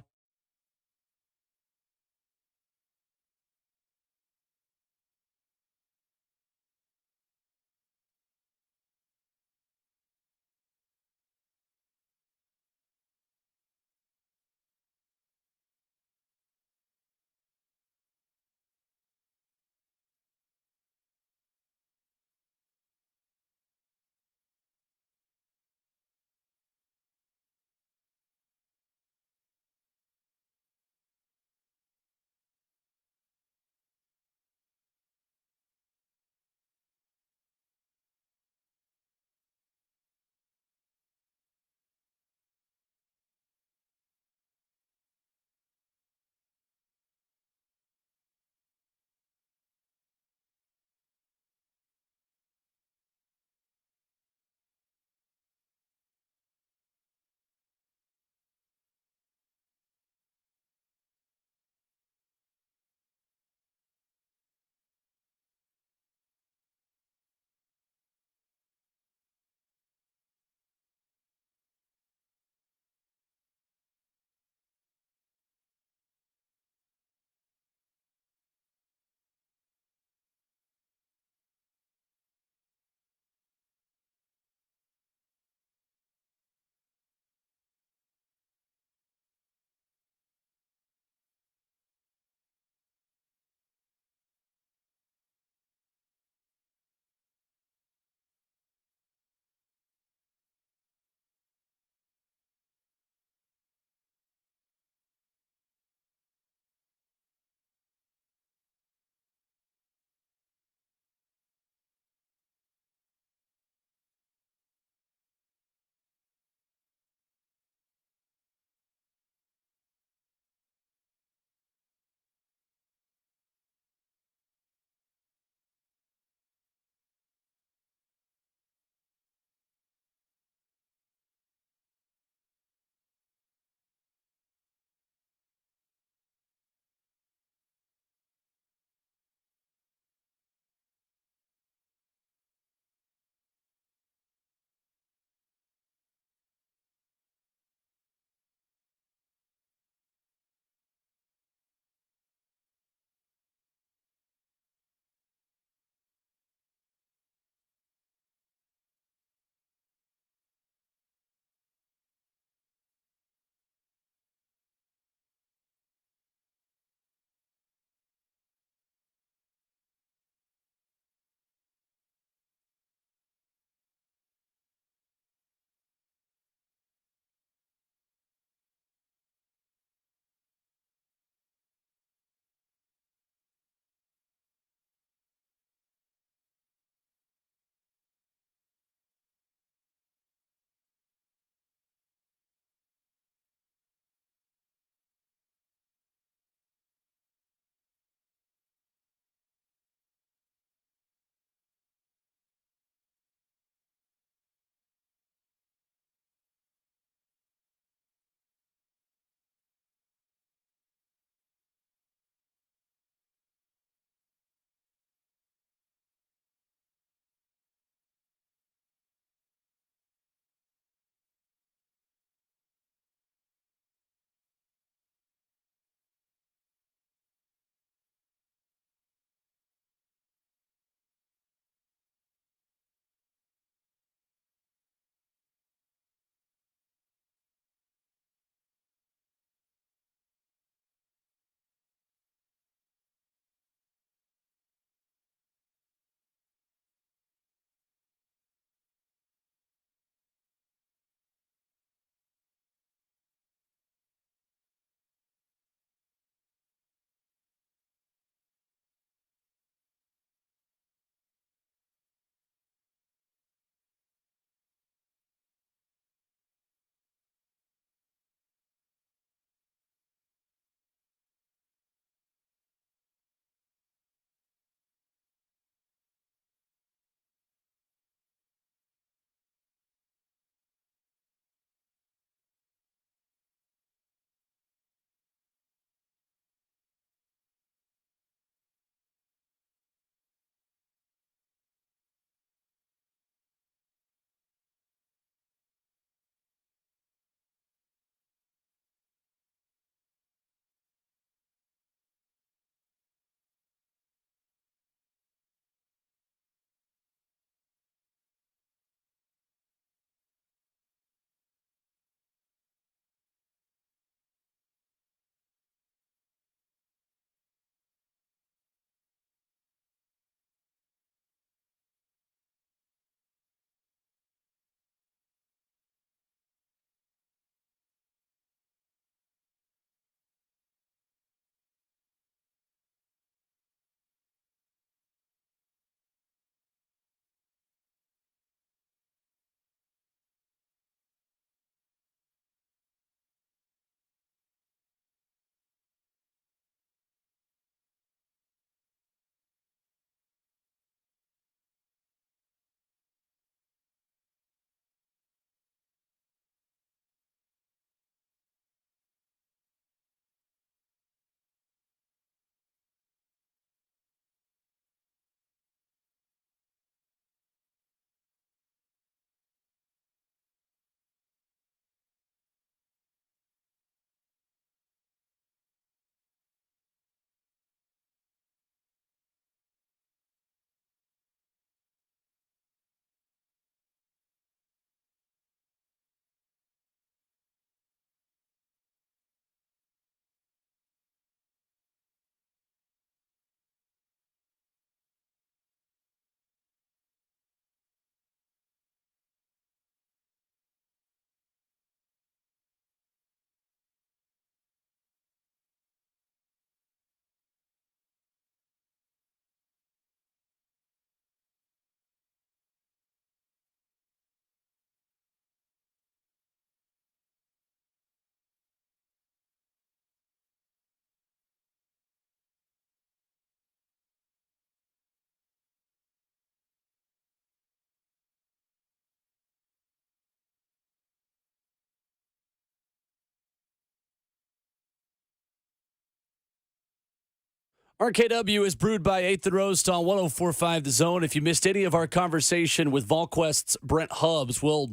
RKW is brewed by 8th and Roast on 104.5 The Zone. If you missed any of our conversation with VolQuest's Brent Hubbs, we'll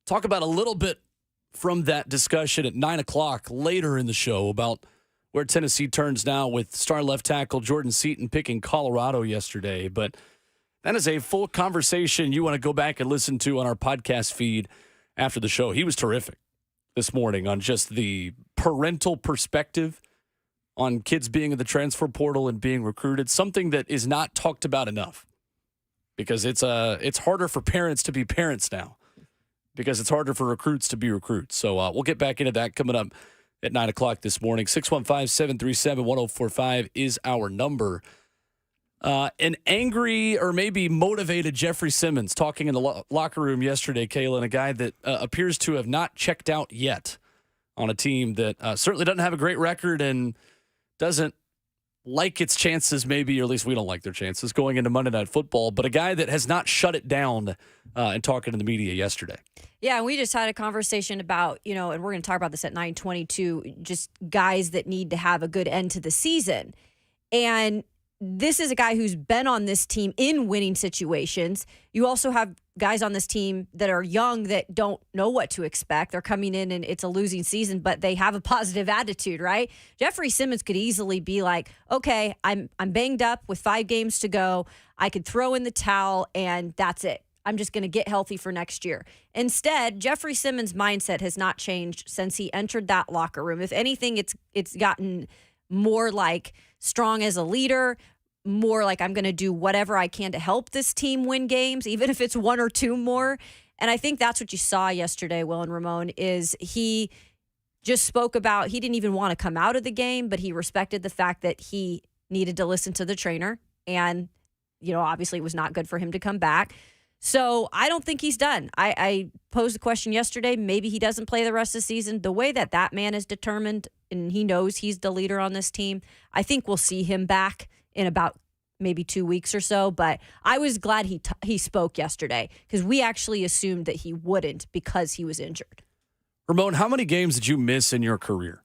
talk about a little bit from that discussion at 9 o'clock later in the show about where Tennessee turns now with star left tackle Jordan Seaton picking Colorado yesterday. But that is a full conversation you want to go back and listen to on our podcast feed after the show. He was terrific this morning on just the parental perspective on kids being in the transfer portal and being recruited, something that is not talked about enough because it's harder for parents to be parents now because it's harder for recruits to be recruits. So we'll get back into that coming up at 9 o'clock this morning. 615-737-1045 is our number. An angry or maybe motivated Jeffrey Simmons talking in the locker room yesterday, Kaylin, a guy that appears to have not checked out yet on a team that certainly doesn't have a great record and doesn't like its chances, maybe, or at least we don't like their chances going into Monday Night Football, but a guy that has not shut it down and talking to the media yesterday. Yeah, and we just had a conversation about, and we're going to talk about this at 9:22, just guys that need to have a good end to the season. And this is a guy who's been on this team in winning situations. You also have guys on this team that are young that don't know what to expect. They're coming in and it's a losing season, but they have a positive attitude, right? Jeffrey Simmons could easily be like, okay, I'm banged up with 5 games to go. I could throw in the towel and that's it. I'm just going to get healthy for next year. Instead, Jeffrey Simmons' mindset has not changed since he entered that locker room. If anything, it's gotten more like strong as a leader, more like I'm going to do whatever I can to help this team win games, even if it's 1 or 2 more. And I think that's what you saw yesterday, Will and Ramon, is he just spoke about, he didn't even want to come out of the game, but he respected the fact that he needed to listen to the trainer. And, obviously it was not good for him to come back. So I don't think he's done. I posed the question yesterday, maybe he doesn't play the rest of the season. The way that man is determined and he knows he's the leader on this team, I think we'll see him back in about maybe 2 weeks or so. But I was glad he spoke yesterday because we actually assumed that he wouldn't because he was injured. Ramon, how many games did you miss in your career?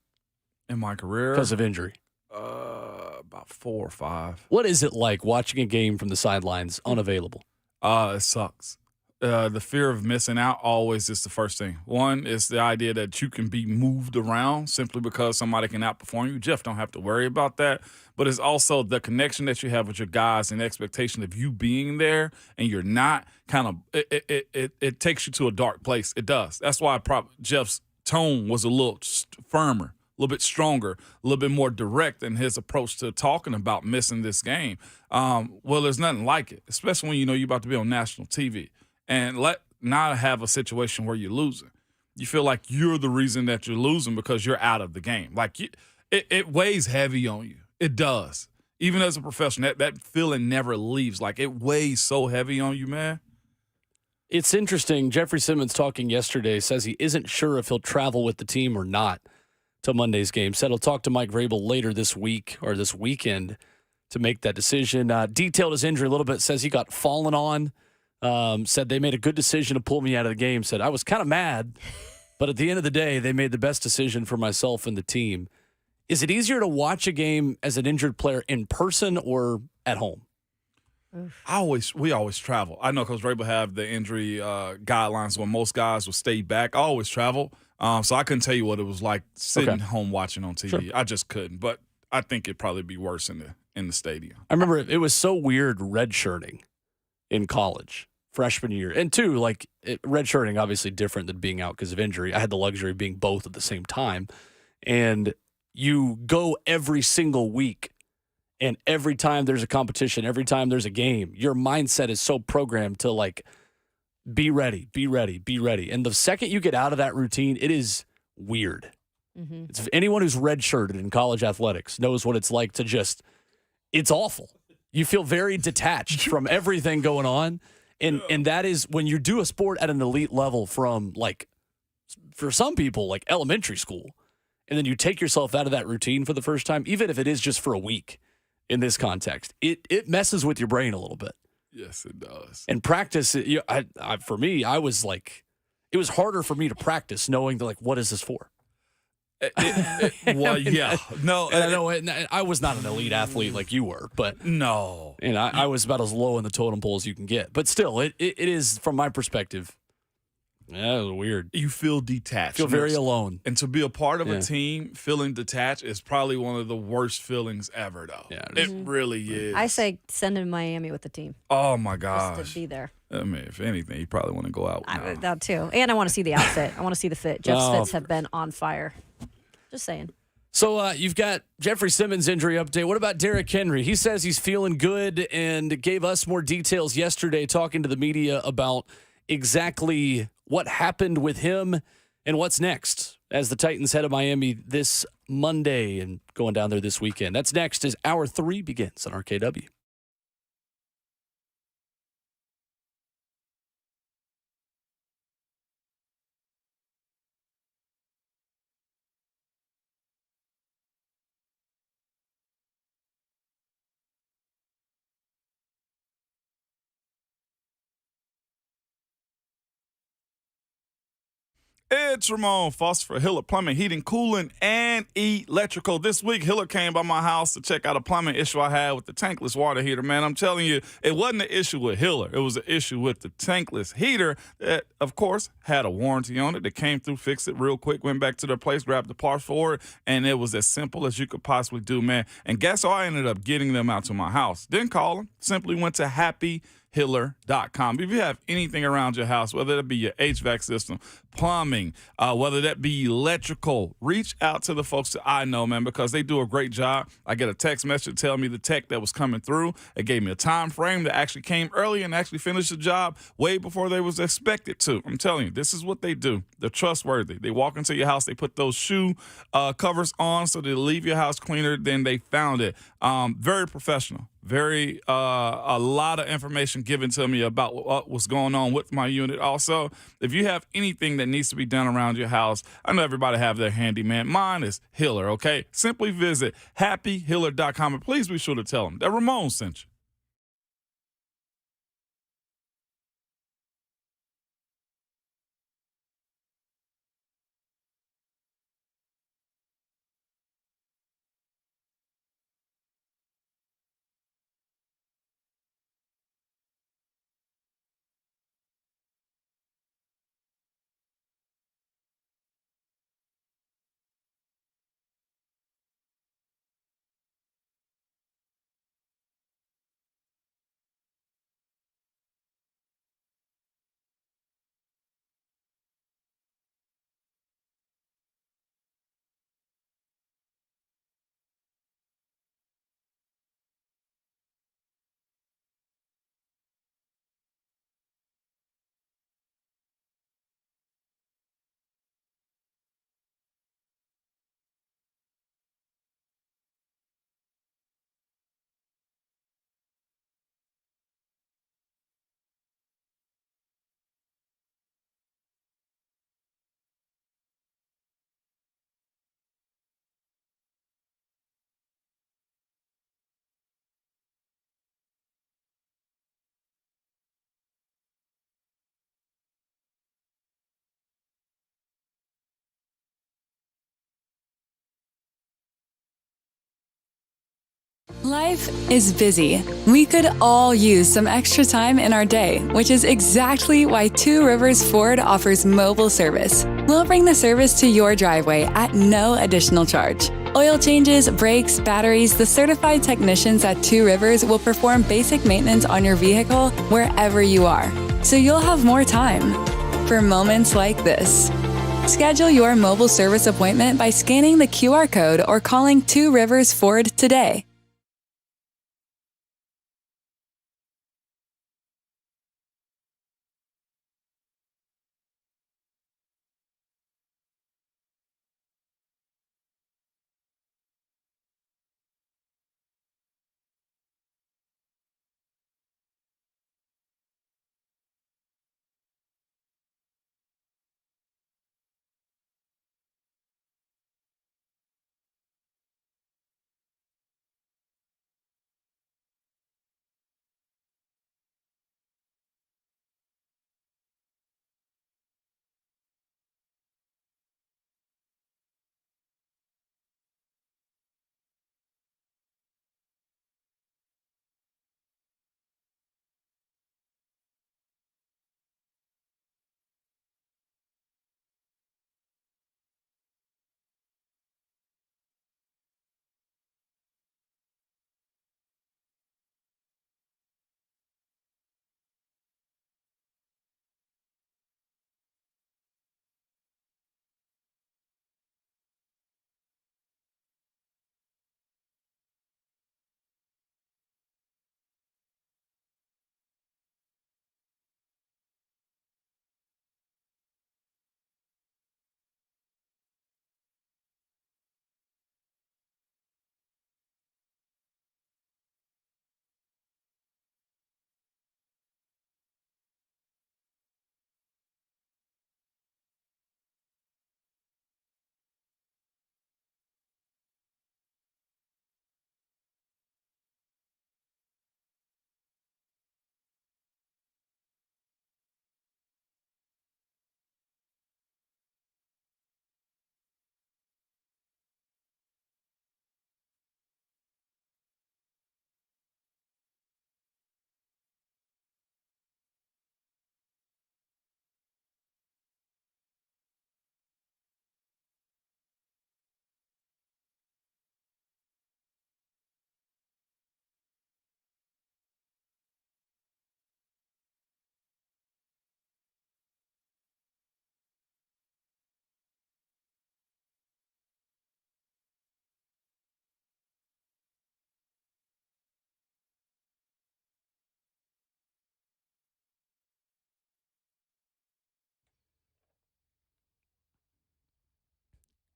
In my career? Because of injury? About 4 or 5. What is it like watching a game from the sidelines unavailable? It sucks. The fear of missing out always is the first thing. One is the idea that you can be moved around simply because somebody can outperform you. Jeff don't have to worry about that. But it's also the connection that you have with your guys and the expectation of you being there and you're not it takes you to a dark place. It does. That's why Jeff's tone was a little firmer, a little bit stronger, a little bit more direct in his approach to talking about missing this game. Well, there's nothing like it, especially when you're about to be on national TV. And not have a situation where you're losing. You feel like you're the reason that you're losing because you're out of the game. Like it weighs heavy on you. It does. Even as a professional, that feeling never leaves. Like it weighs so heavy on you, man. It's interesting. Jeffrey Simmons talking yesterday says he isn't sure if he'll travel with the team or not to Monday's game. Said he'll talk to Mike Vrabel later this week or this weekend to make that decision. Detailed his injury a little bit. Says he got fallen on. Said they made a good decision to pull me out of the game. Said I was kind of mad, but at the end of the day, they made the best decision for myself and the team. Is it easier to watch a game as an injured player in person or at home? We always travel. I know Coach Vrabel have the injury guidelines where most guys will stay back. I always travel, so I couldn't tell you what it was like sitting home watching on TV. Sure. I just couldn't, but I think it'd probably be worse in the stadium. I remember it was so weird redshirting in college. Freshman year. And 2, redshirting obviously different than being out because of injury. I had the luxury of being both at the same time. And you go every single week, and every time there's a competition, every time there's a game, your mindset is so programmed to, be ready, be ready, be ready. And the second you get out of that routine, it is weird. Mm-hmm. It's anyone who's redshirted in college athletics knows what it's like to it's awful. You feel very detached from everything going on. And that is when you do a sport at an elite level from, for some people, elementary school, and then you take yourself out of that routine for the first time, even if it is just for a week in this context, it messes with your brain a little bit. Yes, it does. And practice, for me, I was it was harder for me to practice knowing what is this for? Well, yeah. No, And I know I was not an elite athlete like you were, but no. and I was about as low in the totem pole as you can get. But still, it is, from my perspective, yeah, it was weird. You feel detached. I feel very alone. And to be a part of Yeah. a team feeling detached is probably one of the worst feelings ever, though. Yeah, it really is. I say send him to Miami with the team. Oh, my Just gosh. to be there. I mean, if anything, you probably want to go out now. That too. And I want to see the outfit. I want to see the fit. Jeff's Oh. fits have been on fire. Just saying. So you've got Jeffrey Simmons' injury update. What about Derrick Henry? He says he's feeling good and gave us more details yesterday talking to the media about exactly what happened with him and what's next as the Titans head to Miami this Monday and going down there this weekend. That's next as Hour 3 begins on RKW. It's Ramon Foster for Hiller Plumbing, Heating, Cooling, and Electrical. This week, Hiller came by my house to check out a plumbing issue I had with the tankless water heater. Man, I'm telling you, it wasn't an issue with Hiller. It was an issue with the tankless heater that, of course, had a warranty on it. They came through, fixed it real quick, went back to their place, grabbed the parts for it, and it was as simple as you could possibly do, man. And guess what? I ended up getting them out to my house. Didn't call them. Simply went to happyhiller.com. If you have anything around your house, whether that be your HVAC system, plumbing, whether that be electrical, reach out to the folks that I know, man, because they do a great job. I get a text message telling me the tech that was coming through. It gave me a time frame that actually came early and actually finished the job way before they was expected to. I'm telling you, this is what they do. They're trustworthy. They walk into your house, they put those shoe covers on so they leave your house cleaner than they found it. Very professional. Very a lot of information given to me about what was going on with my unit. Also, if you have anything that needs to be done around your house, I know everybody have their handyman. Mine is Hiller, okay? Simply visit happyhiller.com and please be sure to tell them that Ramon sent you. Life is busy. We could all use some extra time in our day, which is exactly why Two Rivers Ford offers mobile service. We'll bring the service to your driveway at no additional charge. Oil changes, brakes, batteries, the certified technicians at Two Rivers will perform basic maintenance on your vehicle wherever you are, so you'll have more time for moments like this. Schedule your mobile service appointment by scanning the QR code or calling Two Rivers Ford today.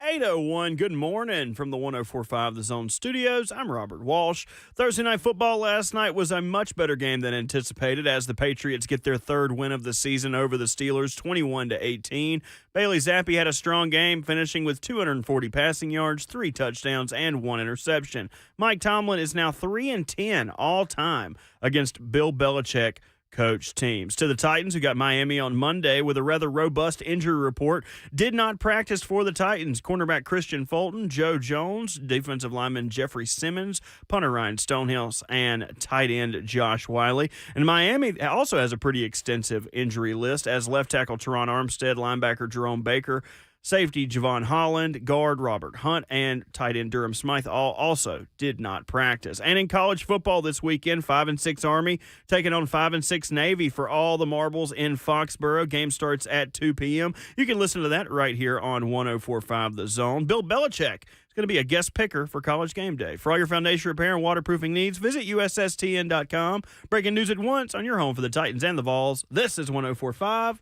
8:01. Good morning from the 104.5 The Zone Studios. I'm Robert Walsh. Thursday Night Football last night was a much better game than anticipated as the Patriots get their third win of the season over the Steelers, 21-18. Bailey Zappi had a strong game, finishing with 240 passing yards, 3 touchdowns, and 1 interception. Mike Tomlin is now 3-10 all-time against Bill Belichick coach teams. To the Titans, who got Miami on Monday with a rather robust injury report, did not practice for the Titans. Cornerback Christian Fulton, Joe Jones, defensive lineman Jeffrey Simmons, punter Ryan Stonehill, and tight end Josh Wiley. And Miami also has a pretty extensive injury list, as left tackle Teron Armstead, linebacker Jerome Baker, safety Javon Holland, guard Robert Hunt, and tight end Durham Smythe all also did not practice. And in college football this weekend, 5-6 Army taking on 5-6 Navy for all the marbles in Foxborough. Game starts at 2 p.m. You can listen to that right here on 104.5 The Zone. Bill Belichick is going to be a guest picker for College Game Day. For all your foundation repair and waterproofing needs, visit USSTN.com. Breaking news at once on your home for the Titans and the Vols. This is 104.5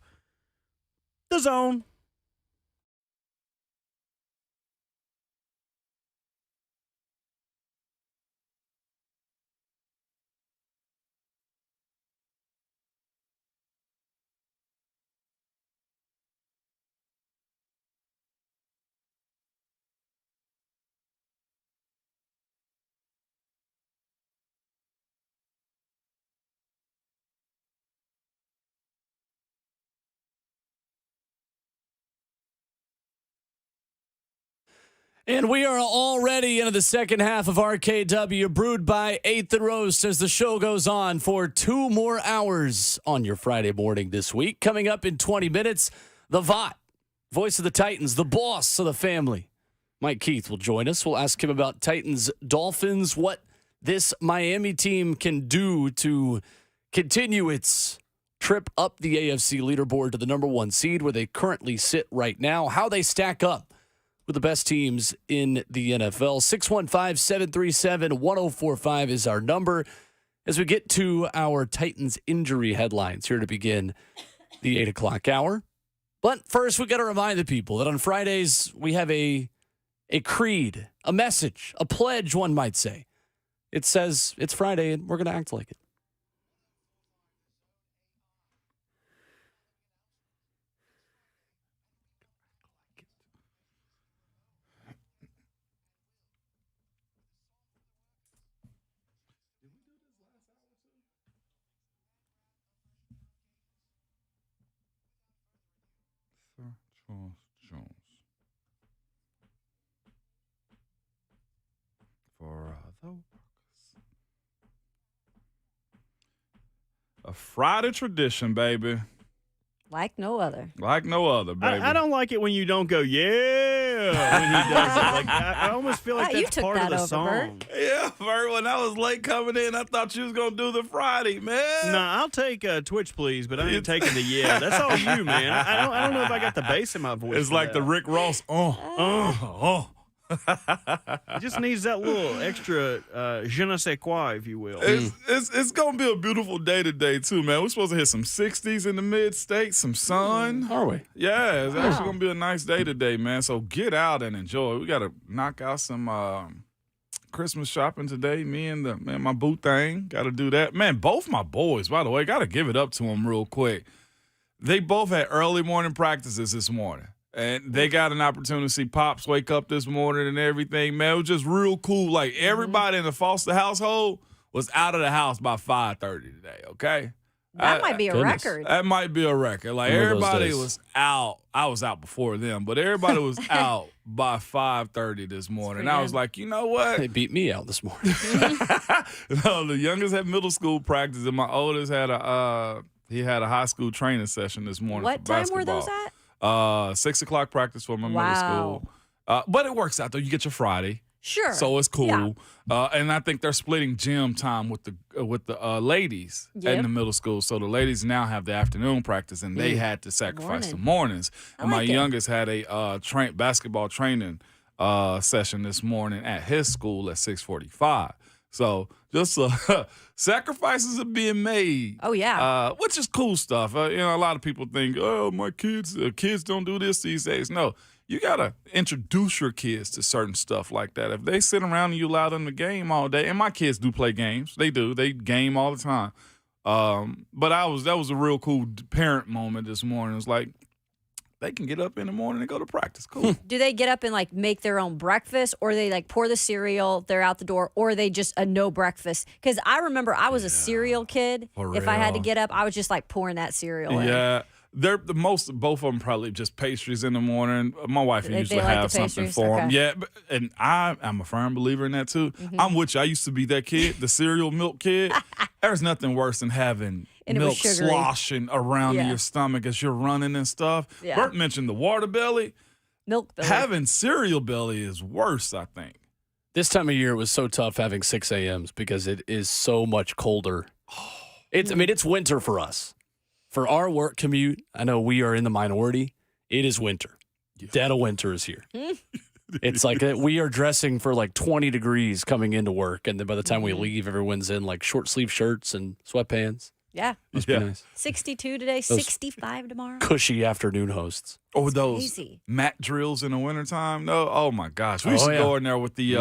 The Zone. And we are already into the second half of RKW, brewed by 8th and Roast, as the show goes on for 2 more hours on your Friday morning this week. Coming up in 20 minutes, the VOT, voice of the Titans, the boss of the family. Mike Keith will join us. We'll ask him about Titans Dolphins, what this Miami team can do to continue its trip up the AFC leaderboard to the number 1 seed, where they currently sit right now, how they stack up with the best teams in the NFL. 615-737-1045 is our number as we get to our Titans injury headlines here to begin the 8 o'clock hour. But first, we got to remind the people that on Fridays we have a creed, a message, a pledge, one might say. It says it's Friday and we're going to act like it. Jones. For the workers. A Friday tradition, baby. Like no other. Like no other, baby. I don't like it when you don't go, yeah, when he does it. Like, I almost feel like You that's took part that of the over, song. Bert. Yeah, Bert, when I was late coming in, I thought you was going to do the Friday, man. Nah, I'll take Twitch, please, but I ain't taking the yeah. That's all you, man. I don't know if I got the bass in my voice. It's like the Rick Ross, It just needs that little extra je ne sais quoi, if you will. It's going to be a beautiful day today, too, man. We're supposed to hit some 60s in the mid-states, some sun. Are we? Yeah, it's actually going to be a nice day today, man. So get out and enjoy. We got to knock out some Christmas shopping today. Me and my boo thing got to do that. Man, both my boys, by the way, got to give it up to them real quick. They both had early morning practices this morning. And they got an opportunity to see Pops wake up this morning and everything. Man, it was just real cool. Like, everybody in the Foster household was out of the house by 5:30 today, okay? That might be a record. That might be a record. Like, everybody was out. I was out before them, but everybody was out by 5:30 this morning. I was like, you know what? They beat me out this morning. No, the youngest had middle school practice, and my oldest had a high school training session this morning What for time basketball. were those at? 6 o'clock practice for my middle school. But it works out though. You get your Friday. Sure. So it's cool. Yeah. And I think they're splitting gym time with the ladies in the middle school. So the ladies now have the afternoon practice, and they had to sacrifice the mornings. And my youngest had a basketball training session this morning at his school at 6:45. So just sacrifices are being made. Oh, yeah. Which is cool stuff. A lot of people think, oh, my kids don't do this these days. No, you got to introduce your kids to certain stuff like that. If they sit around and you allow them to game all day, and my kids do play games. They do. They game all the time. But that was a real cool parent moment this morning. It's like, they can get up in the morning and go to practice. Cool. Do they get up and like make their own breakfast, or they like pour the cereal, they're out the door, or they just a no breakfast? Because I remember I was a cereal kid. If I had to get up, I was just like pouring that cereal in. Yeah. They're both of them probably just pastries in the morning. My wife usually like have something for them. Yeah, and I'm a firm believer in that too. Mm-hmm. I'm with you. I used to be that kid, the cereal milk kid. There's nothing worse than having milk sloshing around your stomach as you're running and stuff. Yeah. Brent mentioned the water belly. Milk belly. Having cereal belly is worse, I think. This time of year, it was so tough having 6 a.m.s because it is so much colder. It's winter for us. For our work commute, I know we are in the minority. It is winter. Dead of winter is here. It's like we are dressing for like 20 degrees coming into work, and then by the time we leave, everyone's in like short sleeve shirts and sweatpants. Yeah. Must be nice. 62 today, 65 tomorrow. Cushy afternoon hosts. Or those easy. mat drills in the wintertime. No, oh my gosh. We used to go in there with the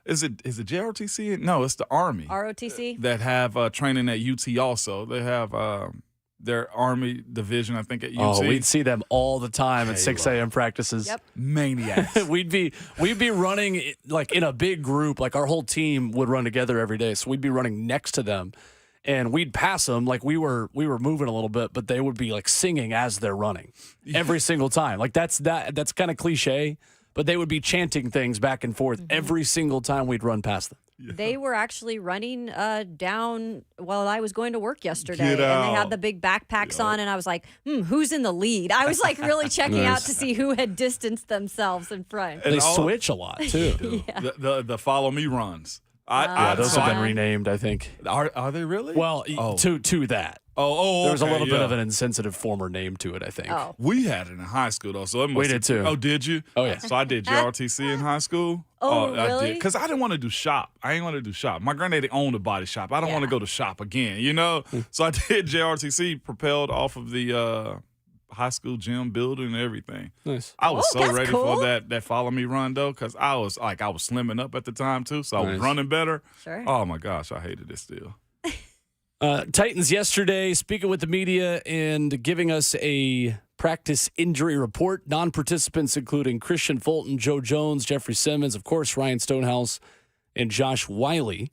is it JRTC? No, it's the Army. ROTC? That have training at UT also. They have their Army division, I think, at UT. Oh, we'd see them all the time at 6 a.m. practices. Yep. Maniacs. we'd be running like in a big group. Like our whole team would run together every day. So we'd be running next to them. And we'd pass them like we were moving a little bit, but they would be like singing as they're running every single time. Like that's kind of cliche, but they would be chanting things back and forth every single time we'd run past them. Yeah. They were actually running down while I was going to work yesterday, Get and out. they had the big backpacks on, and I was like, who's in the lead? I was like really checking out to see who had distanced themselves in front. They switch a lot too. The follow me runs. Those have been renamed, I think. Are they really? Well, to that. Oh, there was a little bit of an insensitive former name to it, I think. Oh. We had it in high school, though. So it must We did, too. Oh, did you? Oh, yeah. So I did JRTC in high school. Oh, I really? did. Because I didn't want to do shop. I ain't want to do shop. My granddaddy owned a body shop. I don't want to go to shop again, you know? So I did JRTC, propelled off of the high school gym building and everything. Nice. I was so that's ready cool. for that follow me run, though, because I was slimming up at the time, too. So I was running better. Sure. Oh, my gosh. I hated it still. Titans yesterday speaking with the media and giving us a practice injury report. Non-participants including Christian Fulton, Joe Jones, Jeffrey Simmons, of course, Ryan Stonehouse, and Josh Wiley.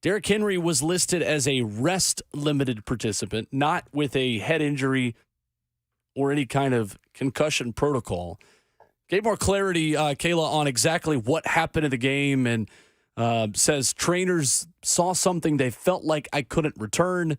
Derrick Henry was listed as a rest-limited participant, not with a head injury or any kind of concussion protocol. Gave more clarity, Kayla, on exactly what happened in the game, and says trainers saw something they felt like I couldn't return.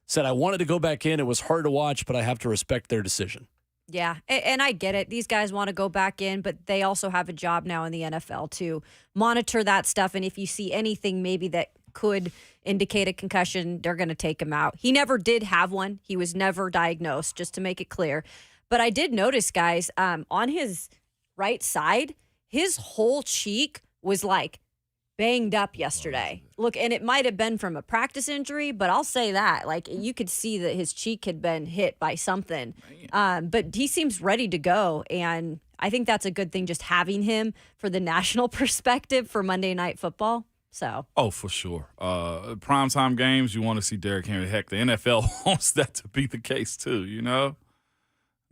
Said I wanted to go back in. It was hard to watch, but I have to respect their decision. Yeah, and I get it. These guys want to go back in, but they also have a job now in the NFL to monitor that stuff. And if you see anything maybe that could indicate a concussion, they're going to take him out. He never did have one. He was never diagnosed, just to make it clear. But I did notice, guys, on his right side, his whole cheek was like banged up yesterday. Look, and it might have been from a practice injury, but I'll say that. Like, you could see that his cheek had been hit by something. But he seems ready to go, and I think that's a good thing, just having him for the national perspective for Monday Night Football. So. Oh, for sure. Primetime games, you want to see Derrick Henry. Heck, the NFL wants that to be the case, too, you know?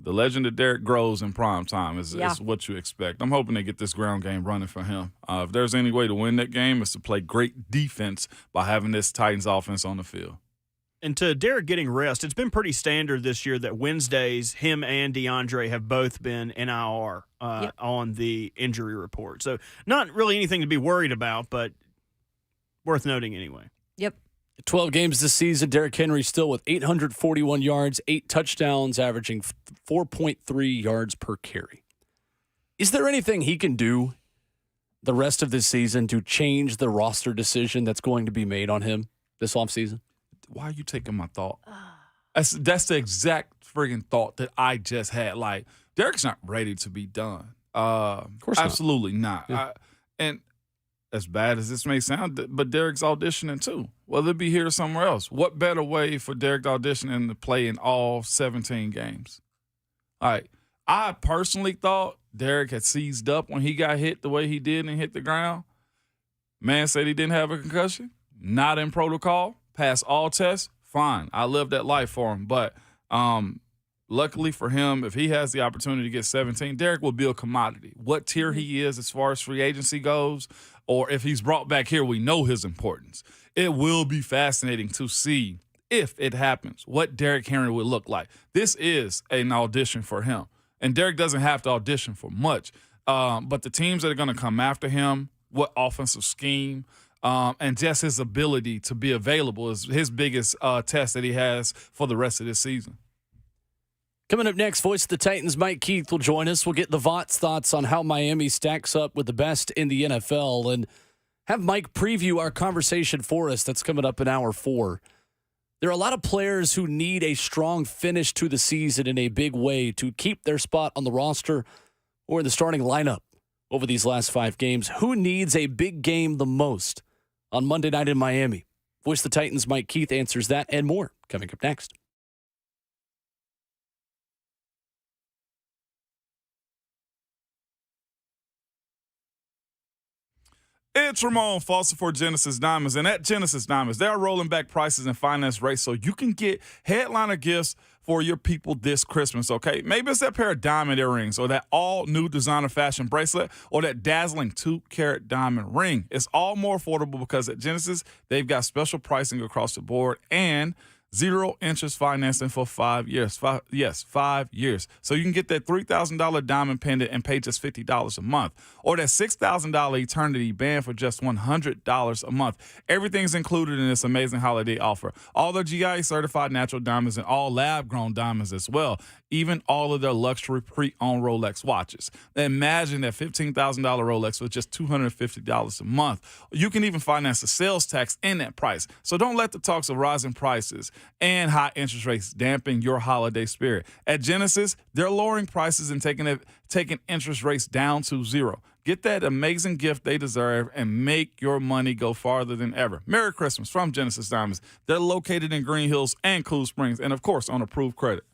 The legend of Derrick grows in prime time is what you expect. I'm hoping they get this ground game running for him. If there's any way to win that game, it's to play great defense by having this Titans offense on the field. And to Derrick getting rest, it's been pretty standard this year that Wednesdays, him and DeAndre have both been NIR on the injury report. So not really anything to be worried about, but worth noting anyway. Yep. 12 games this season, Derrick Henry still with 841 yards, 8 touchdowns, averaging 4.3 yards per carry. Is there anything he can do the rest of this season to change the roster decision that's going to be made on him this offseason? Why are you taking my thought? That's the exact friggin' thought that I just had. Like, Derrick's not ready to be done. Of course not. Absolutely not. Yeah. And as bad as this may sound, but Derrick's auditioning too. Whether it be here or somewhere else. What better way for Derrick to audition than to play in all 17 games? All right. I personally thought Derek had seized up when he got hit the way he did and hit the ground. Man said he didn't have a concussion, not in protocol, passed all tests, fine. I lived that life for him. But luckily for him, if he has the opportunity to get 17, Derek will be a commodity. What tier he is as far as free agency goes, or if he's brought back here, we know his importance. It will be fascinating to see, if it happens, what Derrick Henry would look like. This is an audition for him. And Derek doesn't have to audition for much. But the teams that are going to come after him, what offensive scheme, and just his ability to be available is his biggest test that he has for the rest of this season. Coming up next, Voice of the Titans, Mike Keith will join us. We'll get the Vott's thoughts on how Miami stacks up with the best in the NFL and have Mike preview our conversation for us. That's coming up in hour 4. There are a lot of players who need a strong finish to the season in a big way to keep their spot on the roster or in the starting lineup over these last 5 games. Who needs a big game the most on Monday night in Miami? Voice of the Titans, Mike Keith answers that and more coming up next. It's Ramon Foster for Genesis Diamonds. And at Genesis Diamonds, they are rolling back prices and finance rates so you can get headliner gifts for your people this Christmas, okay? Maybe it's that pair of diamond earrings or that all-new designer fashion bracelet or that dazzling 2-carat diamond ring. It's all more affordable because at Genesis, they've got special pricing across the board and 0 interest financing for 5 years. 5 years. So you can get that $3,000 diamond pendant and pay just $50 a month, or that $6,000 eternity band for just $100 a month. Everything's included in this amazing holiday offer. All their GIA certified natural diamonds and all lab grown diamonds as well. Even all of their luxury pre-owned Rolex watches. Imagine that $15,000 Rolex with just $250 a month. You can even finance the sales tax in that price. So don't let the talks of rising prices and high interest rates dampen your holiday spirit. At Genesis, they're lowering prices and taking interest rates down to 0. Get that amazing gift they deserve and make your money go farther than ever. Merry Christmas from Genesis Diamonds. They're located in Green Hills and Cool Springs and, of course, on approved credit.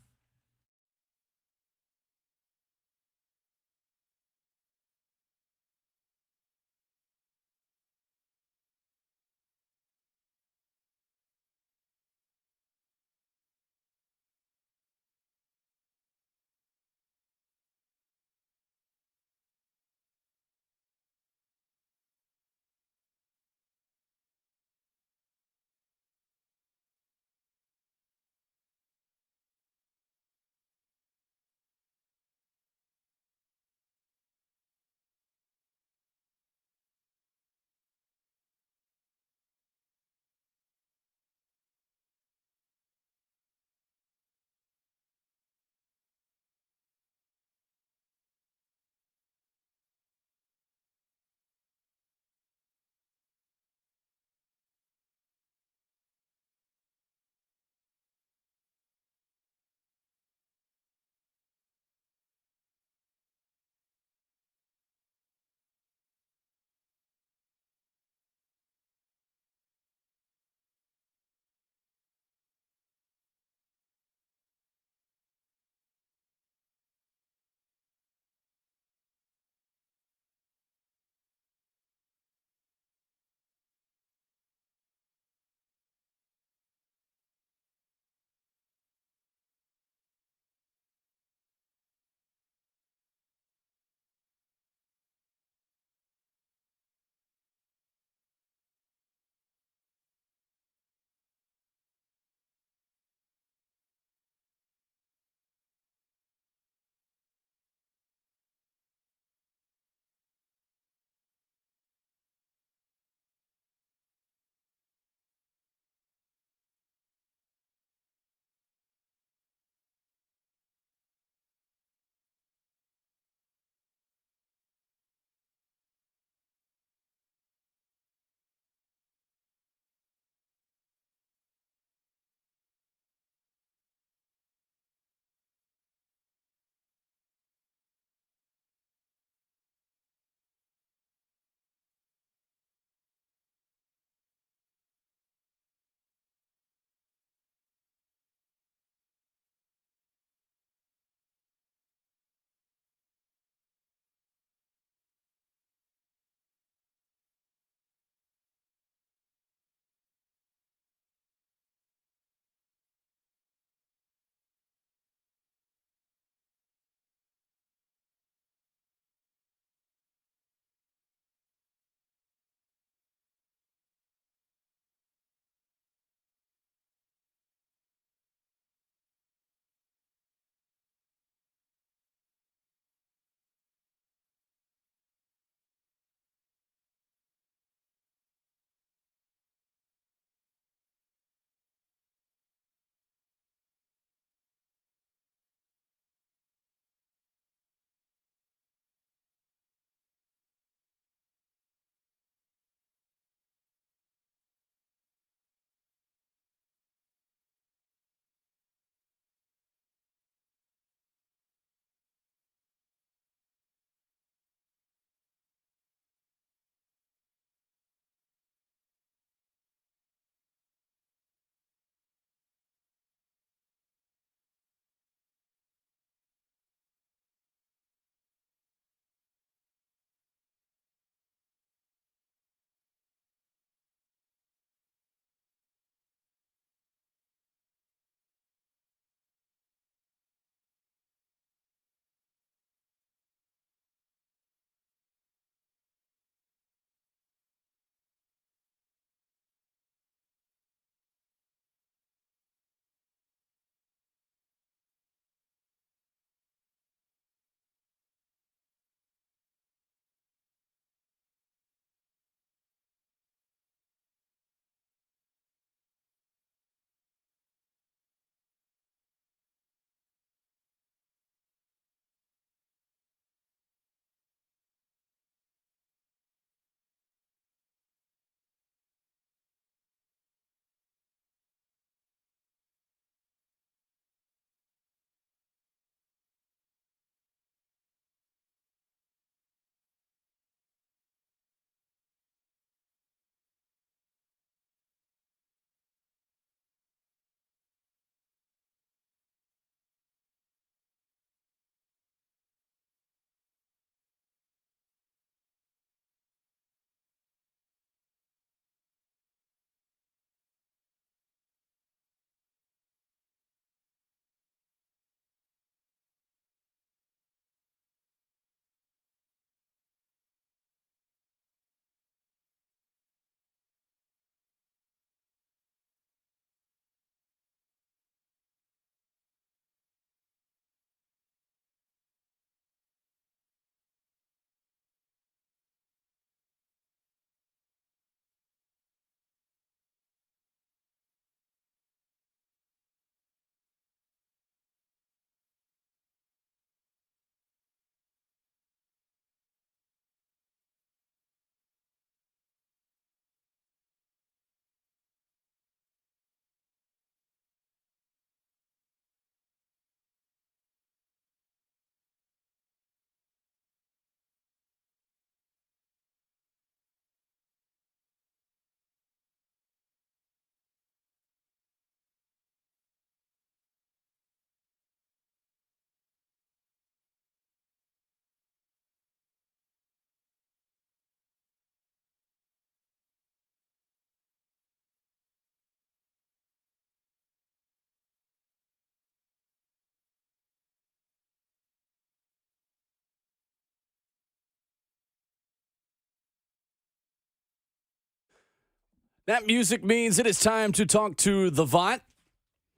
That music means it is time to talk to the Vot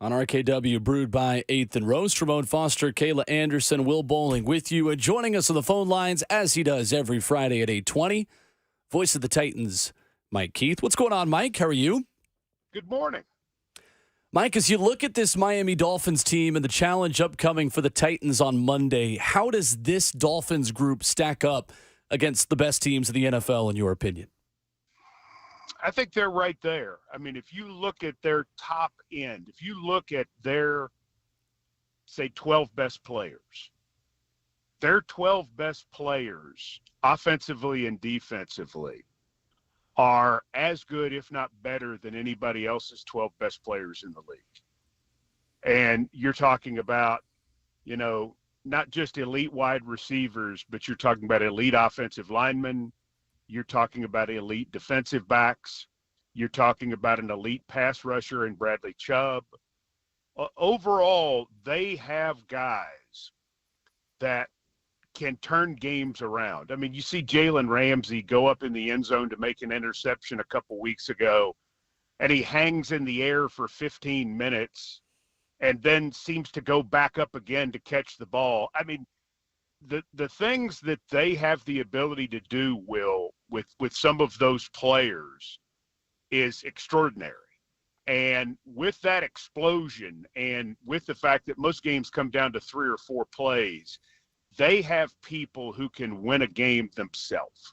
on RKW, brewed by 8th and Roast. Ramon Foster, Kayla Anderson, Will Bowling with you. And joining us on the phone lines, as he does every Friday at 8:20, voice of the Titans, Mike Keith. What's going on, Mike? How are you? Good morning. Mike, as you look at this Miami Dolphins team and the challenge upcoming for the Titans on Monday, how does this Dolphins group stack up against the best teams in the NFL, in your opinion? I think they're right there. I mean, if you look at their top end, if you look at their, say, 12 best players, their 12 best players, offensively and defensively, are as good, if not better, than anybody else's 12 best players in the league. And you're talking about, not just elite wide receivers, but you're talking about elite offensive linemen. You're talking about elite defensive backs. You're talking about an elite pass rusher in Bradley Chubb. Overall, they have guys that can turn games around. I mean, you see Jalen Ramsey go up in the end zone to make an interception a couple weeks ago, and he hangs in the air for 15 minutes and then seems to go back up again to catch the ball. I mean, the things that they have the ability to do, Will, with some of those players is extraordinary. And with that explosion and with the fact that most games come down to 3 or 4 plays, they have people who can win a game themselves.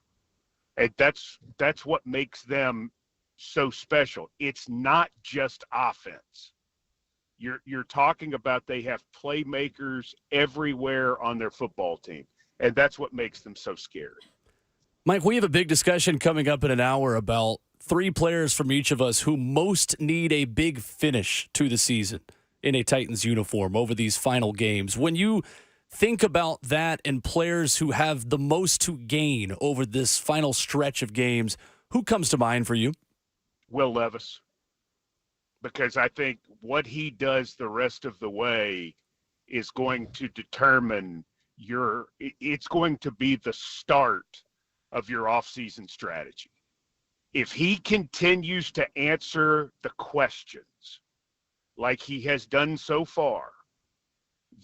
And that's what makes them so special. It's not just offense. You're talking about they have playmakers everywhere on their football team, and that's what makes them so scary. Mike, we have a big discussion coming up in an hour about 3 players from each of us who most need a big finish to the season in a Titans uniform over these final games. When you think about that and players who have the most to gain over this final stretch of games, who comes to mind for you? Will Levis. Because I think what he does the rest of the way is going to determine it's going to be the start of your offseason strategy. If he continues to answer the questions like he has done so far,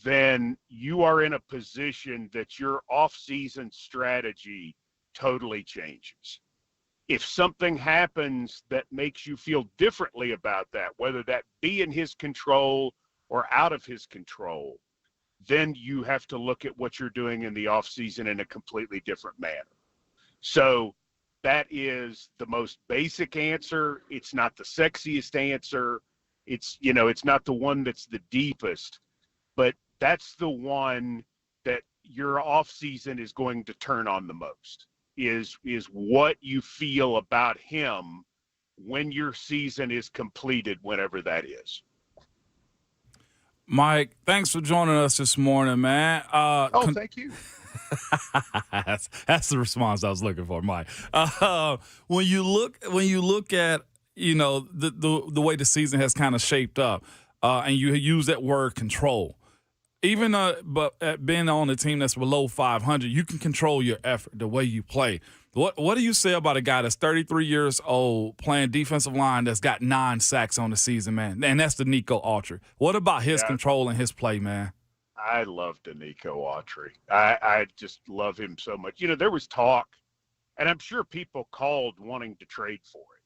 then you are in a position that your off-season strategy totally changes. If something happens that makes you feel differently about that, whether that be in his control or out of his control, then you have to look at what you're doing in the off-season in a completely different manner. So that is the most basic answer. It's not the sexiest answer. It's not the one that's the deepest, but that's the one that your off-season is going to turn on the most, is what you feel about him when your season is completed, whenever that is. Mike, thanks for joining us this morning, man. Thank you. That's the response I was looking for, Mike. When you look at the way the season has kind of shaped up, and you use that word control, even but at being on a team that's below 500, you can control your effort, the way you play. What do you say about a guy that's 33 years old playing defensive line that's got 9 sacks on the season, man? And that's the Nico Autry. What about his control and his play, man? I love Danico Autry. I just love him so much. There was talk, and I'm sure people called wanting to trade for him.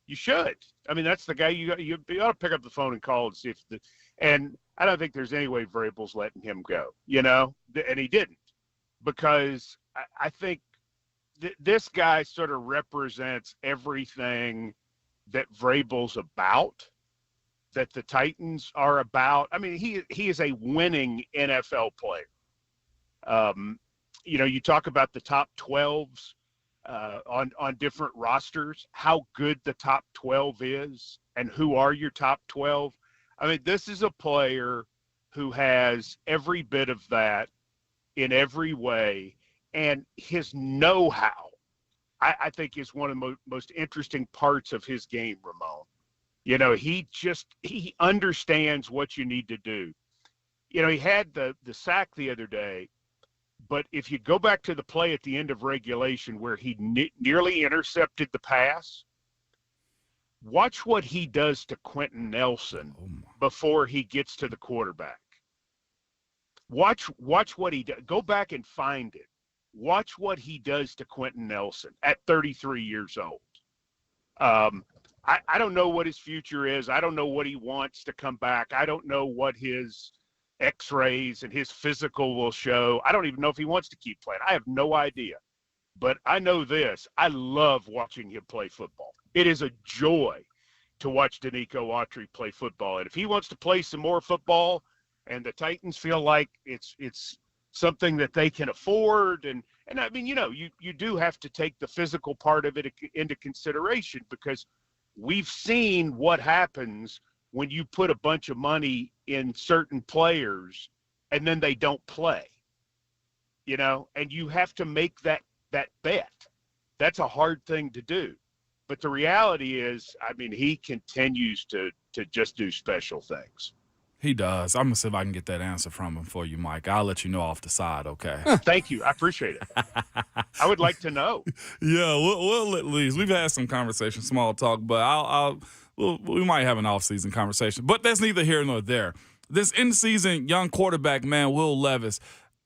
You should. I mean, that's the guy you ought to pick up the phone and call and see if and I don't think there's any way Vrabel's letting him go, and he didn't, because I think this guy sort of represents everything that Vrabel's about, that the Titans are about. I mean, he is a winning NFL player. You talk about the top 12s on different rosters, how good the top 12 is and who are your top 12. I mean, this is a player who has every bit of that in every way, and his know-how, I think, is one of the most interesting parts of his game, Ramon. He understands what you need to do. He had the sack the other day, but if you go back to the play at the end of regulation where he nearly intercepted the pass, Watch what he does to Quentin Nelson before he gets to the quarterback. Watch what he does. Go back and find it. Watch what he does to Quentin Nelson at 33 years old. I don't know what his future is. I don't know what he wants to come back. I don't know what his x-rays and his physical will show. I don't even know if he wants to keep playing. I have no idea. But I know this. I love watching him play football. It is a joy to watch Danico Autry play football. And if he wants to play some more football and the Titans feel like it's something that they can afford, and I mean, you do have to take the physical part of it into consideration, because we've seen what happens when you put a bunch of money in certain players and then they don't play, and you have to make that bet. That's a hard thing to do. But the reality is, I mean, he continues to just do special things. He does. I'm going to see if I can get that answer from him for you, Mike. I'll let you know off the side, okay? Thank you. I appreciate it. I would like to know. Yeah, we'll at least. We've had some conversation, small talk, but we might have an off-season conversation. But that's neither here nor there. This in-season young quarterback, man, Will Levis,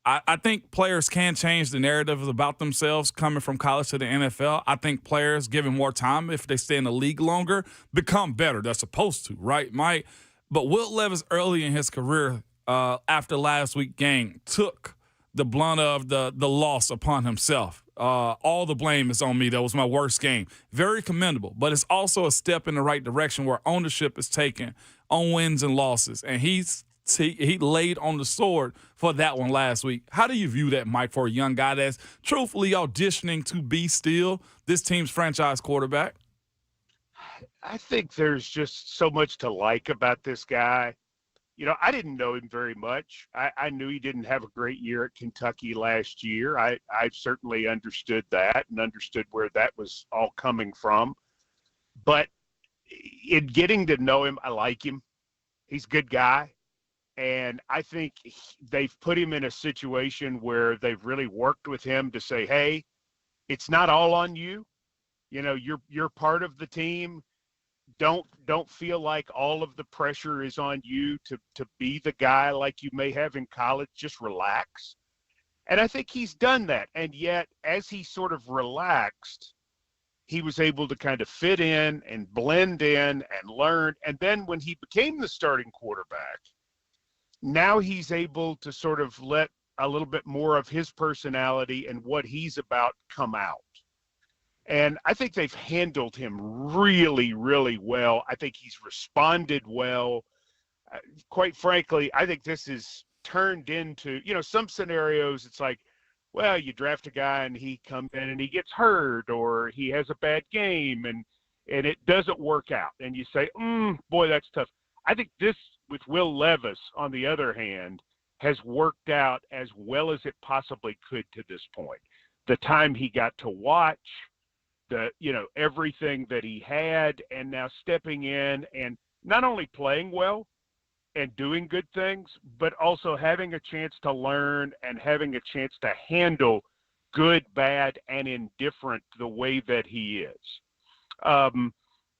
I think players can change the narrative about themselves coming from college to the NFL. I think players, given more time, if they stay in the league longer, become better. They're supposed to, right, Mike? But Will Levis, early in his career, after last week's game, took the blunt of the loss upon himself. All the blame is on me. That was my worst game. Very commendable, but it's also a step in the right direction where ownership is taken on wins and losses. And he laid on the sword for that one last week. How do you view that, Mike, for a young guy that's truthfully auditioning to be still this team's franchise quarterback? I think there's just so much to like about this guy. I didn't know him very much. I knew he didn't have a great year at Kentucky last year. I certainly understood that and understood where that was all coming from. But in getting to know him, I like him. He's a good guy. And I think they've put him in a situation where they've really worked with him to say, hey, it's not all on you. You're part of the team. Don't feel like all of the pressure is on you to be the guy like you may have in college. Just relax. And I think he's done that. And yet, as he sort of relaxed, he was able to kind of fit in and blend in and learn. And then when he became the starting quarterback, now he's able to sort of let a little bit more of his personality and what he's about come out. And I think they've handled him really, really well. I think he's responded well. Quite frankly, I think this is turned into, some scenarios it's like, well, you draft a guy and he comes in and he gets hurt or he has a bad game and it doesn't work out. And you say, boy, that's tough. I think this with Will Levis, on the other hand, has worked out as well as it possibly could to this point. The time he got to watch, everything that he had, and now stepping in and not only playing well and doing good things, but also having a chance to learn and having a chance to handle good, bad, and indifferent the way that he is.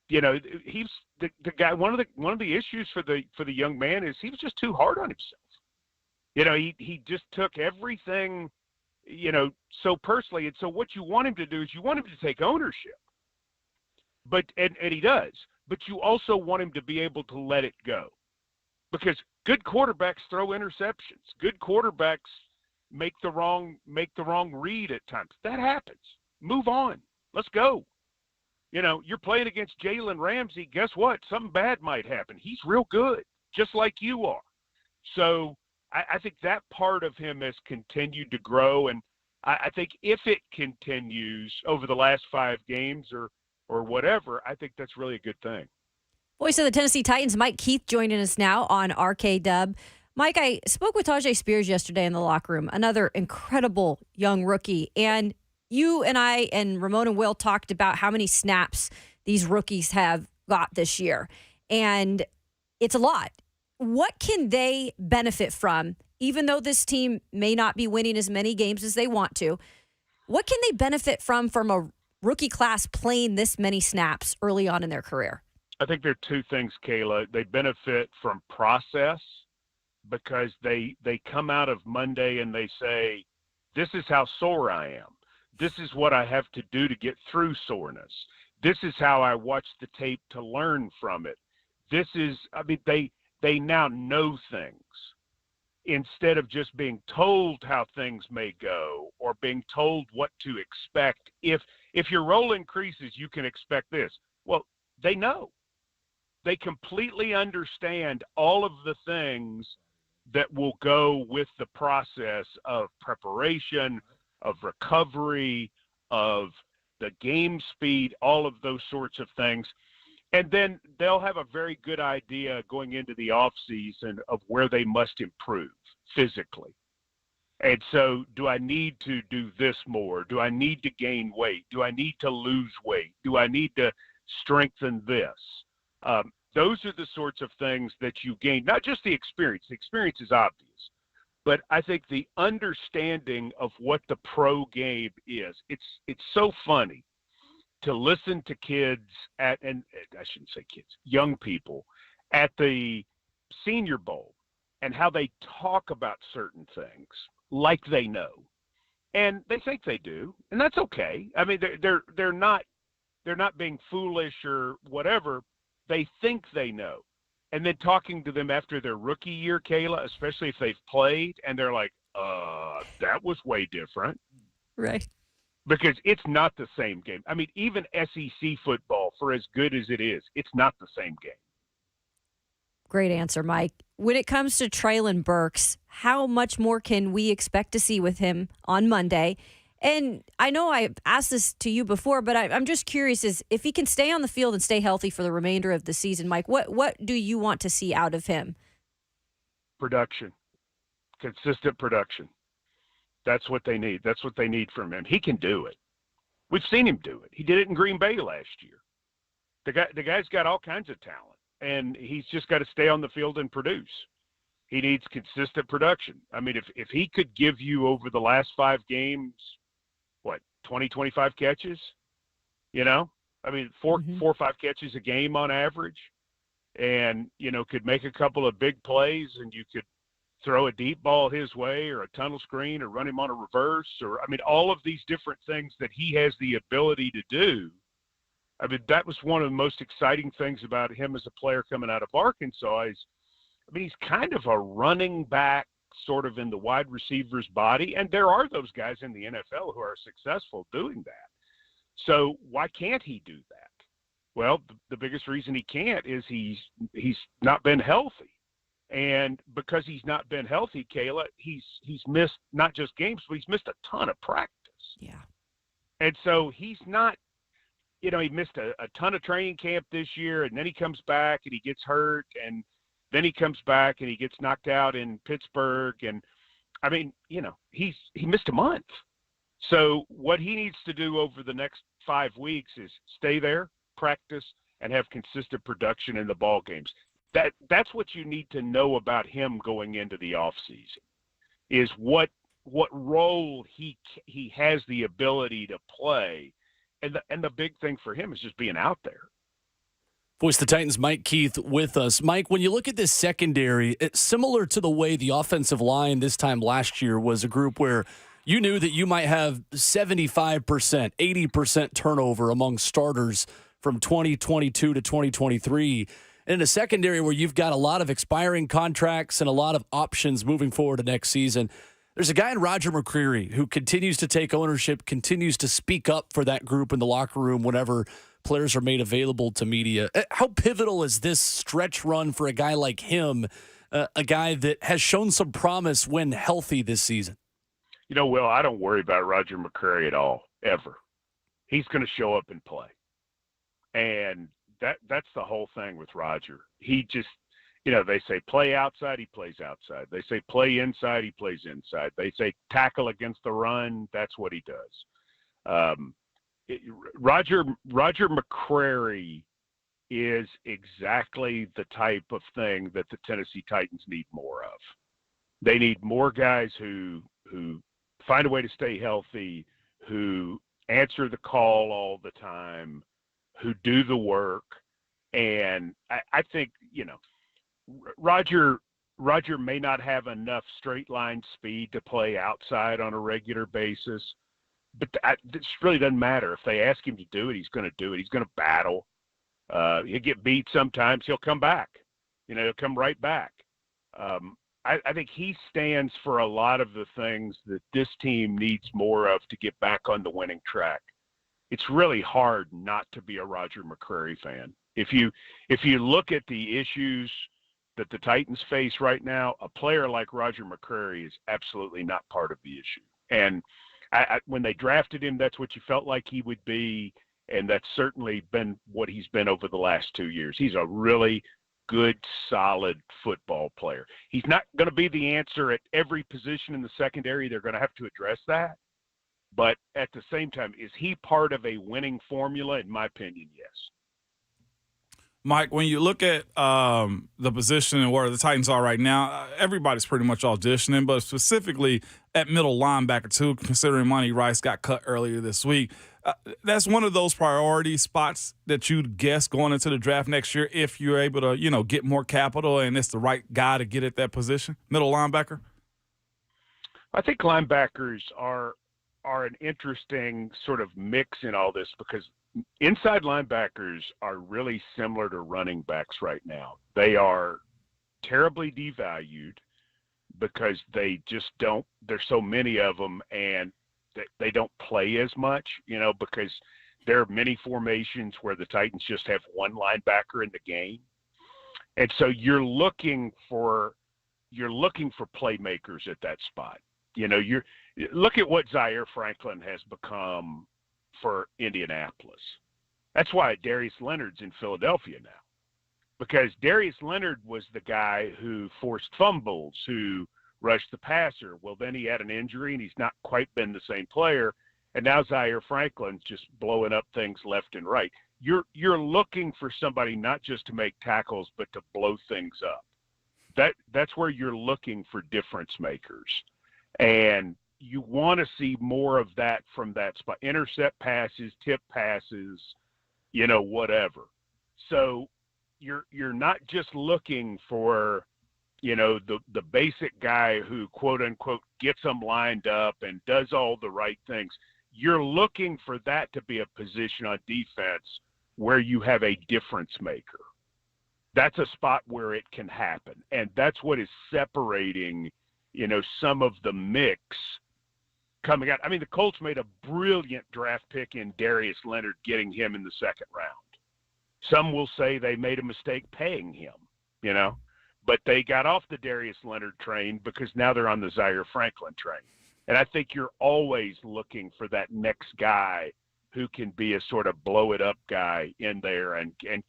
He's the guy. One of the issues for the young man is he was just too hard on himself. He just took everything, so personally. And so what you want him to do is you want him to take ownership, but and he does. But you also want him to be able to let it go, because good quarterbacks throw interceptions. Good quarterbacks make the wrong read at times. That happens. Move on. Let's go. You're playing against Jalen Ramsey. Guess what? Something bad might happen. He's real good, just like you are. So I think that part of him has continued to grow. And I think if it continues over the last 5 games or whatever, I think that's really a good thing. Voice of the Tennessee Titans, Mike Keith, joining us now on RKW. Mike, I spoke with Tajay Spears yesterday in the locker room, another incredible young rookie. And you and I and Ramon and Will talked about how many snaps these rookies have got this year. And it's a lot. What can they benefit from, even though this team may not be winning as many games as they want to? What can they benefit from a rookie class playing this many snaps early on in their career? I think there are two things, Kayla. They benefit from process because they come out of Monday and they say, this is how sore I am. This is what I have to do to get through soreness. This is how I watch the tape to learn from it. This is, they now know things instead of just being told how things may go or being told what to expect. If your role increases, you can expect this. Well, they know. They completely understand all of the things that will go with the process of preparation, of recovery, of the game speed, all of those sorts of things. And then they'll have a very good idea going into the offseason of where they must improve physically. And so, do I need to do this more? Do I need to gain weight? Do I need to lose weight? Do I need to strengthen this? Those are the sorts of things that you gain, not just the experience. The experience is obvious. But I think the understanding of what the pro game is, it's so funny to listen to kids and I shouldn't say kids, young people at the Senior Bowl and how they talk about certain things like they know. And they think they do, and that's okay. I mean, they're not being foolish or whatever. They think they know. And then talking to them after their rookie year, Kayla, especially if they've played, and they're like, that was way different. Right. Because it's not the same game. I mean, even SEC football, for as good as it is, it's not the same game. Great answer, Mike. When it comes to Treylon Burks, how much more can we expect to see with him on Monday? And I know I asked this to you before, but I'm just curious is if he can stay on the field and stay healthy for the remainder of the season, Mike, what do you want to see out of him? Production. Consistent production. That's what they need. That's what they need from him. He can do it. We've seen him do it. He did it in Green Bay last year. The guy's got all kinds of talent, and he's just got to stay on the field and produce. He needs consistent production. I mean, if he could give you over the last 5 games, 20, 25 catches, I mean, four or 5 catches a game on average, and, could make a couple of big plays, and you could throw a deep ball his way or a tunnel screen or run him on a reverse or, all of these different things that he has the ability to do. I mean, that was one of the most exciting things about him as a player coming out of Arkansas he's kind of a running back sort of in the wide receiver's body. And there are those guys in the NFL who are successful doing that. So why can't he do that? Well, the biggest reason he can't is he's not been healthy. And because he's not been healthy, Kayla, he's missed not just games, but he's missed a ton of practice. Yeah. And so he's not, he missed a ton of training camp this year, and then he comes back and he gets hurt, and then he comes back and he gets knocked out in Pittsburgh. And he missed a month. So what he needs to do over the next 5 weeks is stay there, practice, and have consistent production in the ball games. That's what you need to know about him going into the offseason, is what role he has the ability to play. And the big thing for him is just being out there. Voice the Titans, Mike Keith with us. Mike, when you look at this secondary, it's similar to the way the offensive line this time last year was a group where you knew that you might have 75%, 80% turnover among starters from 2022 to 2023. And in a secondary where you've got a lot of expiring contracts and a lot of options moving forward to next season, there's a guy in Roger McCreary who continues to take ownership, continues to speak up for that group in the locker room whenever players are made available to media. How pivotal is this stretch run for a guy like him, a guy that has shown some promise when healthy this season? Will, I don't worry about Roger McCreary at all, ever. He's going to show up and play. And that's the whole thing with Roger. He just, they say play outside, he plays outside. They say play inside, he plays inside. They say tackle against the run, that's what he does. Roger McCreary is exactly the type of thing that the Tennessee Titans need more of. They need more guys who find a way to stay healthy, who answer the call all the time, who do the work. And I think, Roger may not have enough straight line speed to play outside on a regular basis, but this really doesn't matter. If they ask him to do it, he's going to do it. He's going to battle. He'll get beat sometimes. He'll come back. He'll come right back. I think he stands for a lot of the things that this team needs more of to get back on the winning track. It's really hard not to be a Roger McCreary fan. If you look at the issues that the Titans face right now, a player like Roger McCreary is absolutely not part of the issue. And when they drafted him, that's what you felt like he would be, and that's certainly been what he's been over the last 2 years. He's a really good, solid football player. He's not going to be the answer at every position in the secondary. They're going to have to address that. But at the same time, is he part of a winning formula? In my opinion, yes. Mike, when you look at the position and where the Titans are right now, everybody's pretty much auditioning, but specifically at middle linebacker too, considering Monty Rice got cut earlier this week. That's one of those priority spots that you'd guess going into the draft next year if you're able to, get more capital and it's the right guy to get at that position, middle linebacker? I think linebackers are an interesting sort of mix in all this because inside linebackers are really similar to running backs right now. They are terribly devalued because they just don't – there's so many of them and they don't play as much, because there are many formations where the Titans just have one linebacker in the game. And so you're looking for playmakers at that spot. Look at what Zaire Franklin has become for Indianapolis. That's why Darius Leonard's in Philadelphia now, because Darius Leonard was the guy who forced fumbles, who rushed the passer. Well, then he had an injury and he's not quite been the same player. And now Zaire Franklin's just blowing up things left and right. You're looking for somebody not just to make tackles, but to blow things up. That's where you're looking for difference makers. And you want to see more of that from that spot. Intercept passes, tip passes, whatever. So you're not just looking for, the basic guy who, quote unquote, gets them lined up and does all the right things. You're looking for that to be a position on defense where you have a difference maker. That's a spot where it can happen. And that's what is separating, some of the mix coming out. I mean, the Colts made a brilliant draft pick in Darius Leonard, getting him in the second round. Some will say they made a mistake paying him, but they got off the Darius Leonard train because now they're on the Zaire Franklin train. And I think you're always looking for that next guy who can be a sort of blow it up guy in there and can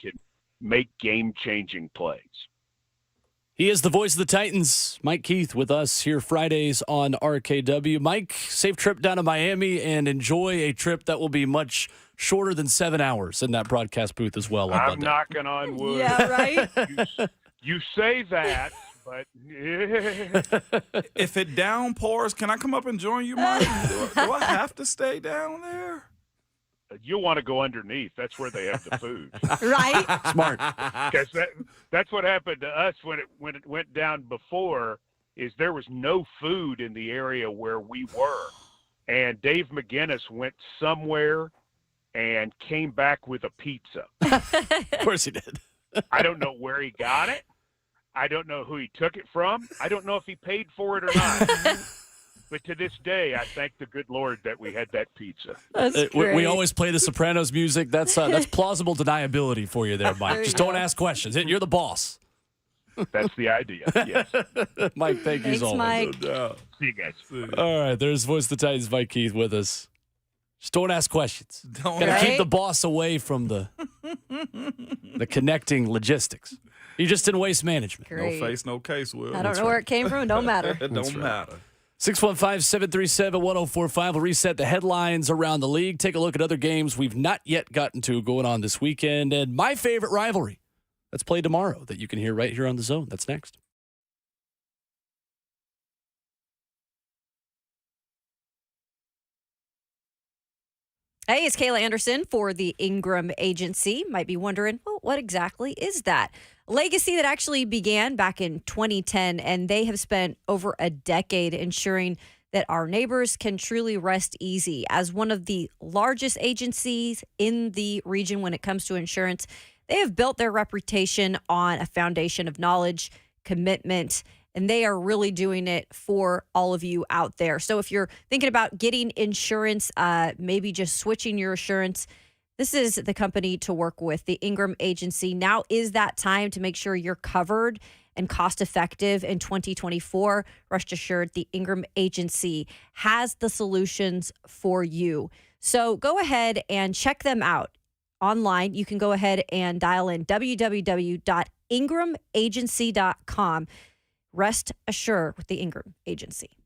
make game-changing plays. He is the voice of the Titans, Mike Keith, with us here Fridays on RKW. Mike, safe trip down to Miami and enjoy a trip that will be much shorter than 7 hours in that broadcast booth as well. I'm knocking on wood. Yeah, right? You say that, but if it downpours, can I come up and join you, Mike? Do I have to stay down there? You'll want to go underneath. That's where they have the food. Right? Smart. Because that's what happened to us when it went down before, is there was no food in the area where we were. And Dave McGinnis went somewhere and came back with a pizza. Of course he did. I don't know where he got it. I don't know who he took it from. I don't know if he paid for it or not. But to this day, I thank the good Lord that we had that pizza. That's we always play the Sopranos music. That's plausible deniability for you there, Mike. Just don't ask questions. You're the boss. That's the idea, yes. Mike, thank you Thanks, as always. Mike. See you guys. All right, there's Voice of the Titans, Mike Keith, with us. Just don't ask questions. Gotta keep the boss away from the connecting logistics. You're just in waste management. Great. No face, no case, Will. I don't know where it came from. It don't matter. It don't matter. 615-737-1045. We'll reset the headlines around the league. Take a look at other games we've not yet gotten to going on this weekend. And my favorite rivalry that's played tomorrow that you can hear right here on The Zone. That's next. Hey, it's Kayla Anderson for the Ingram Agency. Might be wondering, well, what exactly is that? Legacy that actually began back in 2010, and they have spent over a decade ensuring that our neighbors can truly rest easy. As one of the largest agencies in the region when it comes to insurance, they have built their reputation on a foundation of knowledge, commitment, and they are really doing it for all of you out there. So if you're thinking about getting insurance, maybe just switching your insurance, this is the company to work with, the Ingram Agency. Now is that time to make sure you're covered and cost effective in 2024. Rest assured, the Ingram Agency has the solutions for you. So go ahead and check them out online. You can go ahead and dial in www.ingramagency.com. Rest assured with the Ingram Agency.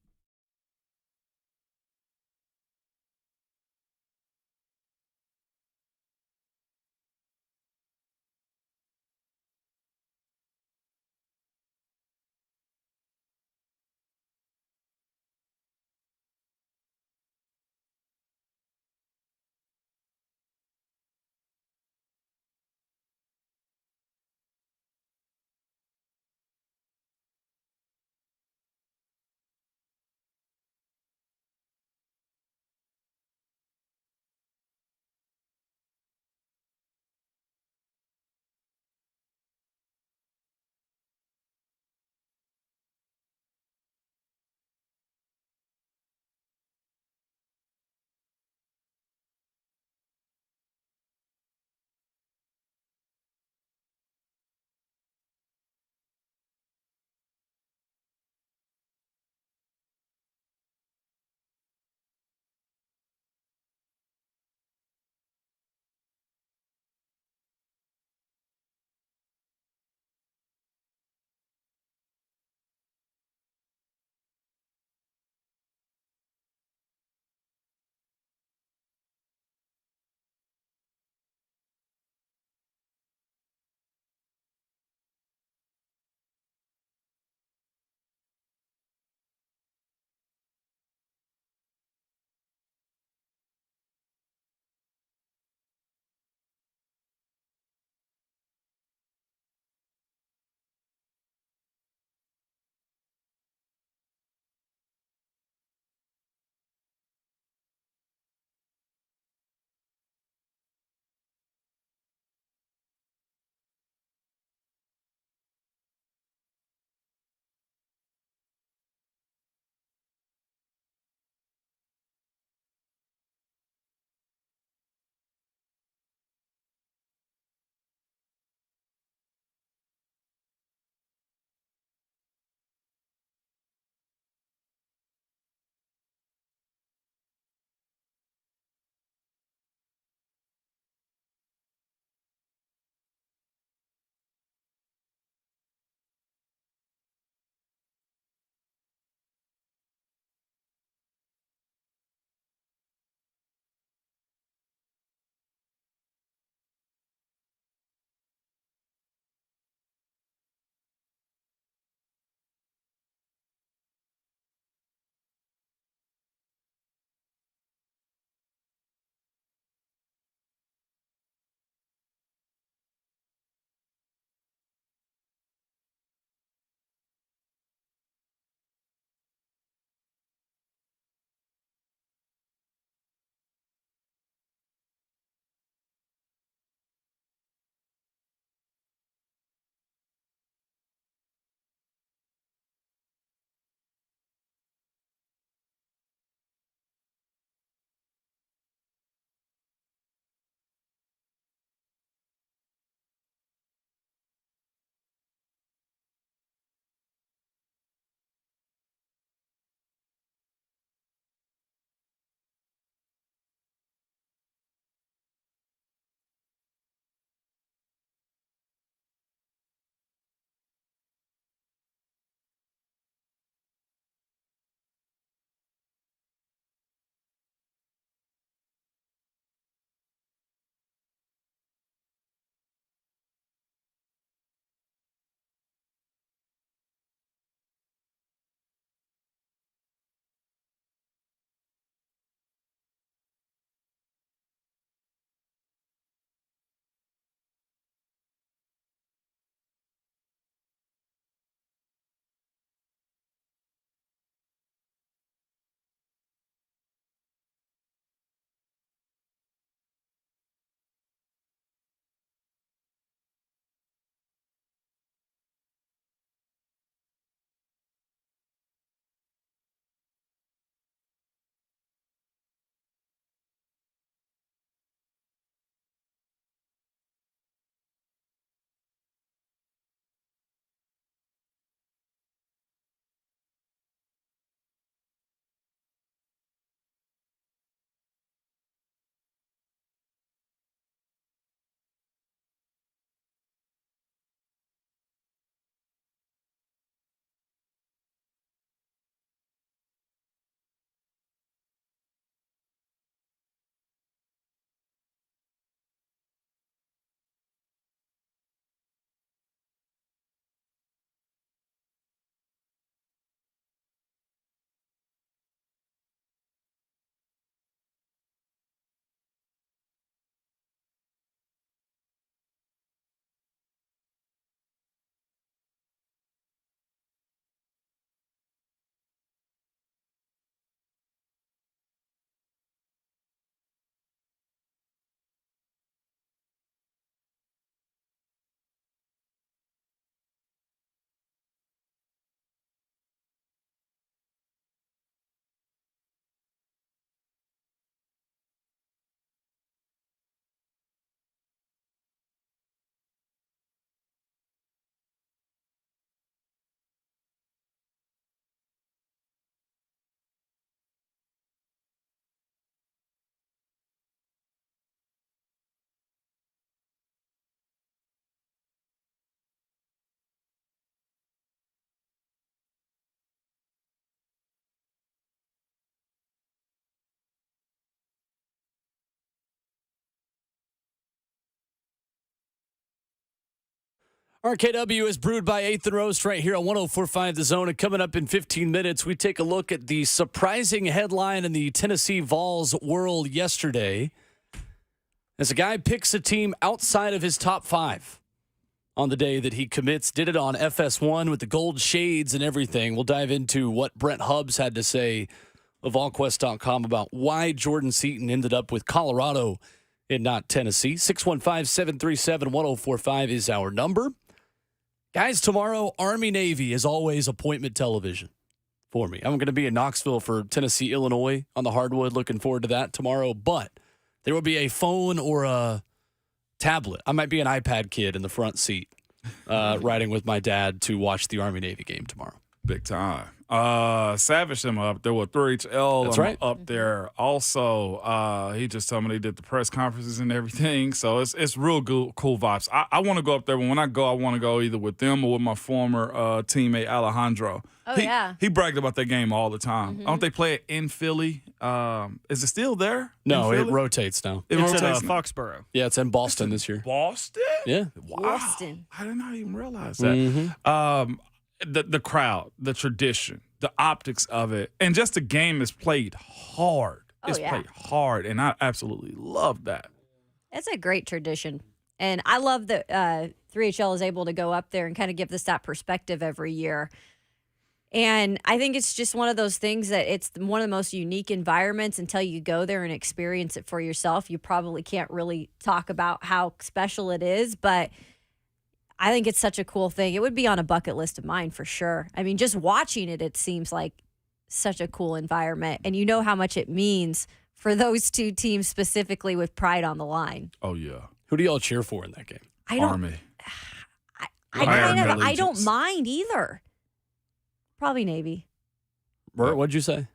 RKW is brewed by 8th and Roast right here on 104.5 The Zone. And coming up in 15 minutes, we take a look at the surprising headline in the Tennessee Vols world yesterday as a guy picks a team outside of his top 5 on the day that he commits. Did it on FS1 with the gold shades and everything. We'll dive into what Brent Hubbs had to say of VolQuest.com about why Jordan Seaton ended up with Colorado and not Tennessee. 615-737-1045 is our number. Guys, tomorrow, Army-Navy is always appointment television for me. I'm going to be in Knoxville for Tennessee, Illinois on the hardwood. Looking forward to that tomorrow. But there will be a phone or a tablet. I might be an iPad kid in the front seat riding with my dad to watch the Army-Navy game tomorrow. Big time. Savage them up there with 3HL. That's right. Up there also. He just told me they did the press conferences and everything. So it's real cool vibes. I want to go up there. When I go, I want to go either with them or with my former teammate Alejandro. Oh, He bragged about that game all the time. Don't they play it in Philly? Is it still there? No, it rotates now. It's rotates at now. Foxborough. Yeah, it's in Boston this year. Boston? Yeah. Wow. Boston. I did not even realize that. The crowd, the tradition, the optics of it, and just the game is played hard. Oh, It's played hard, and I absolutely love that. It's a great tradition. And I love that 3HL is able to go up there and kind of give us that perspective every year. And I think it's just one of those things that it's one of the most unique environments. Until you go there and experience it for yourself, you probably can't really talk about how special it is. But I think it's such a cool thing. It would be on a bucket list of mine for sure. I mean, just watching it, it seems like such a cool environment. And you know how much it means for those two teams specifically with pride on the line. Oh, yeah. Who do y'all cheer for in that game? Army. I don't mind either. Probably Navy. Bert, what'd you say?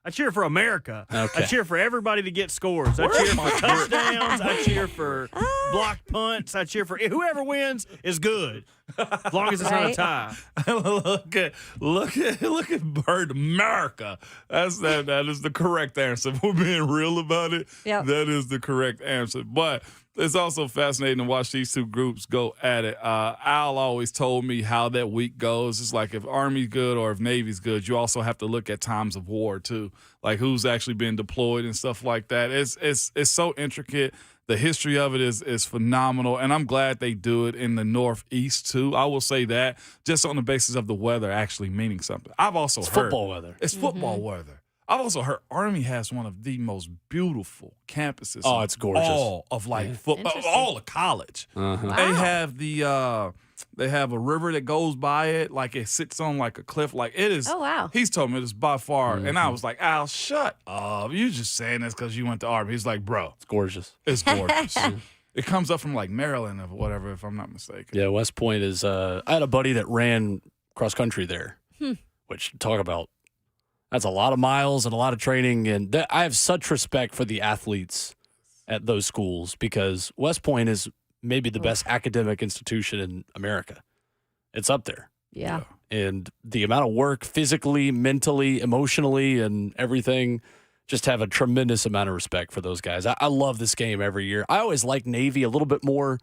I cheer for America. Okay. I cheer for everybody to get scores. I cheer for touchdowns. I cheer for blocked punts. I cheer for whoever wins is good, as long as it's not a tie. look at Bird America. That is the correct answer. If we're being real about it, Yep. That is the correct answer. But it's also fascinating to watch these two groups go at it. Al always told me how that week goes. It's like if Army's good or if Navy's good, you also have to look at times of war too, like who's actually been deployed and stuff like that. It's so intricate. The history of it is phenomenal, and I'm glad they do it in the Northeast too. I will say that just on the basis of the weather actually meaning something. I've also heard Football weather. It's football weather. I've also heard Army has one of the most beautiful campuses. Oh, it's gorgeous. All of football, all of college. Uh-huh. They have they have a river that goes by it, like it sits on like a cliff. Like it is. Oh, wow. He's told me it's by far, and I was like, Al, shut up. You just saying this because you went to Army. He's like, bro, It's gorgeous. it's gorgeous. It comes up from like Maryland or whatever, if I'm not mistaken. Yeah, West Point is. I had a buddy that ran cross country there, which talk about. That's a lot of miles and a lot of training, and I have such respect for the athletes at those schools because West Point is maybe the best academic institution in America. It's up there. Yeah. And the amount of work physically, mentally, emotionally, and everything, just have a tremendous amount of respect for those guys. I love this game every year. I always like Navy a little bit more.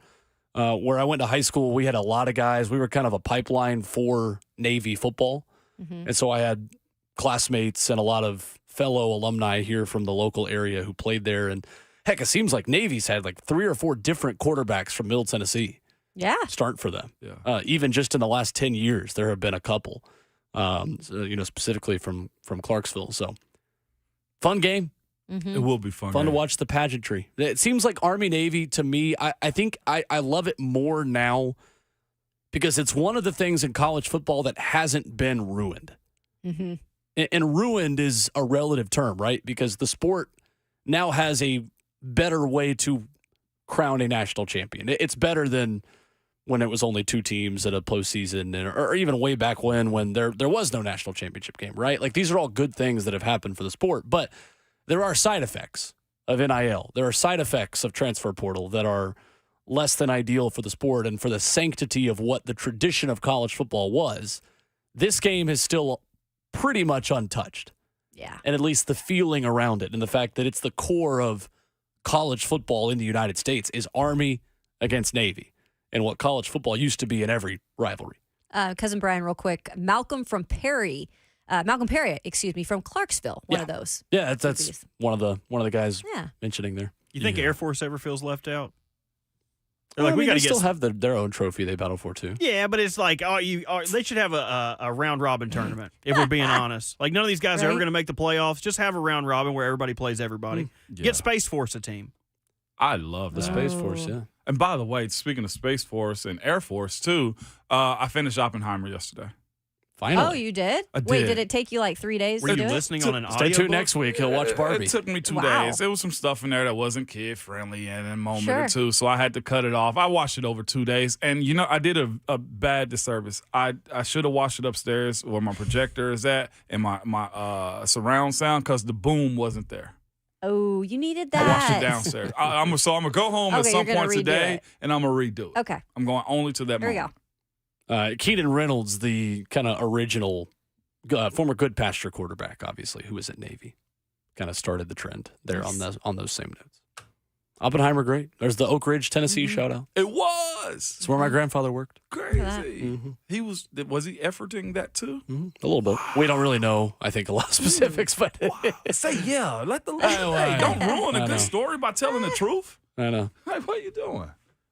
Where I went to high school, we had a lot of guys. We were kind of a pipeline for Navy football. And so I had classmates and a lot of fellow alumni here from the local area who played there. And heck, it seems like Navy's had like 3 or 4 different quarterbacks from Middle Tennessee Yeah. start for them. Yeah. Even just in the last 10 years, there have been a couple, specifically from Clarksville. So fun game. It will be fun. Fun to watch the pageantry. It seems like Army-Navy, to me, I think I love it more now because it's one of the things in college football that hasn't been ruined. Mm-hmm. And ruined is a relative term, right? Because the sport now has a better way to crown a national champion. It's better than when it was only 2 teams at a postseason, or even way back when there was no national championship game, right? Like these are all good things that have happened for the sport, but there are side effects of NIL. There are side effects of transfer portal that are less than ideal for the sport and for the sanctity of what the tradition of college football was. This game is still pretty much untouched. Yeah. And at least the feeling around it and the fact that it's the core of college football in the United States is Army against Navy. and what college football used to be in every rivalry. Cousin Brian, real quick. Malcolm Perry, from Clarksville, one of those. Yeah, that's one of the guys mentioning there. You think Air Force ever feels left out? Well, like, we got to still have their own trophy they battle for too. Yeah, but it's like they should have a round robin tournament. If we're being honest, like none of these guys are ever going to make the playoffs. Just have a round robin where everybody plays everybody. Yeah. Get Space Force a team. I love the Space Force. Yeah. And by the way, speaking of Space Force and Air Force too, I finished Oppenheimer yesterday. Finally. Oh, you did? I did. Wait, did it take you like 3 days Were to do you it? listening on an audio? Stay tuned book? next week. He'll watch Barbie. It took me 2 Wow. days. There was some stuff in there that wasn't kid friendly in a moment Sure. or two, so I had to cut it off. I watched it over 2 days, and I did a bad disservice. I should have watched it upstairs where my projector is at and my surround sound because the boom wasn't there. Oh, you needed that. I watched it downstairs. I'm gonna go home at Okay, some you're gonna point redo today, it. and I'm gonna redo it. Okay. I'm going only to that Here we moment. go. Keenan Reynolds, the kind of original former Good Pasture quarterback, obviously, who was at Navy, kind of started the trend there on those same notes. Oppenheimer, great. There's the Oak Ridge, Tennessee shout out. It was. It's where my grandfather worked. Crazy. Mm-hmm. He was he efforting that too? Mm-hmm. A little bit. We don't really know, I think, a lot of specifics, but Say yeah. Let the I don't ruin a I good know. story by telling the truth. I know. Hey, what are you doing?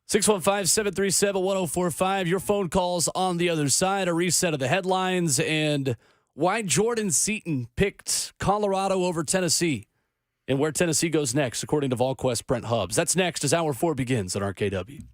615-737-1045. Your phone calls on the other side. A reset of the headlines and why Jordan Seaton picked Colorado over Tennessee and where Tennessee goes next, according to VolQuest Brent Hubbs. That's next as Hour 4 begins on RKW.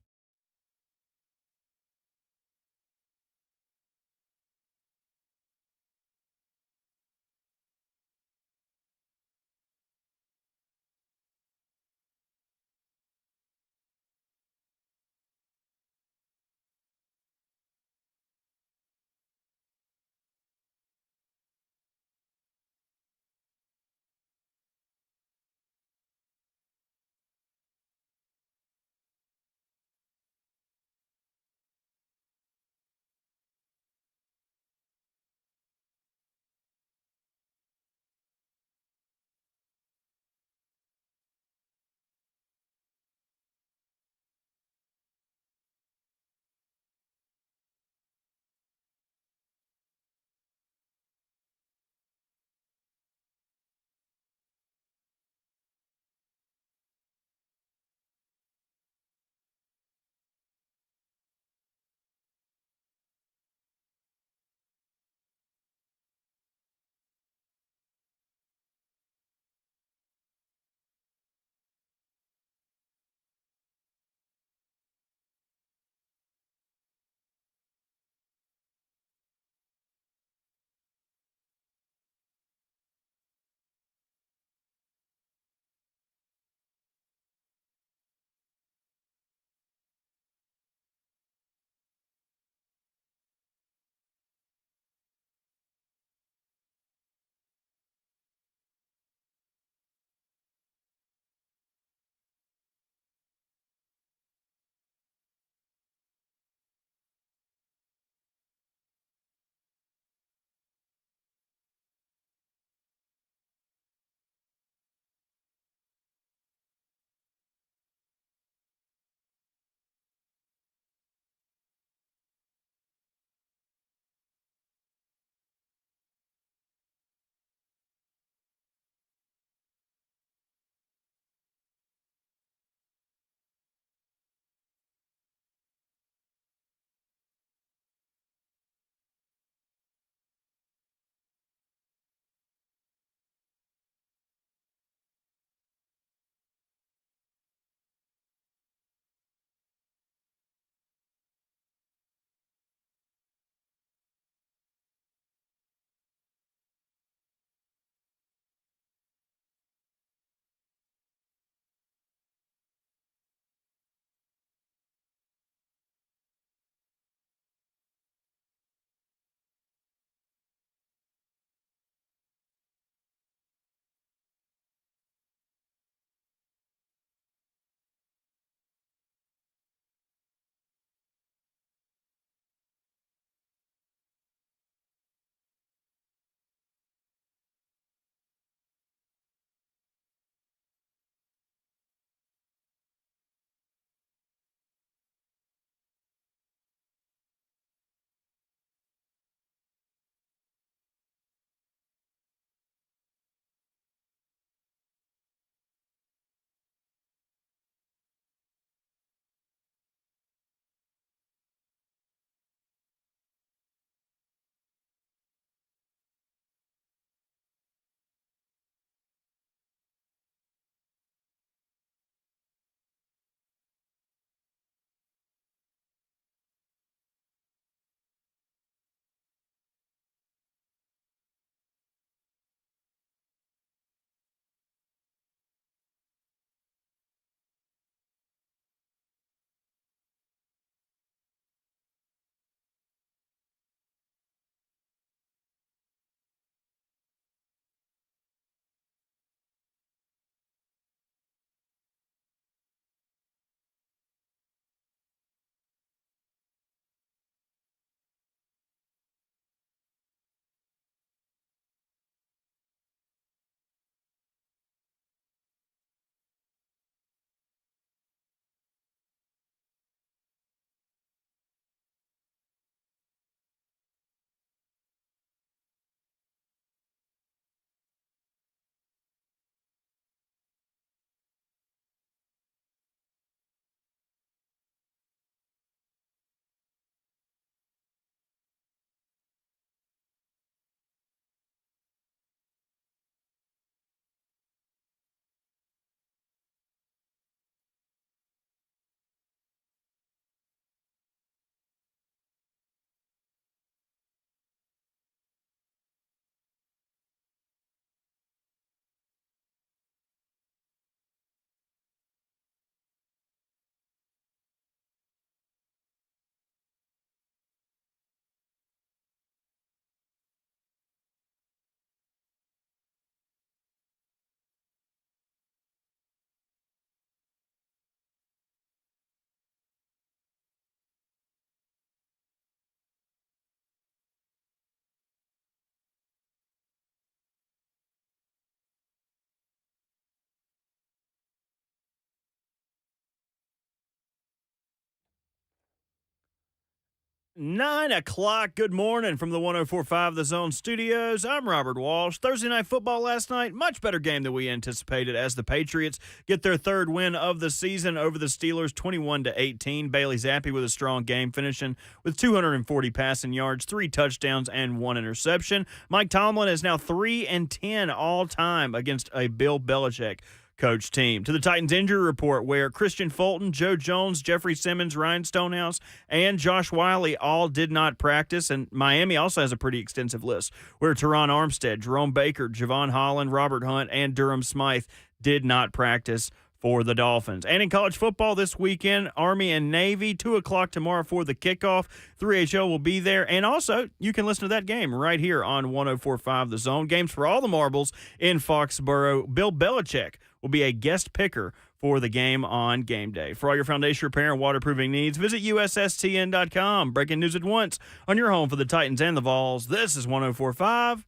9 o'clock. Good morning from the 104.5 The Zone Studios. I'm Robert Walsh. Thursday night football last night, much better game than we anticipated as the Patriots get their third win of the season over the Steelers, 21-18. Bailey Zappi with a strong game, finishing with 240 passing yards, 3 touchdowns, and 1 interception. Mike Tomlin is now 3-10 all-time against a Bill Belichick coach team. To the Titans injury report, where Christian Fulton, Joe Jones, Jeffrey Simmons, Ryan Stonehouse, and Josh Wiley all did not practice. And Miami also has a pretty extensive list, where Teron Armstead, Jerome Baker, Javon Holland, Robert Hunt, and Durham Smythe did not practice for the Dolphins. And in college football this weekend, Army and Navy, 2 o'clock tomorrow for the kickoff. 3HO will be there. And also, you can listen to that game right here on 104.5 The Zone. Games for all the marbles in Foxborough. Bill Belichick will be a guest picker for the game on game day. For all your foundation repair and waterproofing needs, visit USSTN.com. Breaking news at once on your home for the Titans and the Vols. This is 104.5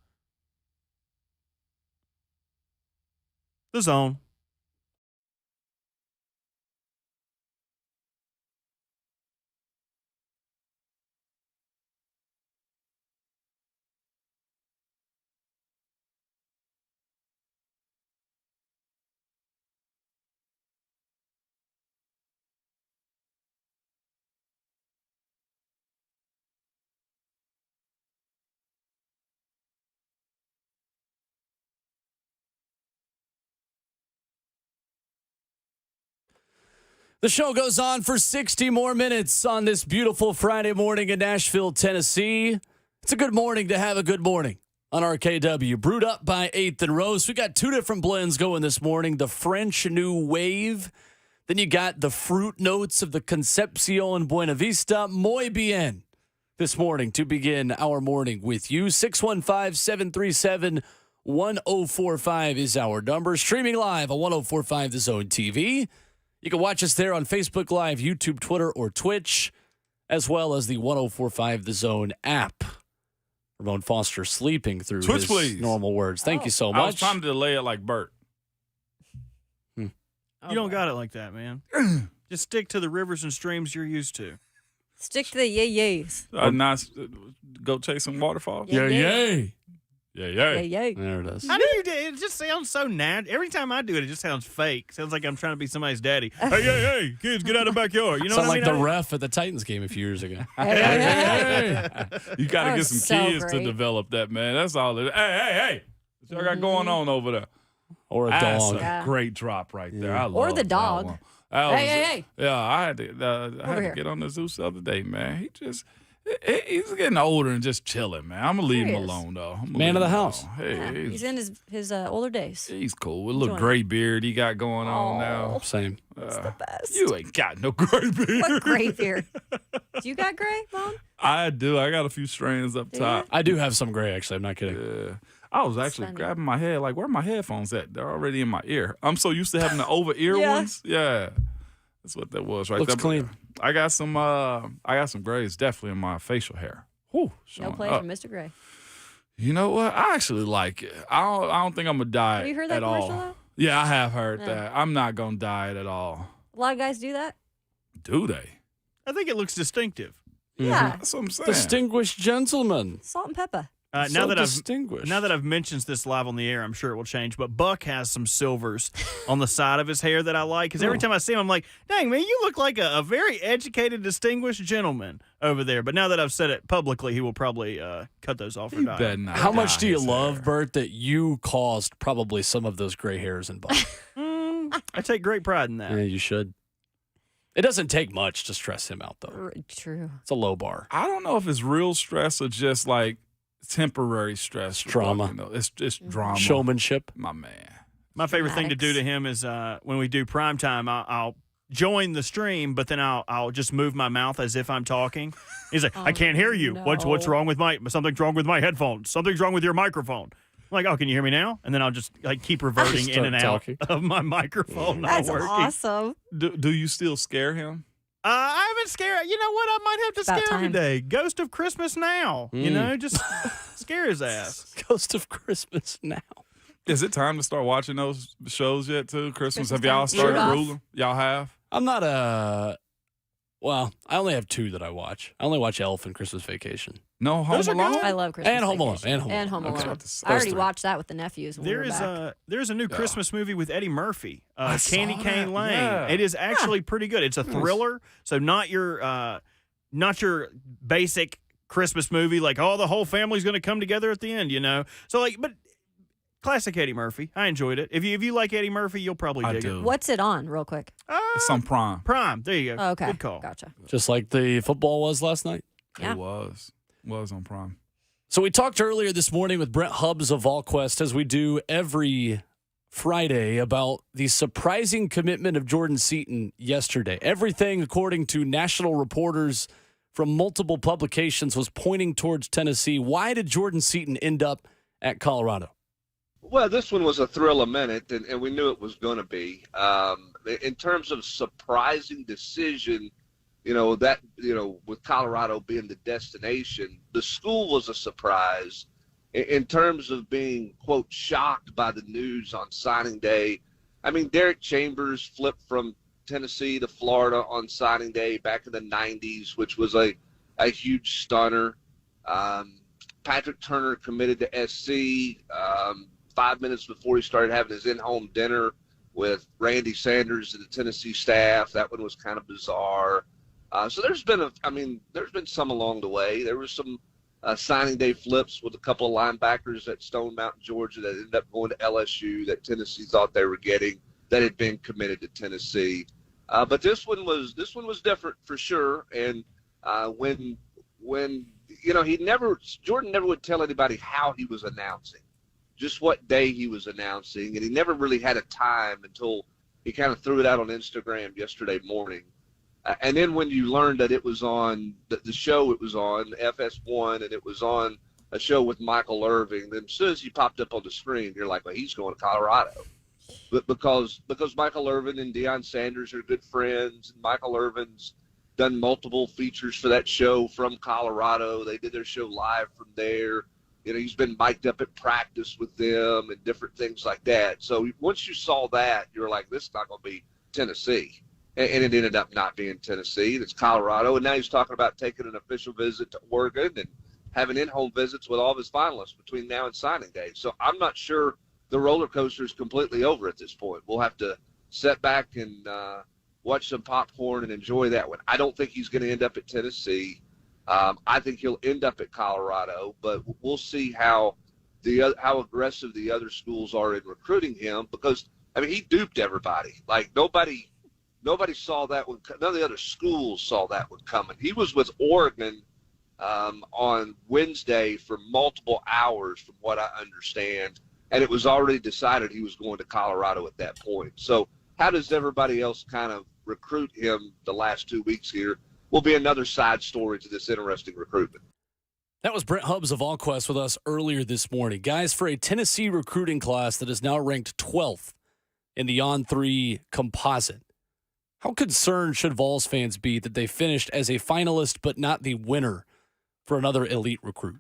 The Zone. The show goes on for 60 more minutes on this beautiful Friday morning in Nashville, Tennessee. It's a good morning to have a good morning on RKW. Brewed up by 8th and Rose. We got 2 different blends going this morning. The French New Wave. Then you got the fruit notes of the Concepcion Buena Vista. Muy bien this morning to begin our morning with you. 615-737-1045 is our number. Streaming live on 1045 The Zone TV. You can watch us there on Facebook Live, YouTube, Twitter, or Twitch, as well as the 1045 The Zone app. Ramon Foster sleeping through Twitch, his please. normal words. Thank you so much. I was trying to delay it like Bert. You don't got it like that, man. Just stick to the rivers and streams you're used to. Stick to the yay-yays. Not go chase some waterfalls. Yeah, yay. Yeah, yeah. Yay-yay. There it is. How do you do it? It just sounds so natural. Every time I do it, it just sounds fake. Sounds like I'm trying to be somebody's daddy. Hey, kids, get out of the backyard. You know Sound what I like mean? the ref at the Titans game a few years ago. You got to That get was some so kids to great. develop that, man. That's all it is. Hey. What y'all got going on over there? Or a That's dog. a Yeah. great drop right there. I Or love the that dog. one. Hey. Yeah, I had to here. get on the Zeus the other day, man. He's getting older and just chilling, man. I'm going to leave him Sure is. alone, though. Man of the house. Hey, Yeah, he's in his older days. he's cool. With a little Enjoying gray beard he got going on now. Same. It's the best. You ain't got no gray beard. What gray beard? Do you got gray, Mom? I do. I got a few strands up you? top. I do have some gray, actually. I'm not kidding. Yeah. I was actually funny. grabbing my head, like, where are my headphones at? They're already in my ear. I'm so used to having the over ear Yeah. ones. Yeah. That's what that was right Looks there. clean. I got some grays definitely in my facial hair. Whew, No showing play up. from Mr. Gray. You know what? I actually like it. I don't think I'm gonna dye Have it you heard that at all. commercial, though? Yeah, I have heard Yeah. that. I'm not gonna dye it at all. A lot of guys do that. Do they? I think it looks distinctive. Yeah. That's what I'm saying. Distinguished gentleman. Salt and pepper. Now So that I've distinguished. Now that I've mentioned this live on the air, I'm sure it will change. But Buck has some silvers on the side of his hair that I like. Because every time I see him, I'm like, dang, man, you look like a very educated, distinguished gentleman over there. But now that I've said it publicly, he will probably cut those off or You dye. better not How much dye do you his love, hair. Bert, that you caused probably some of those gray hairs in Buck? I take great pride in that. Yeah, you should. It doesn't take much to stress him out, though. True. It's a low bar. I don't know if it's real stress or just like temporary stress. Drama. You know, it's drama. Showmanship. My man. My favorite thing to do to Dramatics. him is when we do prime time, I'll join the stream, but then I'll just move my mouth as if I'm talking. He's like, I can't hear you. What's no. wrong with something's wrong with my headphones. Something's wrong with your microphone. I'm like, oh, can you hear me now? And then I'll just like keep reverting Start in and out talking. of my microphone not That's working. awesome. Do you still scare him? I haven't scared. You know what? I might have to About scare him time. today. Ghost of Christmas now. You know, just scare his ass. Ghost of Christmas now. Is it time to start watching those shows yet too? Christmas. Christmas Have y'all time. started Rudolph. ruling? Y'all have? I'm not a Well, I only have two that I watch. I only watch Elf and Christmas Vacation. No Home Alone? I love Christmas And Home Alone. Vacation. And Home Alone. Home Alone. Okay. I already Those three. watched that with the nephews when we were back. There's a new Christmas movie with Eddie Murphy, I Candy saw Cane that, Lane. yeah. It is actually pretty good. It's a thriller, so not your basic Christmas movie like, oh, the whole family's going to come together at the end, you know. So but classic Eddie Murphy. I enjoyed it. If you like Eddie Murphy, you'll probably dig it. What's it on, real quick? It's on Prime. Prime. There you go. Oh, okay. Good call. Gotcha. Just like the football was last night. Yeah. It was on Prime. So we talked earlier this morning with Brent Hubbs of VolQuest, as we do every Friday, about the surprising commitment of Jordan Seaton yesterday. Everything, according to national reporters from multiple publications, was pointing towards Tennessee. Why did Jordan Seaton end up at Colorado? Well, this one was a thrill a minute, and we knew it was going to be. In terms of surprising decision, with Colorado being the destination, the school was a surprise. In terms of being, quote, shocked by the news on signing day, I mean, Derek Chambers flipped from Tennessee to Florida on signing day back in the 90s, which was a huge stunner. Patrick Turner committed to SC 5 minutes before he started having his in-home dinner with Randy Sanders and the Tennessee staff. That one was kind of bizarre. So there's been some along the way. There was some signing day flips with a couple of linebackers at Stone Mountain, Georgia, that ended up going to LSU that Tennessee thought they were getting that had been committed to Tennessee. But this one was different for sure. And when Jordan never would tell anybody how he was announcing, just what day he was announcing, and he never really had a time until he kind of threw it out on Instagram yesterday morning. And then when you learned that it was on the show, it was on FS1, and it was on a show with Michael Irvin, then as soon as he popped up on the screen, you're like, well, he's going to Colorado. But because Michael Irvin and Deion Sanders are good friends, and Michael Irvin's done multiple features for that show from Colorado. They did their show live from there. He's been mic'd up at practice with them and different things like that. So once you saw that, you're like, this is not going to be Tennessee. And it ended up not being Tennessee. It's Colorado. And now he's talking about taking an official visit to Oregon and having in-home visits with all of his finalists between now and signing day. So I'm not sure the roller coaster is completely over at this point. We'll have to sit back and watch some popcorn and enjoy that one. I don't think he's going to end up at Tennessee. I think he'll end up at Colorado, but we'll see how aggressive the other schools are in recruiting him, because he duped everybody. Like nobody saw that one. None of the other schools saw that one coming. He was with Oregon on Wednesday for multiple hours, from what I understand, and it was already decided he was going to Colorado at that point. So how does everybody else kind of recruit him the last 2 weeks here will be another side story to this interesting recruitment. That was Brent Hubbs of VolQuest with us earlier this morning. Guys, for a Tennessee recruiting class that is now ranked 12th in the On3 composite, how concerned should Vols fans be that they finished as a finalist but not the winner for another elite recruit?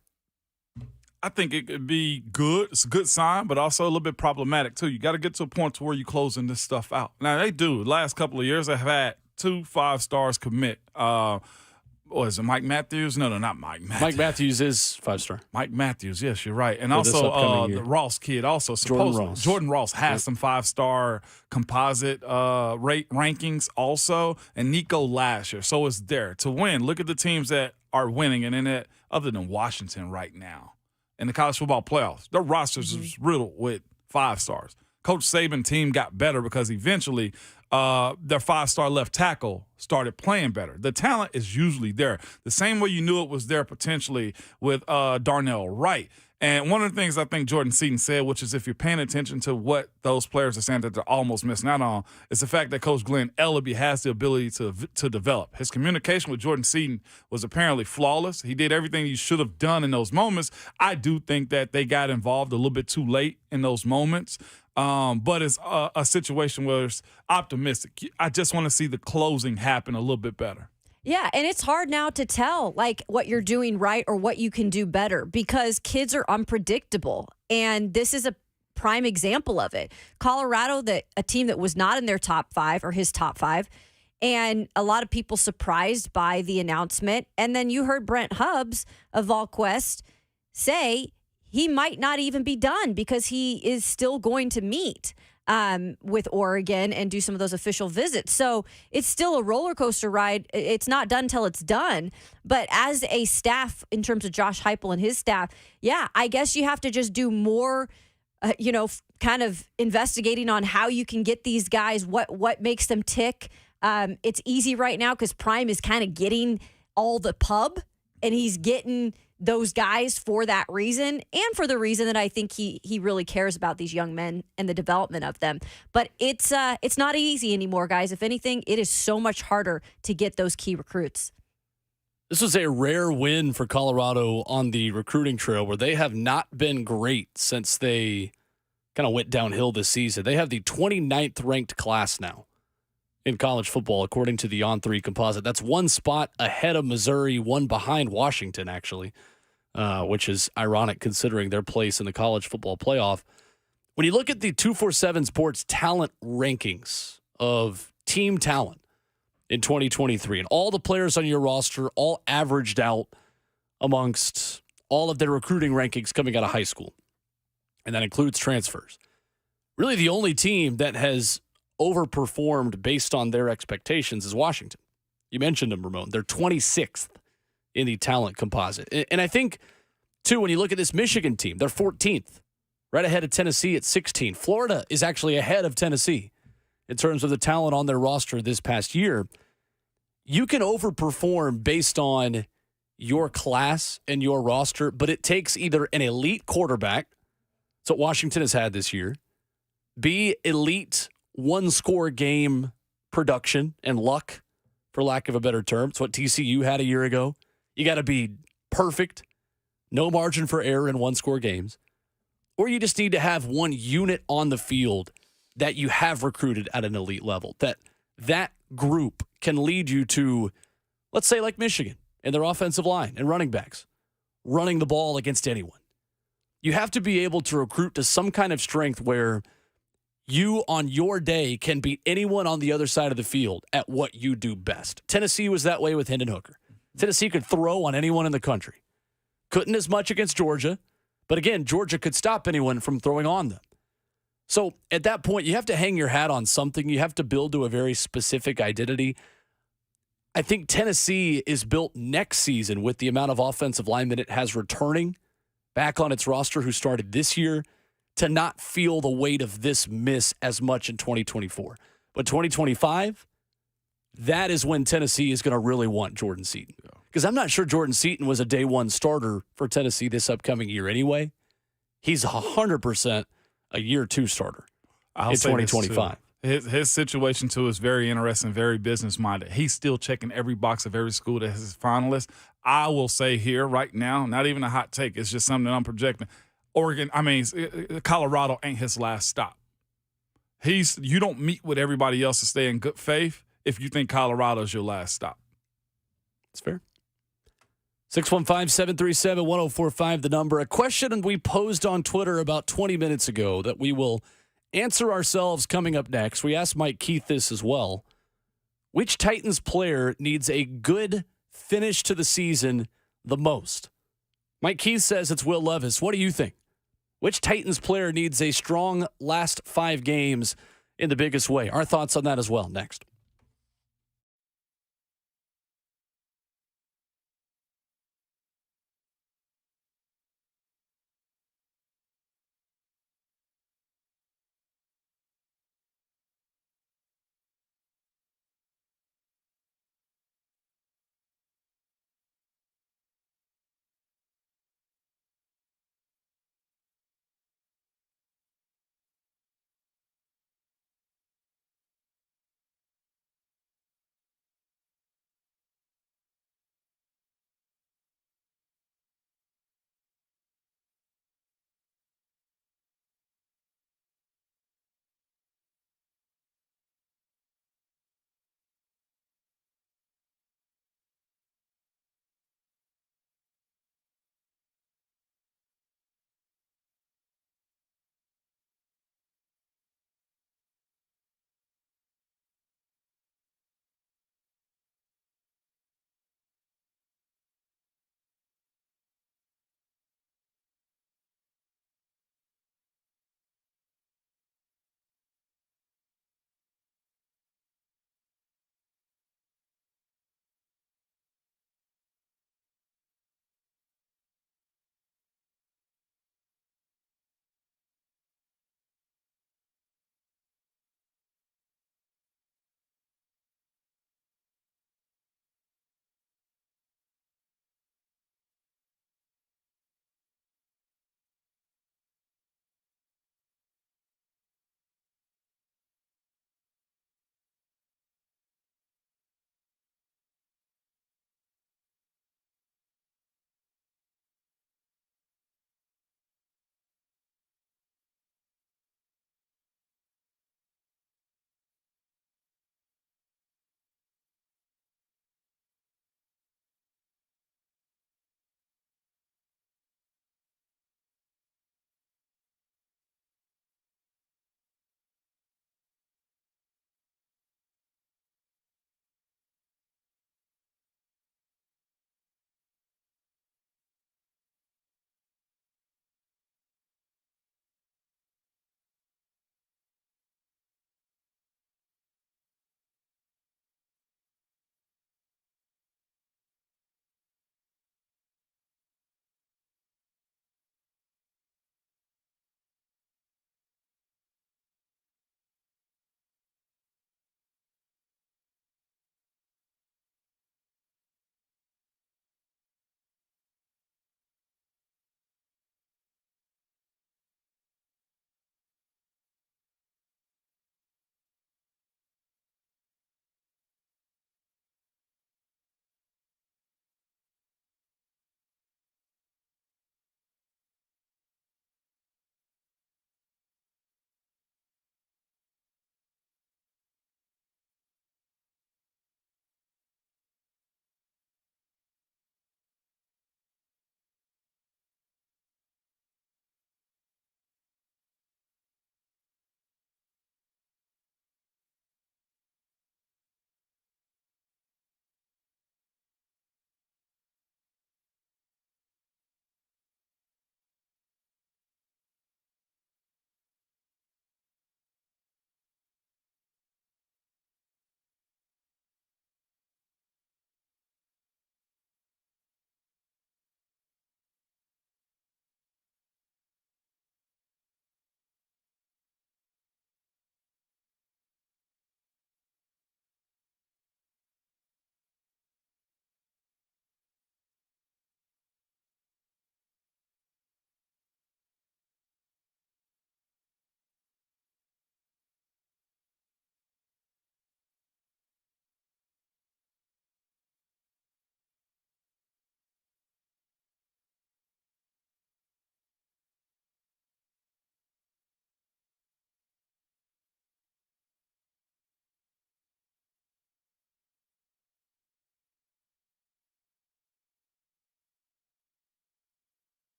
I think it could be good. It's a good sign, but also a little bit problematic, too. You got to get to a point to where you're closing this stuff out. Now, they do. The last couple of years, they've had 2 5-stars commit. Was it Mike Matthews? No, not Mike Matthews. Mike Matthews is 5-star. Mike Matthews, yes, you're right. And For this also upcoming year. the Ross kid also. Jordan Ross has some 5-star composite rankings also. And Nico Lasher. So it's there. To win, look at the teams that are winning. And in it, other than Washington right now, in the college football playoffs, their rosters is riddled with 5-stars. Coach Saban team got better because eventually their 5-star left tackle started playing better. The talent is usually there. The same way you knew it was there potentially with Darnell Wright. And one of the things I think Jordan Seaton said, which is if you're paying attention to what those players are saying that they're almost missing out on, is the fact that Coach Glenn Ellaby has the ability to develop. His communication with Jordan Seaton was apparently flawless. He did everything he should have done in those moments. I do think that they got involved a little bit too late in those moments. But it's a situation where it's optimistic. I just want to see the closing happen a little bit better. Yeah, and it's hard now to tell like what you're doing right or what you can do better because kids are unpredictable. And this is a prime example of it. Colorado, a team that was not in their top 5 or his top 5, And a lot of people surprised by the announcement. And then you heard Brent Hubbs of VolQuest say he might not even be done because he is still going to meet with Oregon and do some of those official visits. So it's still a roller coaster ride. It's not done till it's done. But as a staff, in terms of Josh Heupel and his staff, yeah, I guess you have to just do more, kind of investigating on how you can get these guys, what makes them tick. It's easy right now because Prime is kind of getting all the pub, and he's getting those guys for that reason, and for the reason that I think he really cares about these young men and the development of them. But it's not easy anymore, guys. If anything, it is so much harder to get those key recruits. This was a rare win for Colorado on the recruiting trail, where they have not been great since they kind of went downhill this season. They have the 29th ranked class now in college football, according to the On3 composite. That's one spot ahead of Missouri, one behind Washington, actually, which is ironic considering their place in the college football playoff. When you look at the 247 Sports talent rankings of team talent in 2023, and all the players on your roster all averaged out amongst all of their recruiting rankings coming out of high school, and that includes transfers, really the only team that has overperformed based on their expectations is Washington. You mentioned them, Ramon. They're 26th in the talent composite. And I think, too, when you look at this Michigan team, they're 14th, right ahead of Tennessee at 16. Florida is actually ahead of Tennessee in terms of the talent on their roster this past year. You can overperform based on your class and your roster, but it takes either an elite quarterback, that's what Washington has had this year, B, elite one-score game production and luck, for lack of a better term. It's what TCU had a year ago. You got to be perfect, no margin for error in one-score games. Or you just need to have one unit on the field that you have recruited at an elite level, that group can lead you to, let's say, like Michigan and their offensive line and running backs, running the ball against anyone. You have to be able to recruit to some kind of strength where you, on your day, can beat anyone on the other side of the field at what you do best. Tennessee was that way with Hendon Hooker. Tennessee could throw on anyone in the country. Couldn't as much against Georgia, but again, Georgia could stop anyone from throwing on them. So at that point, you have to hang your hat on something. You have to build to a very specific identity. I think Tennessee is built next season with the amount of offensive linemen it has returning back on its roster who started this year to not feel the weight of this miss as much in 2024. But 2025, that is when Tennessee is going to really want Jordan Seaton. Because I'm not sure Jordan Seaton was a day one starter for Tennessee this upcoming year anyway. He's 100% a year two starter in 2025. His situation, too, is very interesting, very business-minded. He's still checking every box of every school that has his finalists. I will say here right now, not even a hot take, it's just something that I'm projecting. Colorado ain't his last stop. You don't meet with everybody else to stay in good faith if you think Colorado's your last stop. That's fair. 615-737-1045, the number. A question we posed on Twitter about 20 minutes ago that we will answer ourselves coming up next. We asked Mike Keith this as well. Which Titans player needs a good finish to the season the most? Mike Keith says it's Will Levis. What do you think? Which Titans player needs a strong last 5 games in the biggest way? Our thoughts on that as well next.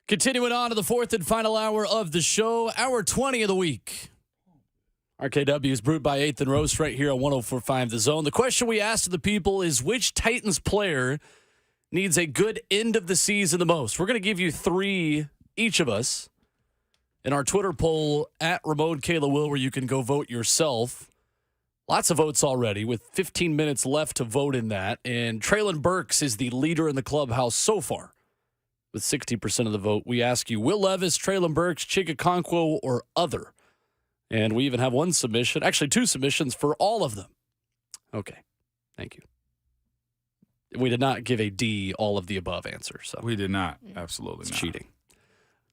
Continuing on to the fourth and final hour of the show, hour 20 of the week. RKW is brewed by 8th and Roast right here on 104.5 The Zone. The question we asked of the people is, which Titans player needs a good end of the season the most? We're going to give you 3, each of us, in our Twitter poll at Ramon Kayla Will, where you can go vote yourself. Lots of votes already, with 15 minutes left to vote in that. And Traylon Burks is the leader in the clubhouse so far, with 60% of the vote. We ask you, Will Levis, Traylon Burks, Chigakonkwo, or other? And we even have one submission, actually 2 submissions for all of them. Okay, thank you. We did not give a D, all of the above answer. So We did not. Absolutely it's not. cheating.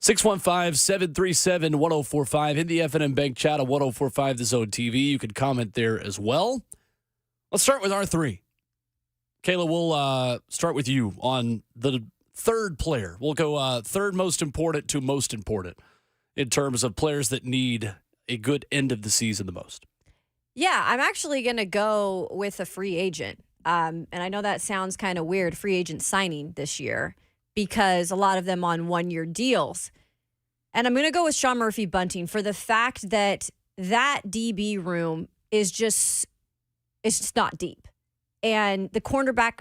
615-737-1045 in the F&M Bank chat of 1045 The Zone TV. You can comment there as well. Let's start with our 3. Kayla, we'll start with you on the third player. We'll go third most important to most important in terms of players that need a good end of the season the most. Yeah, I'm actually going to go with a free agent. And I know that sounds kind of weird, free agent signing this year, because a lot of them on one-year deals. And I'm going to go with Sean Murphy-Bunting for the fact that that DB room is just, it's just not deep. And the cornerback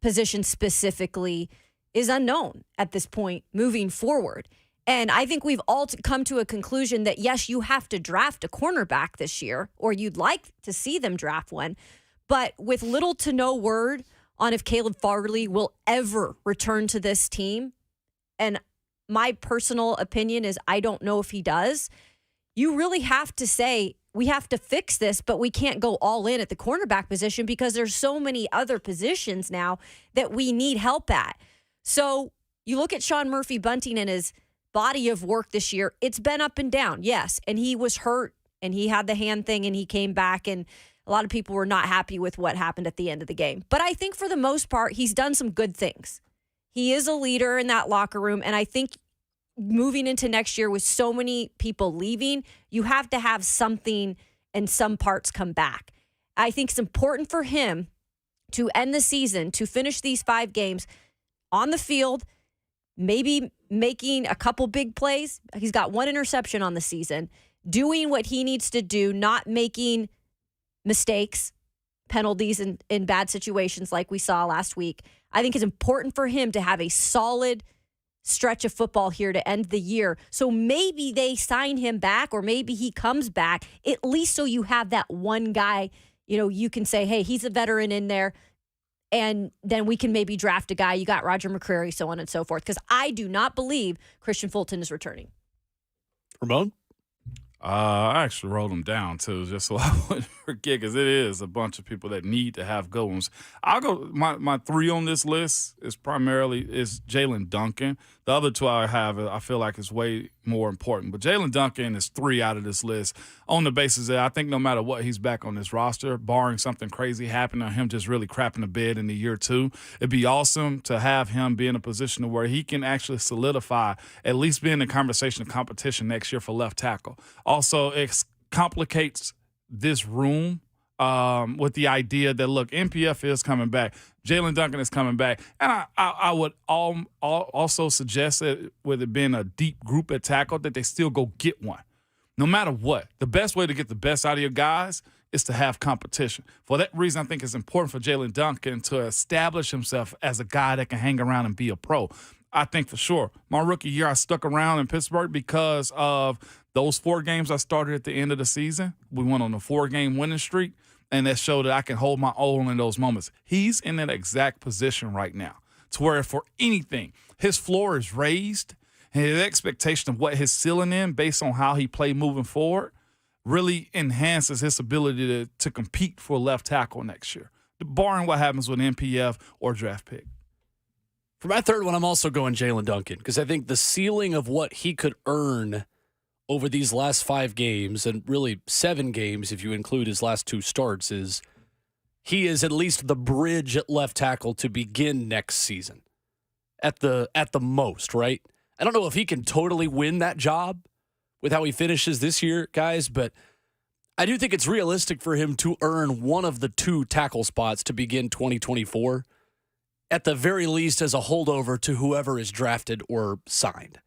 position specifically is unknown at this point moving forward. And I think we've all come to a conclusion that, yes, you have to draft a cornerback this year, or you'd like to see them draft one. But with little to no word on if Caleb Farley will ever return to this team, and my personal opinion is I don't know if he does, you really have to say, we have to fix this, but we can't go all in at the cornerback position because there's so many other positions now that we need help at. So you look at Sean Murphy-Bunting and his body of work this year, it's been up and down, yes. And he was hurt and he had the hand thing and he came back, and a lot of people were not happy with what happened at the end of the game. But I think for the most part, he's done some good things. He is a leader in that locker room. And I think moving into next year with so many people leaving, you have to have something and some parts come back. I think it's important for him to end the season, to finish these 5 games on the field, maybe making a couple big plays. He's got 1 interception on the season, doing what he needs to do, not making mistakes, penalties in bad situations like we saw last week. I think it's important for him to have a solid stretch of football here to end the year. So maybe they sign him back, or maybe he comes back, at least so you have that one guy, you can say, hey, he's a veteran in there. And then we can maybe draft a guy. You got Roger McCreary, so on and so forth. Because I do not believe Christian Fulton is returning. Ramon? I actually wrote them down, too, just so I wouldn't forget, because it is a bunch of people that need to have good ones. I'll go, my 3 on this list is Jalen Duncan. The other 2 I have, I feel like is way more important. But Jalen Duncan is 3 out of this list on the basis that I think no matter what, he's back on this roster, barring something crazy happening or him just really crapping the bed in the year 2. It'd be awesome to have him be in a position where he can actually solidify, at least be in the conversation of competition next year for left tackle. Also, it complicates this room with the idea that, look, NPF is coming back. Jalen Duncan is coming back. And I would also suggest that with it being a deep group at tackle, that they still go get one. No matter what, the best way to get the best out of your guys is to have competition. For that reason, I think it's important for Jalen Duncan to establish himself as a guy that can hang around and be a pro. I think for sure. My rookie year, I stuck around in Pittsburgh because of those 4 games I started at the end of the season. We went on a 4-game winning streak, and that showed that I can hold my own in those moments. He's in that exact position right now, to where for anything, his floor is raised, and his expectation of what his ceiling is based on how he played moving forward really enhances his ability to compete for left tackle next year, barring what happens with NPF or draft pick. For my third one, I'm also going Jalen Duncan, because I think the ceiling of what he could earn over these last 5 games, and really 7 games if you include his last 2 starts, is he is at least the bridge at left tackle to begin next season at the most, right? I don't know if he can totally win that job with how he finishes this year, guys, but I do think it's realistic for him to earn one of the 2 tackle spots to begin 2024, at the very least as a holdover to whoever is drafted or signed.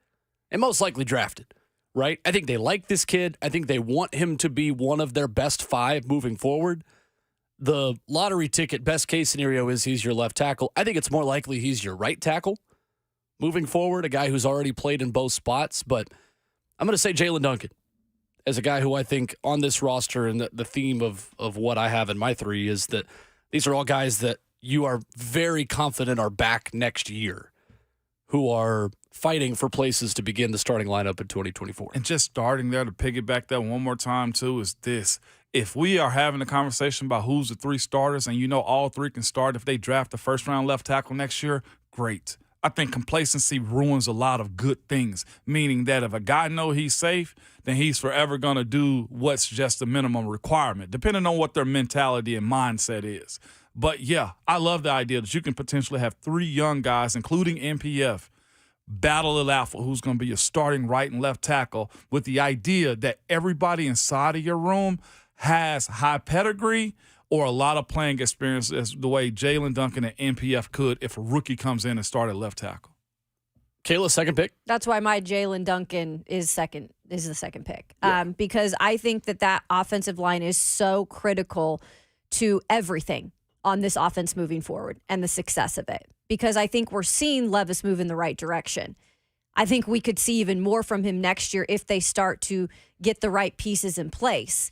and most likely drafted, right? I think they like this kid. I think they want him to be one of their best 5 moving forward. The lottery ticket best case scenario is he's your left tackle. I think it's more likely he's your right tackle moving forward, a guy who's already played in both spots. But I'm going to say Jalen Duncan as a guy who I think on this roster, and the theme of what I have in my 3 is that these are all guys that you are very confident are back next year, who are fighting for places to begin the starting lineup in 2024. And just starting there to piggyback that one more time, too, is this. If we are having a conversation about who's the 3 starters and you know all 3 can start if they draft the first-round left tackle next year, great. I think complacency ruins a lot of good things, meaning that if a guy know he's safe, then he's forever going to do what's just the minimum requirement, depending on what their mentality and mindset is. But, yeah, I love the idea that you can potentially have 3 young guys, including NPF, battle it out for who's going to be a starting right and left tackle, with the idea that everybody inside of your room has high pedigree or a lot of playing experience as the way Jalen Duncan and NPF could if a rookie comes in and started left tackle. Kayla, second pick? That's why my Jalen Duncan is the second pick. Because I think that offensive line is so critical to everything on this offense moving forward and the success of it. Because I think we're seeing Levis move in the right direction. I think we could see even more from him next year if they start to get the right pieces in place.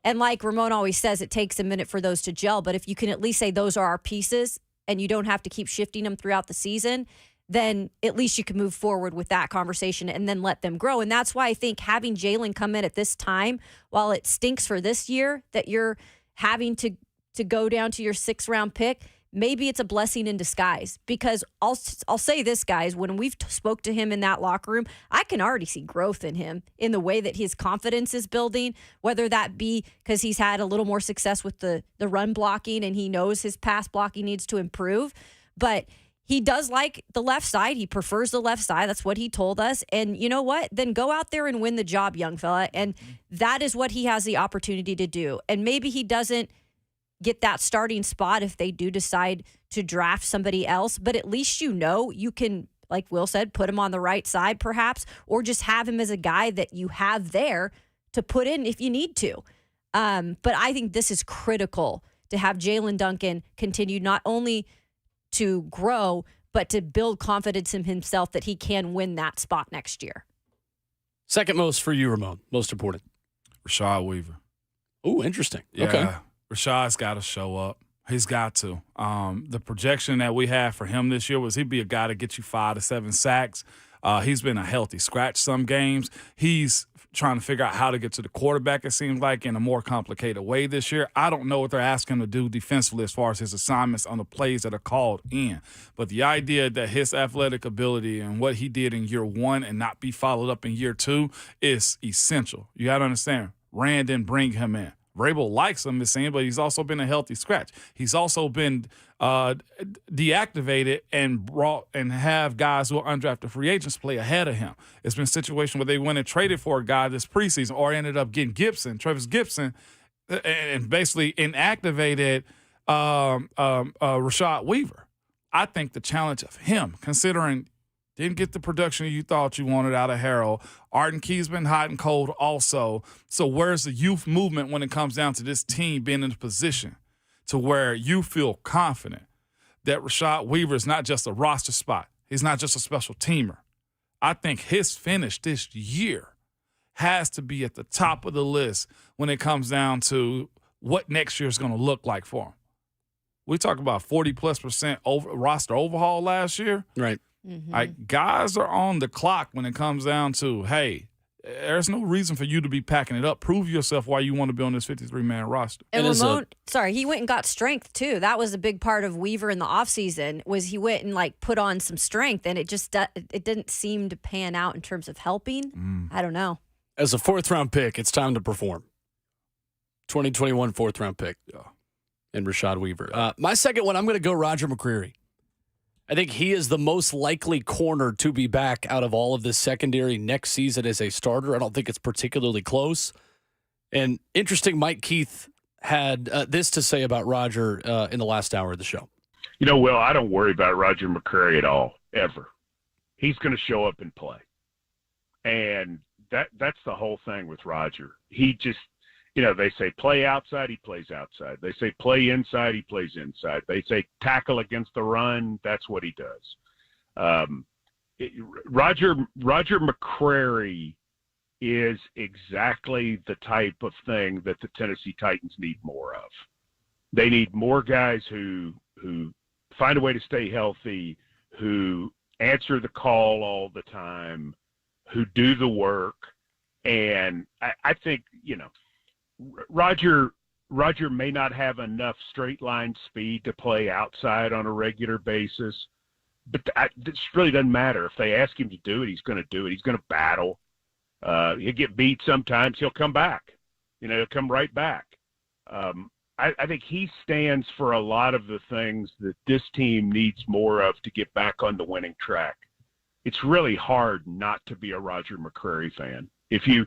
And like Ramon always says, it takes a minute for those to gel. But if you can at least say those are our pieces and you don't have to keep shifting them throughout the season, then at least you can move forward with that conversation and then let them grow. And that's why I think having Jalen come in at this time, while it stinks for this year that you're having to go down to your 6th-round pick, maybe it's a blessing in disguise. Because I'll say this, guys, when we've spoke to him in that locker room, I can already see growth in him in the way that his confidence is building, whether that be because he's had a little more success with the run blocking and he knows his pass blocking needs to improve. But he does like the left side. He prefers the left side. That's what he told us. And you know what? Then go out there and win the job, young fella. And that is what he has the opportunity to do. And maybe he doesn't get that starting spot if they do decide to draft somebody else. But at least you can, like Will said, put him on the right side perhaps, or just have him as a guy that you have there to put in if you need to. But I think this is critical to have Jalen Duncan continue not only to grow, but to build confidence in himself that he can win that spot next year. Second most for you, Ramon. Most important. Rashad Weaver. Ooh, interesting. Yeah, okay. Rashad's got to show up. He's got to. The projection that we had for him this year was he'd be a guy to get you 5 to 7 sacks. He's been a healthy scratch some games. He's trying to figure out how to get to the quarterback, it seems like, in a more complicated way this year. I don't know what they're asking him to do defensively as far as his assignments on the plays that are called in. But the idea that his athletic ability and what he did in year 1 and not be followed up in year 2 is essential. You got to understand, Rand didn't bring him in. Vrabel likes him, it seems, but he's also been a healthy scratch. He's also been deactivated and brought and have guys who are undrafted free agents play ahead of him. It's been a situation where they went and traded for a guy this preseason or ended up getting Travis Gibson, and basically inactivated Rashad Weaver. I think the challenge of him, considering didn't get the production you thought you wanted out of Harrell. Arden Key's been hot and cold also. So where's the youth movement when it comes down to this team being in a position to where you feel confident that Rashad Weaver is not just a roster spot. He's not just a special teamer. I think his finish this year has to be at the top of the list when it comes down to what next year is going to look like for him. We talk about 40+% roster overhaul last year. Right. Mm-hmm. Like, guys are on the clock when it comes down to, hey, there's no reason for you to be packing it up. Prove yourself why you want to be on this 53-man roster. And Ramon, he went and got strength too. That was a big part of Weaver in the offseason, was he went and put on some strength, and it just it didn't seem to pan out in terms of helping. I don't know. As a 4th-round pick, it's time to perform. 2021 4th-round pick in Rashad Weaver. My second one, I'm going to go Roger McCreary. I think he is the most likely corner to be back out of all of this secondary next season as a starter. I don't think it's particularly close. And interesting, Mike Keith had this to say about Roger in the last hour of the show. Will, I don't worry about Roger McCreary at all, ever. He's going to show up and play. And that's the whole thing with Roger. He just, they say play outside, he plays outside. They say play inside, he plays inside. They say tackle against the run, that's what he does. Roger McCrary is exactly the type of thing that the Tennessee Titans need more of. They need more guys who find a way to stay healthy, who answer the call all the time, who do the work. And I think, Roger may not have enough straight line speed to play outside on a regular basis, but this really doesn't matter. If they ask him to do it, he's going to do it. He's going to battle. He'll get beat sometimes. He'll come back. He'll come right back. I think he stands for a lot of the things that this team needs more of to get back on the winning track. It's really hard not to be a Roger McCrary fan. If you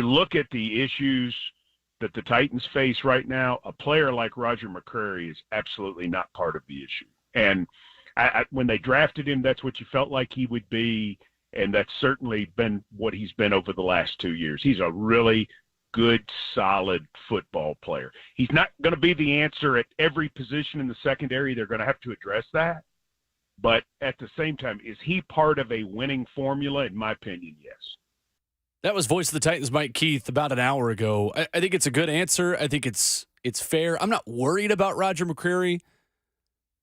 look at the issues that the Titans face right now, a player like Roger McCrary is absolutely not part of the issue. And when they drafted him, that's what you felt like he would be, and that's certainly been what he's been over the last 2 years. He's a really good, solid football player. He's not going to be the answer at every position in the secondary. They're going to have to address that. But at the same time, is he part of a winning formula? In my opinion, yes. That was voice of the Titans, Mike Keith, about an hour ago. I think it's a good answer. I think it's fair. I'm not worried about Roger McCrary,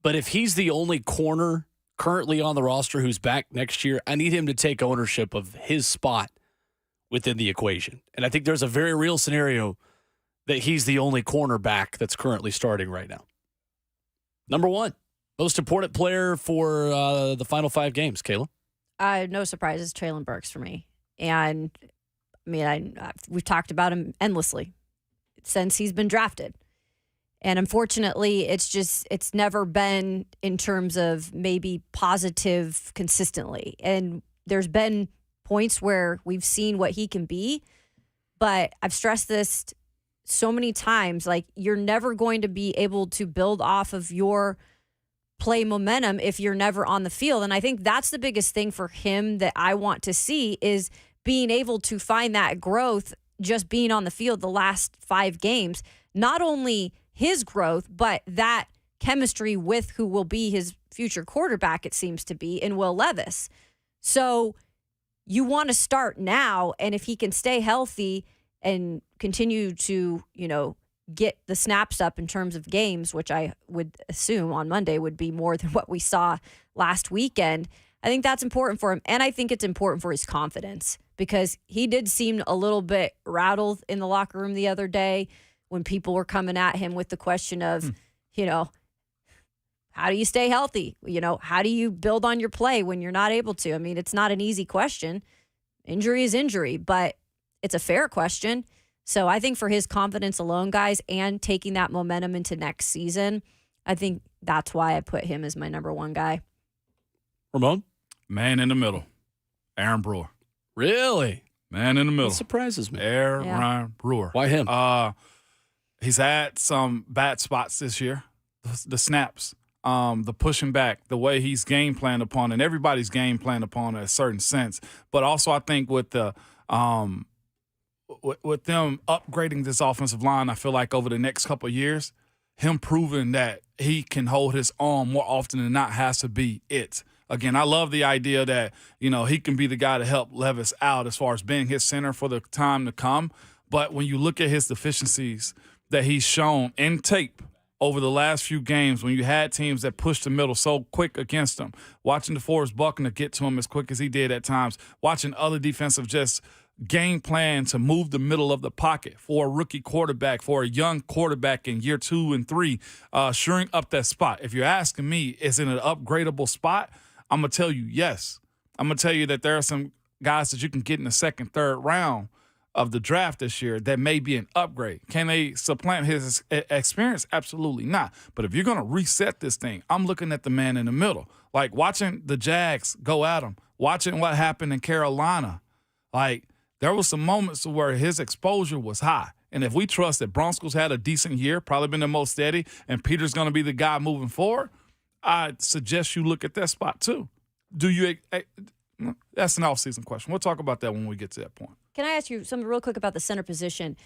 but if he's the only corner currently on the roster who's back next year, I need him to take ownership of his spot within the equation. And I think there's a very real scenario that he's the only cornerback that's currently starting right now. Number one, most important player for the final 5 games, Kayla? No surprises, Traylon Burks for me. And, we've talked about him endlessly since he's been drafted. And unfortunately, it's never been in terms of maybe positive consistently. And there's been points where we've seen what he can be, but I've stressed this so many times, like you're never going to be able to build off of your play momentum if you're never on the field. And I think that's the biggest thing for him that I want to see is being able to find that growth just being on the field the last 5 games. Not only his growth, but that chemistry with who will be his future quarterback, it seems to be, in Will Levis. So you want to start now, and if he can stay healthy and continue to, get the snaps up in terms of games, which I would assume on Monday would be more than what we saw last weekend, I think that's important for him. And I think it's important for his confidence because he did seem a little bit rattled in the locker room the other day when people were coming at him with the question of, how do you stay healthy? How do you build on your play when you're not able to? I mean, it's not an easy question. Injury is injury, but it's a fair question. So I think for his confidence alone, guys, and taking that momentum into next season, I think that's why I put him as my number 1 guy. Ramon? Man in the middle. Aaron Brewer. Really? Man in the middle. That surprises me. Aaron Brewer. Why him? He's had some bad spots this year. The snaps, the pushing back, the way he's game planned upon, and everybody's game planned upon in a certain sense. But also I think with the with them upgrading this offensive line, I feel like over the next couple of years, him proving that he can hold his arm more often than not has to be it. Again, I love the idea that, he can be the guy to help Levis out as far as being his center for the time to come. But when you look at his deficiencies that he's shown in tape over the last few games, when you had teams that pushed the middle so quick against him, watching DeForest Buckner get to him as quick as he did at times, watching other defensive just game plan to move the middle of the pocket for a rookie quarterback, for a young quarterback in year 2 and 3, shoring up that spot. If you're asking me, is it an upgradable spot? I'm going to tell you yes. I'm going to tell you that there are some guys that you can get in the 2nd, 3rd round of the draft this year that may be an upgrade. Can they supplant his experience? Absolutely not. But if you're going to reset this thing, I'm looking at the man in the middle. Like watching the Jags go at him, watching what happened in Carolina. Like there was some moments where his exposure was high. And if we trust that Bronco's had a decent year, probably been the most steady, and Peter's going to be the guy moving forward, I suggest you look at that spot too. That's an off-season question. We'll talk about that when we get to that point. Can I ask you something real quick about the center position?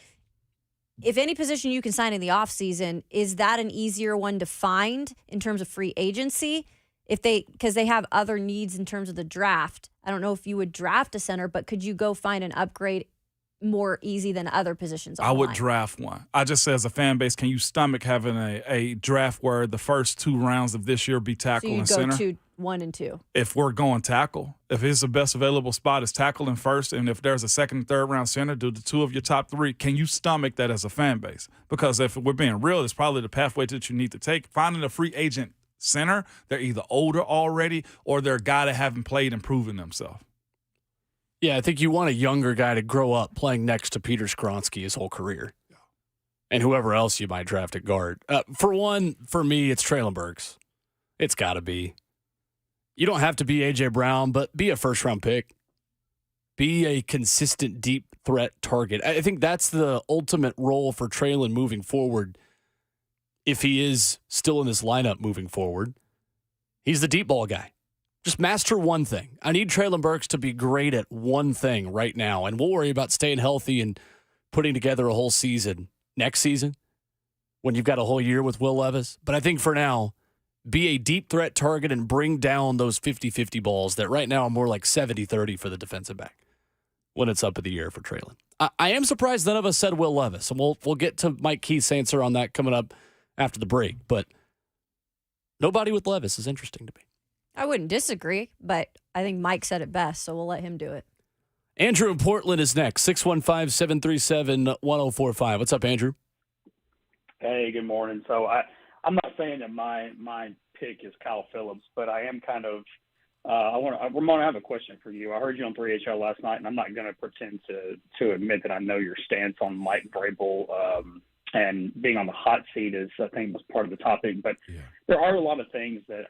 If any position you can sign in the offseason, is that an easier one to find in terms of free agency? Because they have other needs in terms of the draft. I don't know if you would draft a center, but could you go find an upgrade more easy than other positions I would draft one. I just say as a fan base, can you stomach having a draft where the first 2 rounds of this year be tackle and center? So you go 1 and 2. If we're going tackle, if it's the best available spot is tackle and first, and if there's a second and third round center, do the 2 of your top 3, can you stomach that as a fan base? Because if we're being real, it's probably the pathway that you need to take. Finding a free agent center, they're either older already or they're a guy that haven't played and proven themselves. Yeah, I think you want a younger guy to grow up playing next to Peter Skronsky his whole career. Yeah. And whoever else you might draft at guard. For me, it's Traylon Burks. It's got to be. You don't have to be A.J. Brown, but be a first-round pick. Be a consistent deep threat target. I think that's the ultimate role for Traylon moving forward. If he is still in this lineup moving forward, he's the deep ball guy. Just master one thing. I need Traylon Burks to be great at one thing right now, and we'll worry about staying healthy and putting together a whole season next season when you've got a whole year with Will Levis. But I think for now, be a deep threat target and bring down those 50-50 balls that right now are more like 70-30 for the defensive back when it's up in the air for Traylon. I am surprised none of us said Will Levis, and we'll get to Mike Keith's answer on that coming up after the break. But nobody with Levis is interesting to me. I wouldn't disagree, but I think Mike said it best, so we'll let him do it. Andrew in Portland is next, 615-737-1045. What's up, Andrew? Hey, good morning. So I'm not saying that my pick is Kyle Phillips, but I am kind of Ramon, I have a question for you. I heard you on 3HL last night, and I'm not going to pretend to admit that I know your stance on Mike Vrabel and being on the hot seat is, I think, was part of the topic. But there are a lot of things that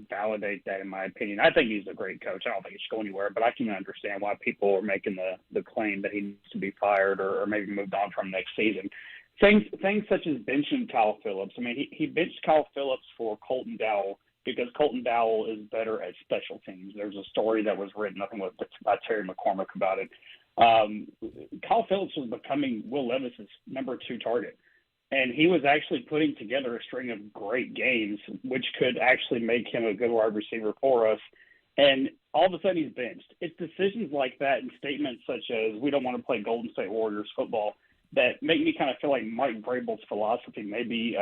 validate that, in my opinion. I think he's a great coach. I don't think he should go anywhere, but I can understand why people are making the claim that he needs to be fired or maybe moved on from next season. Things such as benching Kyle Phillips. I mean, he benched Kyle Phillips for Colton Dowell because Colton Dowell is better at special teams. There's a story that was written, I think it was by Terry McCormick about it. Kyle Phillips was becoming Will Levis's number 2 target. And he was actually putting together a string of great games, which could actually make him a good wide receiver for us. And all of a sudden he's benched. It's decisions like that and statements such as we don't want to play Golden State Warriors football that make me kind of feel like Mike Vrabel's philosophy may be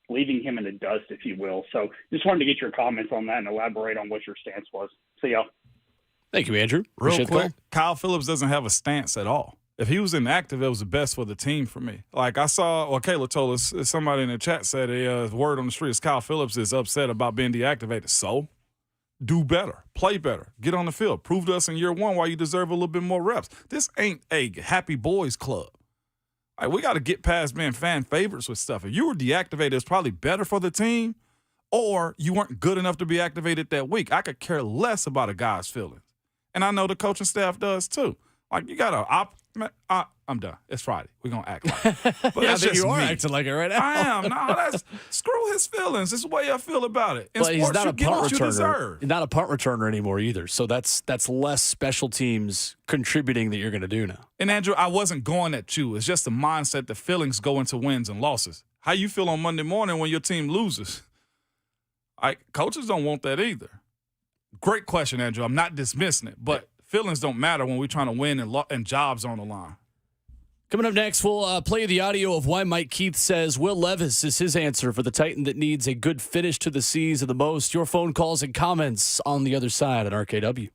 leaving him in the dust, if you will. So just wanted to get your comments on that and elaborate on what your stance was. See y'all. Thank you, Andrew. Real quick, Kyle Phillips doesn't have a stance at all. If he was inactive, it was the best for the team for me. Like I saw, or Kayla told us, somebody in the chat said a word on the street is Kyle Phillips is upset about being deactivated. So do better, play better, get on the field, prove to us in year 1 why you deserve a little bit more reps. This ain't a happy boys club. Like, we got to get past being fan favorites with stuff. If you were deactivated, it's probably better for the team, or you weren't good enough to be activated that week. I could care less about a guy's feelings. And I know the coaching staff does too. Like, you got to I'm done. It's Friday. We're going to act like it. But Yeah, I that's think just you are me. acting like it right now. I am. No, screw his feelings. This is the way I feel about it. In But he's sports, not you a get punt what you returner. deserve. He's not a punt returner anymore either. So that's less special teams contributing that you're going to do now. And Andrew, I wasn't going at you. It's just the mindset that feelings go into wins and losses. How you feel on Monday morning when your team loses? Coaches don't want that either. Great question, Andrew. I'm not dismissing it, but feelings don't matter when we're trying to win and jobs on the line. Coming up next, we'll play the audio of why Mike Keith says Will Levis is his answer for the Titan that needs a good finish to the season the most. Your phone calls and comments on the other side at RKW.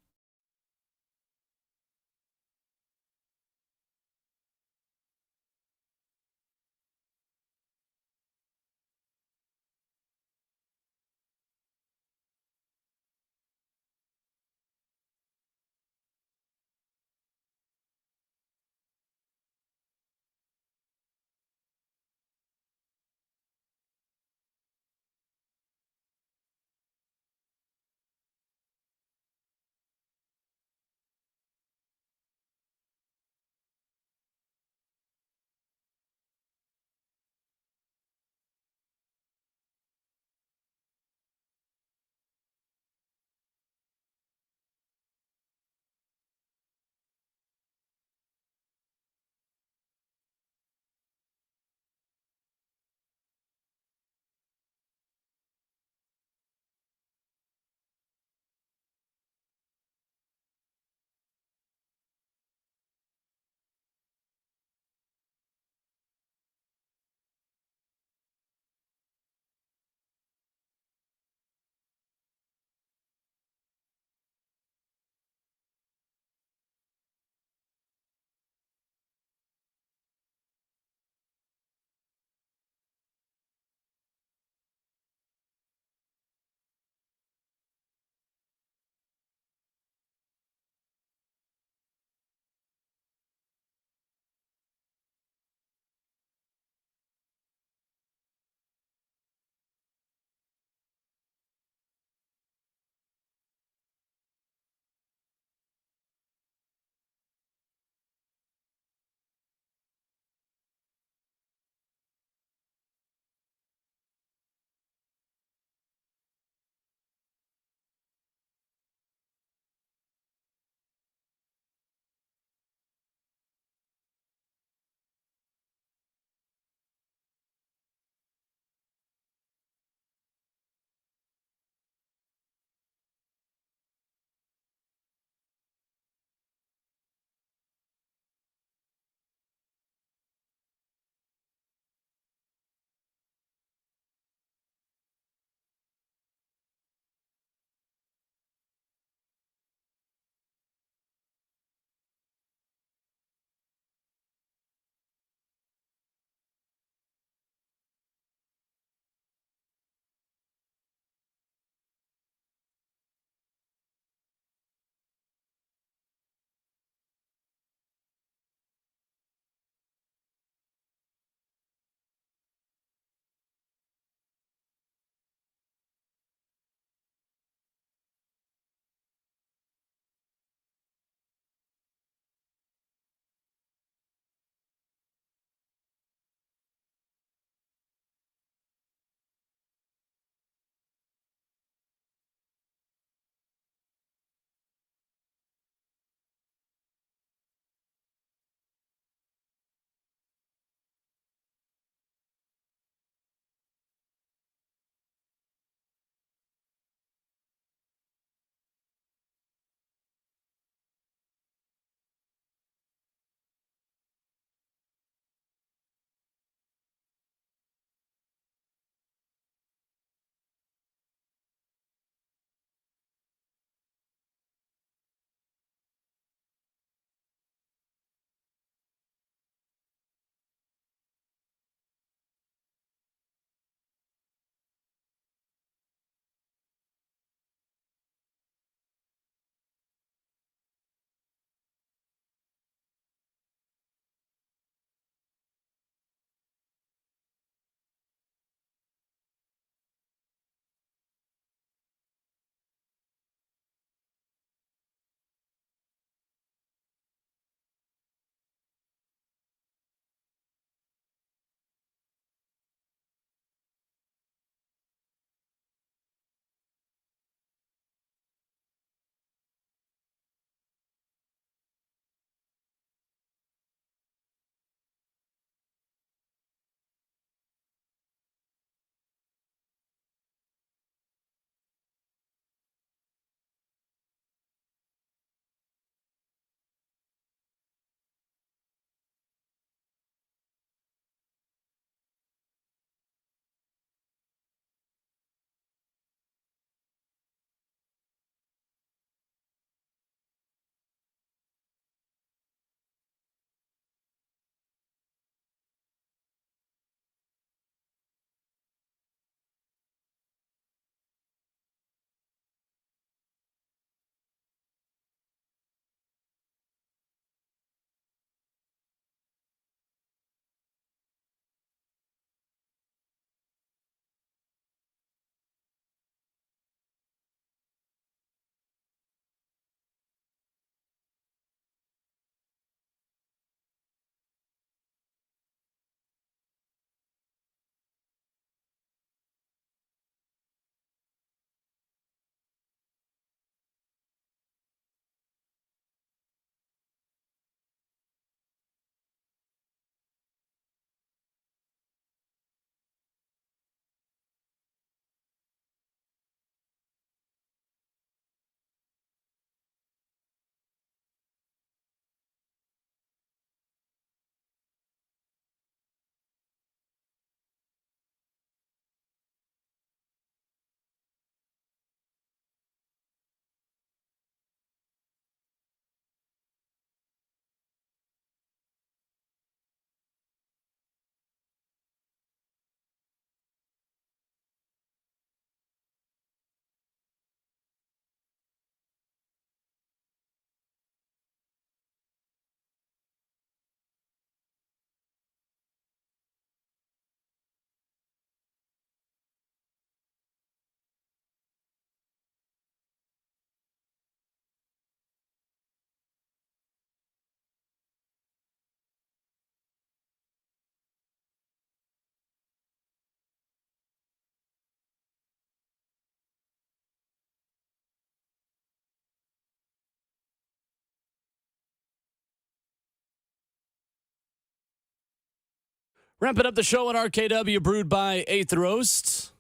Wrapping up the show at RKW, brewed by 8th Roast.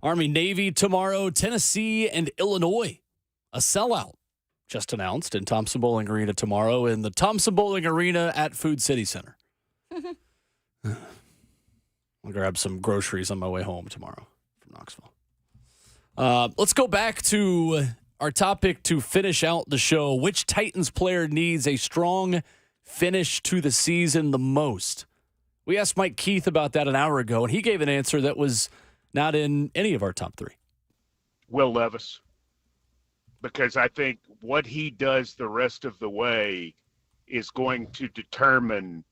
Army Navy tomorrow, Tennessee and Illinois. A sellout just announced in Thompson Bowling Arena tomorrow in the Thompson Bowling Arena at Food City Center. I'll grab some groceries on my way home tomorrow from Knoxville. Let's go back to our topic to finish out the show. Which Titans player needs a strong finish to the season the most? We asked Mike Keith about that an hour ago, and he gave an answer that was not in any of our top three. Will Levis. Because I think what he does the rest of the way is going to determine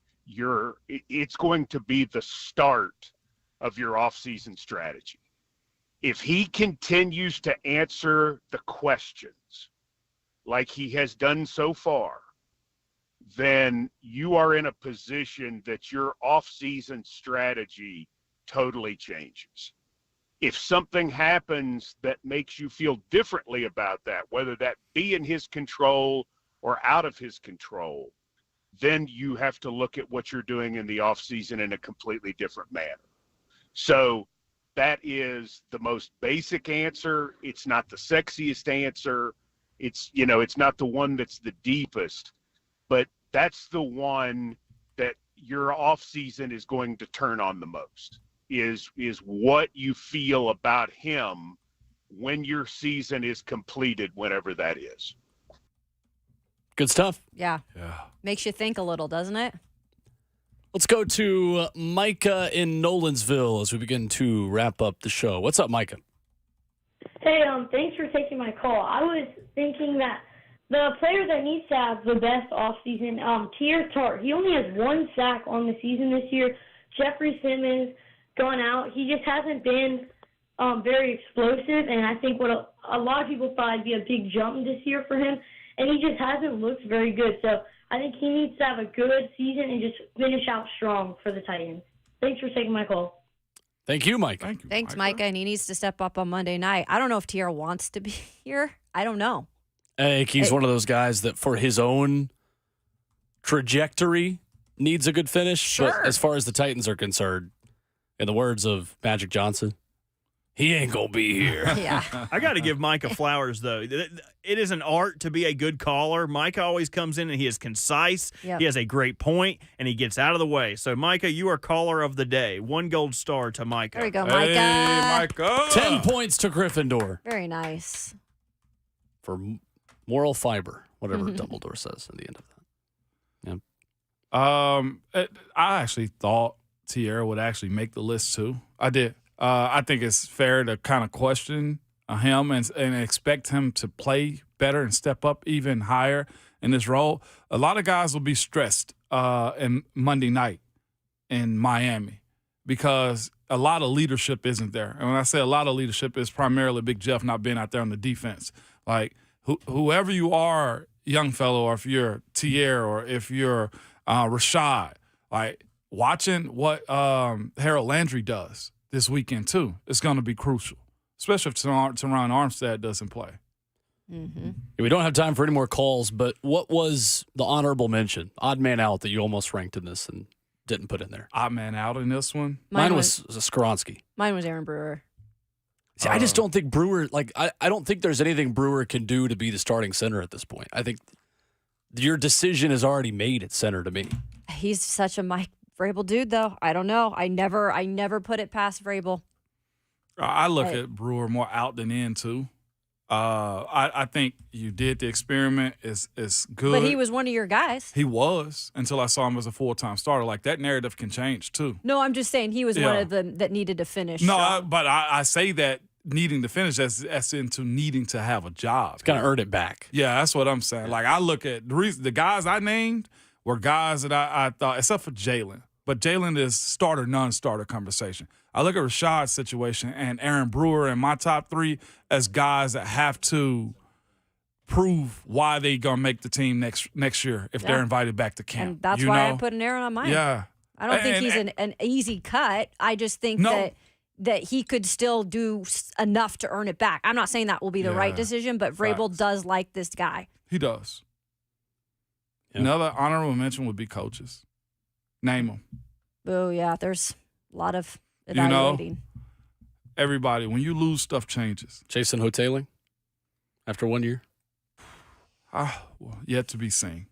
it's going to be the start of your offseason strategy. If he continues to answer the questions like he has done so far, then you are in a position that your off-season strategy totally changes. If something happens that makes you feel differently about that, whether that be in his control or out of his control, then you have to look at what you're doing in the off-season in a completely different manner. So that is the most basic answer. It's not the sexiest answer. It's not the one that's the deepest, but that's the one that your off season is going to turn on the most, is what you feel about him when your season is completed, whenever that is. Good stuff. Yeah. Yeah. Makes you think a little, doesn't it? Let's go to Micah in Nolensville as we begin to wrap up the show. What's up, Micah? Hey, thanks for taking my call. I was thinking that the player that needs to have the best offseason, Tier Tart, he only has 1 sack on the season this year. Jeffrey Simmons gone out. He just hasn't been very explosive, and I think what a lot of people thought would be a big jump this year for him, and he just hasn't looked very good. So I think he needs to have a good season and just finish out strong for the Titans. Thanks for taking my call. Thank you, Micah. Thank you, Thanks, Micah. And he needs to step up on Monday night. I don't know if Tierra wants to be here. I don't know. I think he's one of those guys that for his own trajectory needs a good finish. Sure. But as far as the Titans are concerned, in the words of Magic Johnson, he ain't going to be here. Yeah. I got to give Micah flowers, though. It is an art to be a good caller. Micah always comes in and he is concise. Yep. He has a great point, and he gets out of the way. So, Micah, you are caller of the day. 1 gold star to Micah. There we go, Micah. Hey, Micah. 10 points to Gryffindor Very nice. for moral fiber, whatever Dumbledore says at the end of that. I actually thought Tierra would actually make the list too. I did. I think it's fair to kind of question him and expect him to play better and step up even higher in this role. A lot of guys will be stressed in Monday night in Miami because a lot of leadership isn't there. And when I say a lot of leadership, it's primarily Big Jeff not being out there on the defense. Like whoever you are, young fellow, or if you're Tierra or if you're Rashad, like watching what Harold Landry does this weekend too, it's going to be crucial, especially if Teron Armstead doesn't play. Mm-hmm. We don't have time for any more calls, but what was the honorable mention, odd man out, that you almost ranked in this and didn't put in there? Odd man out in this one? Mine was Skoronski. Mine was Aaron Brewer. See, I just don't think Brewer, I don't think there's anything Brewer can do to be the starting center at this point. I think your decision is already made at center to me. He's such a Mike Vrabel dude, though. I don't know. I never put it past Vrabel. I look at Brewer more out than in too. I think you did the experiment. Is good. But he was one of your guys. He was until I saw him as a full-time starter. Like that narrative can change too. No, I'm just saying he was one of them that needed to finish. No, strong. I say that needing to finish as into needing to have a job. It's got to earn it back. Yeah, that's what I'm saying. Like I look at the guys I named were guys that I thought, except for Jalen. But Jalen is starter, non-starter conversation. I look at Rashad's situation and Aaron Brewer in my top 3 as guys that have to prove why they gonna make the team next year if they're invited back to camp. And that's why I put an Aaron on mine. Yeah. I don't think he's an easy cut. I just think that he could still do enough to earn it back. I'm not saying that will be the right decision, but Vrabel does like this guy. He does. Yeah. Another honorable mention would be coaches. Name them. Oh, yeah. There's a lot of evaluating. Everybody, when you lose, stuff changes. Jason Hoteling after 1 year? Yet to be seen.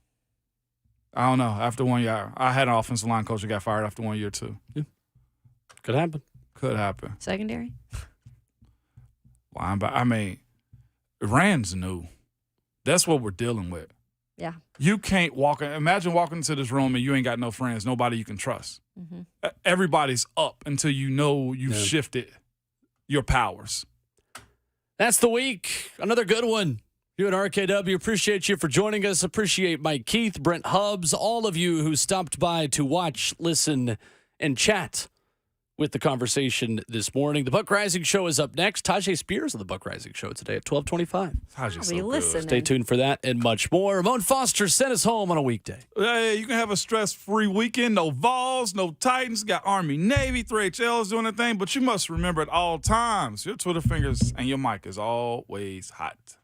I don't know. After 1 year, I had an offensive line coach that got fired after 1 year, too. Yeah. Could happen. Could happen. Secondary? I mean, Rand's new. That's what we're dealing with. Yeah. You can't imagine walking into this room and you ain't got no friends, nobody you can trust. Mm-hmm. Everybody's up until you know you've shifted your powers. That's the week. Another good one. You at RKW, appreciate you for joining us. Appreciate Mike Keith, Brent Hubbs, all of you who stopped by to watch, listen, and chat with the conversation this morning. The Buck Rising Show is up next. Tajay Spears on the Buck Rising Show today at 12:25. Tajay's so listening. Stay tuned for that and much more. Ramon Foster sent us home on a weekday. Hey, you can have a stress-free weekend. No Vols, no Titans. Got Army, Navy, 3HLs doing their thing. But you must remember at all times, your Twitter fingers and your mic is always hot.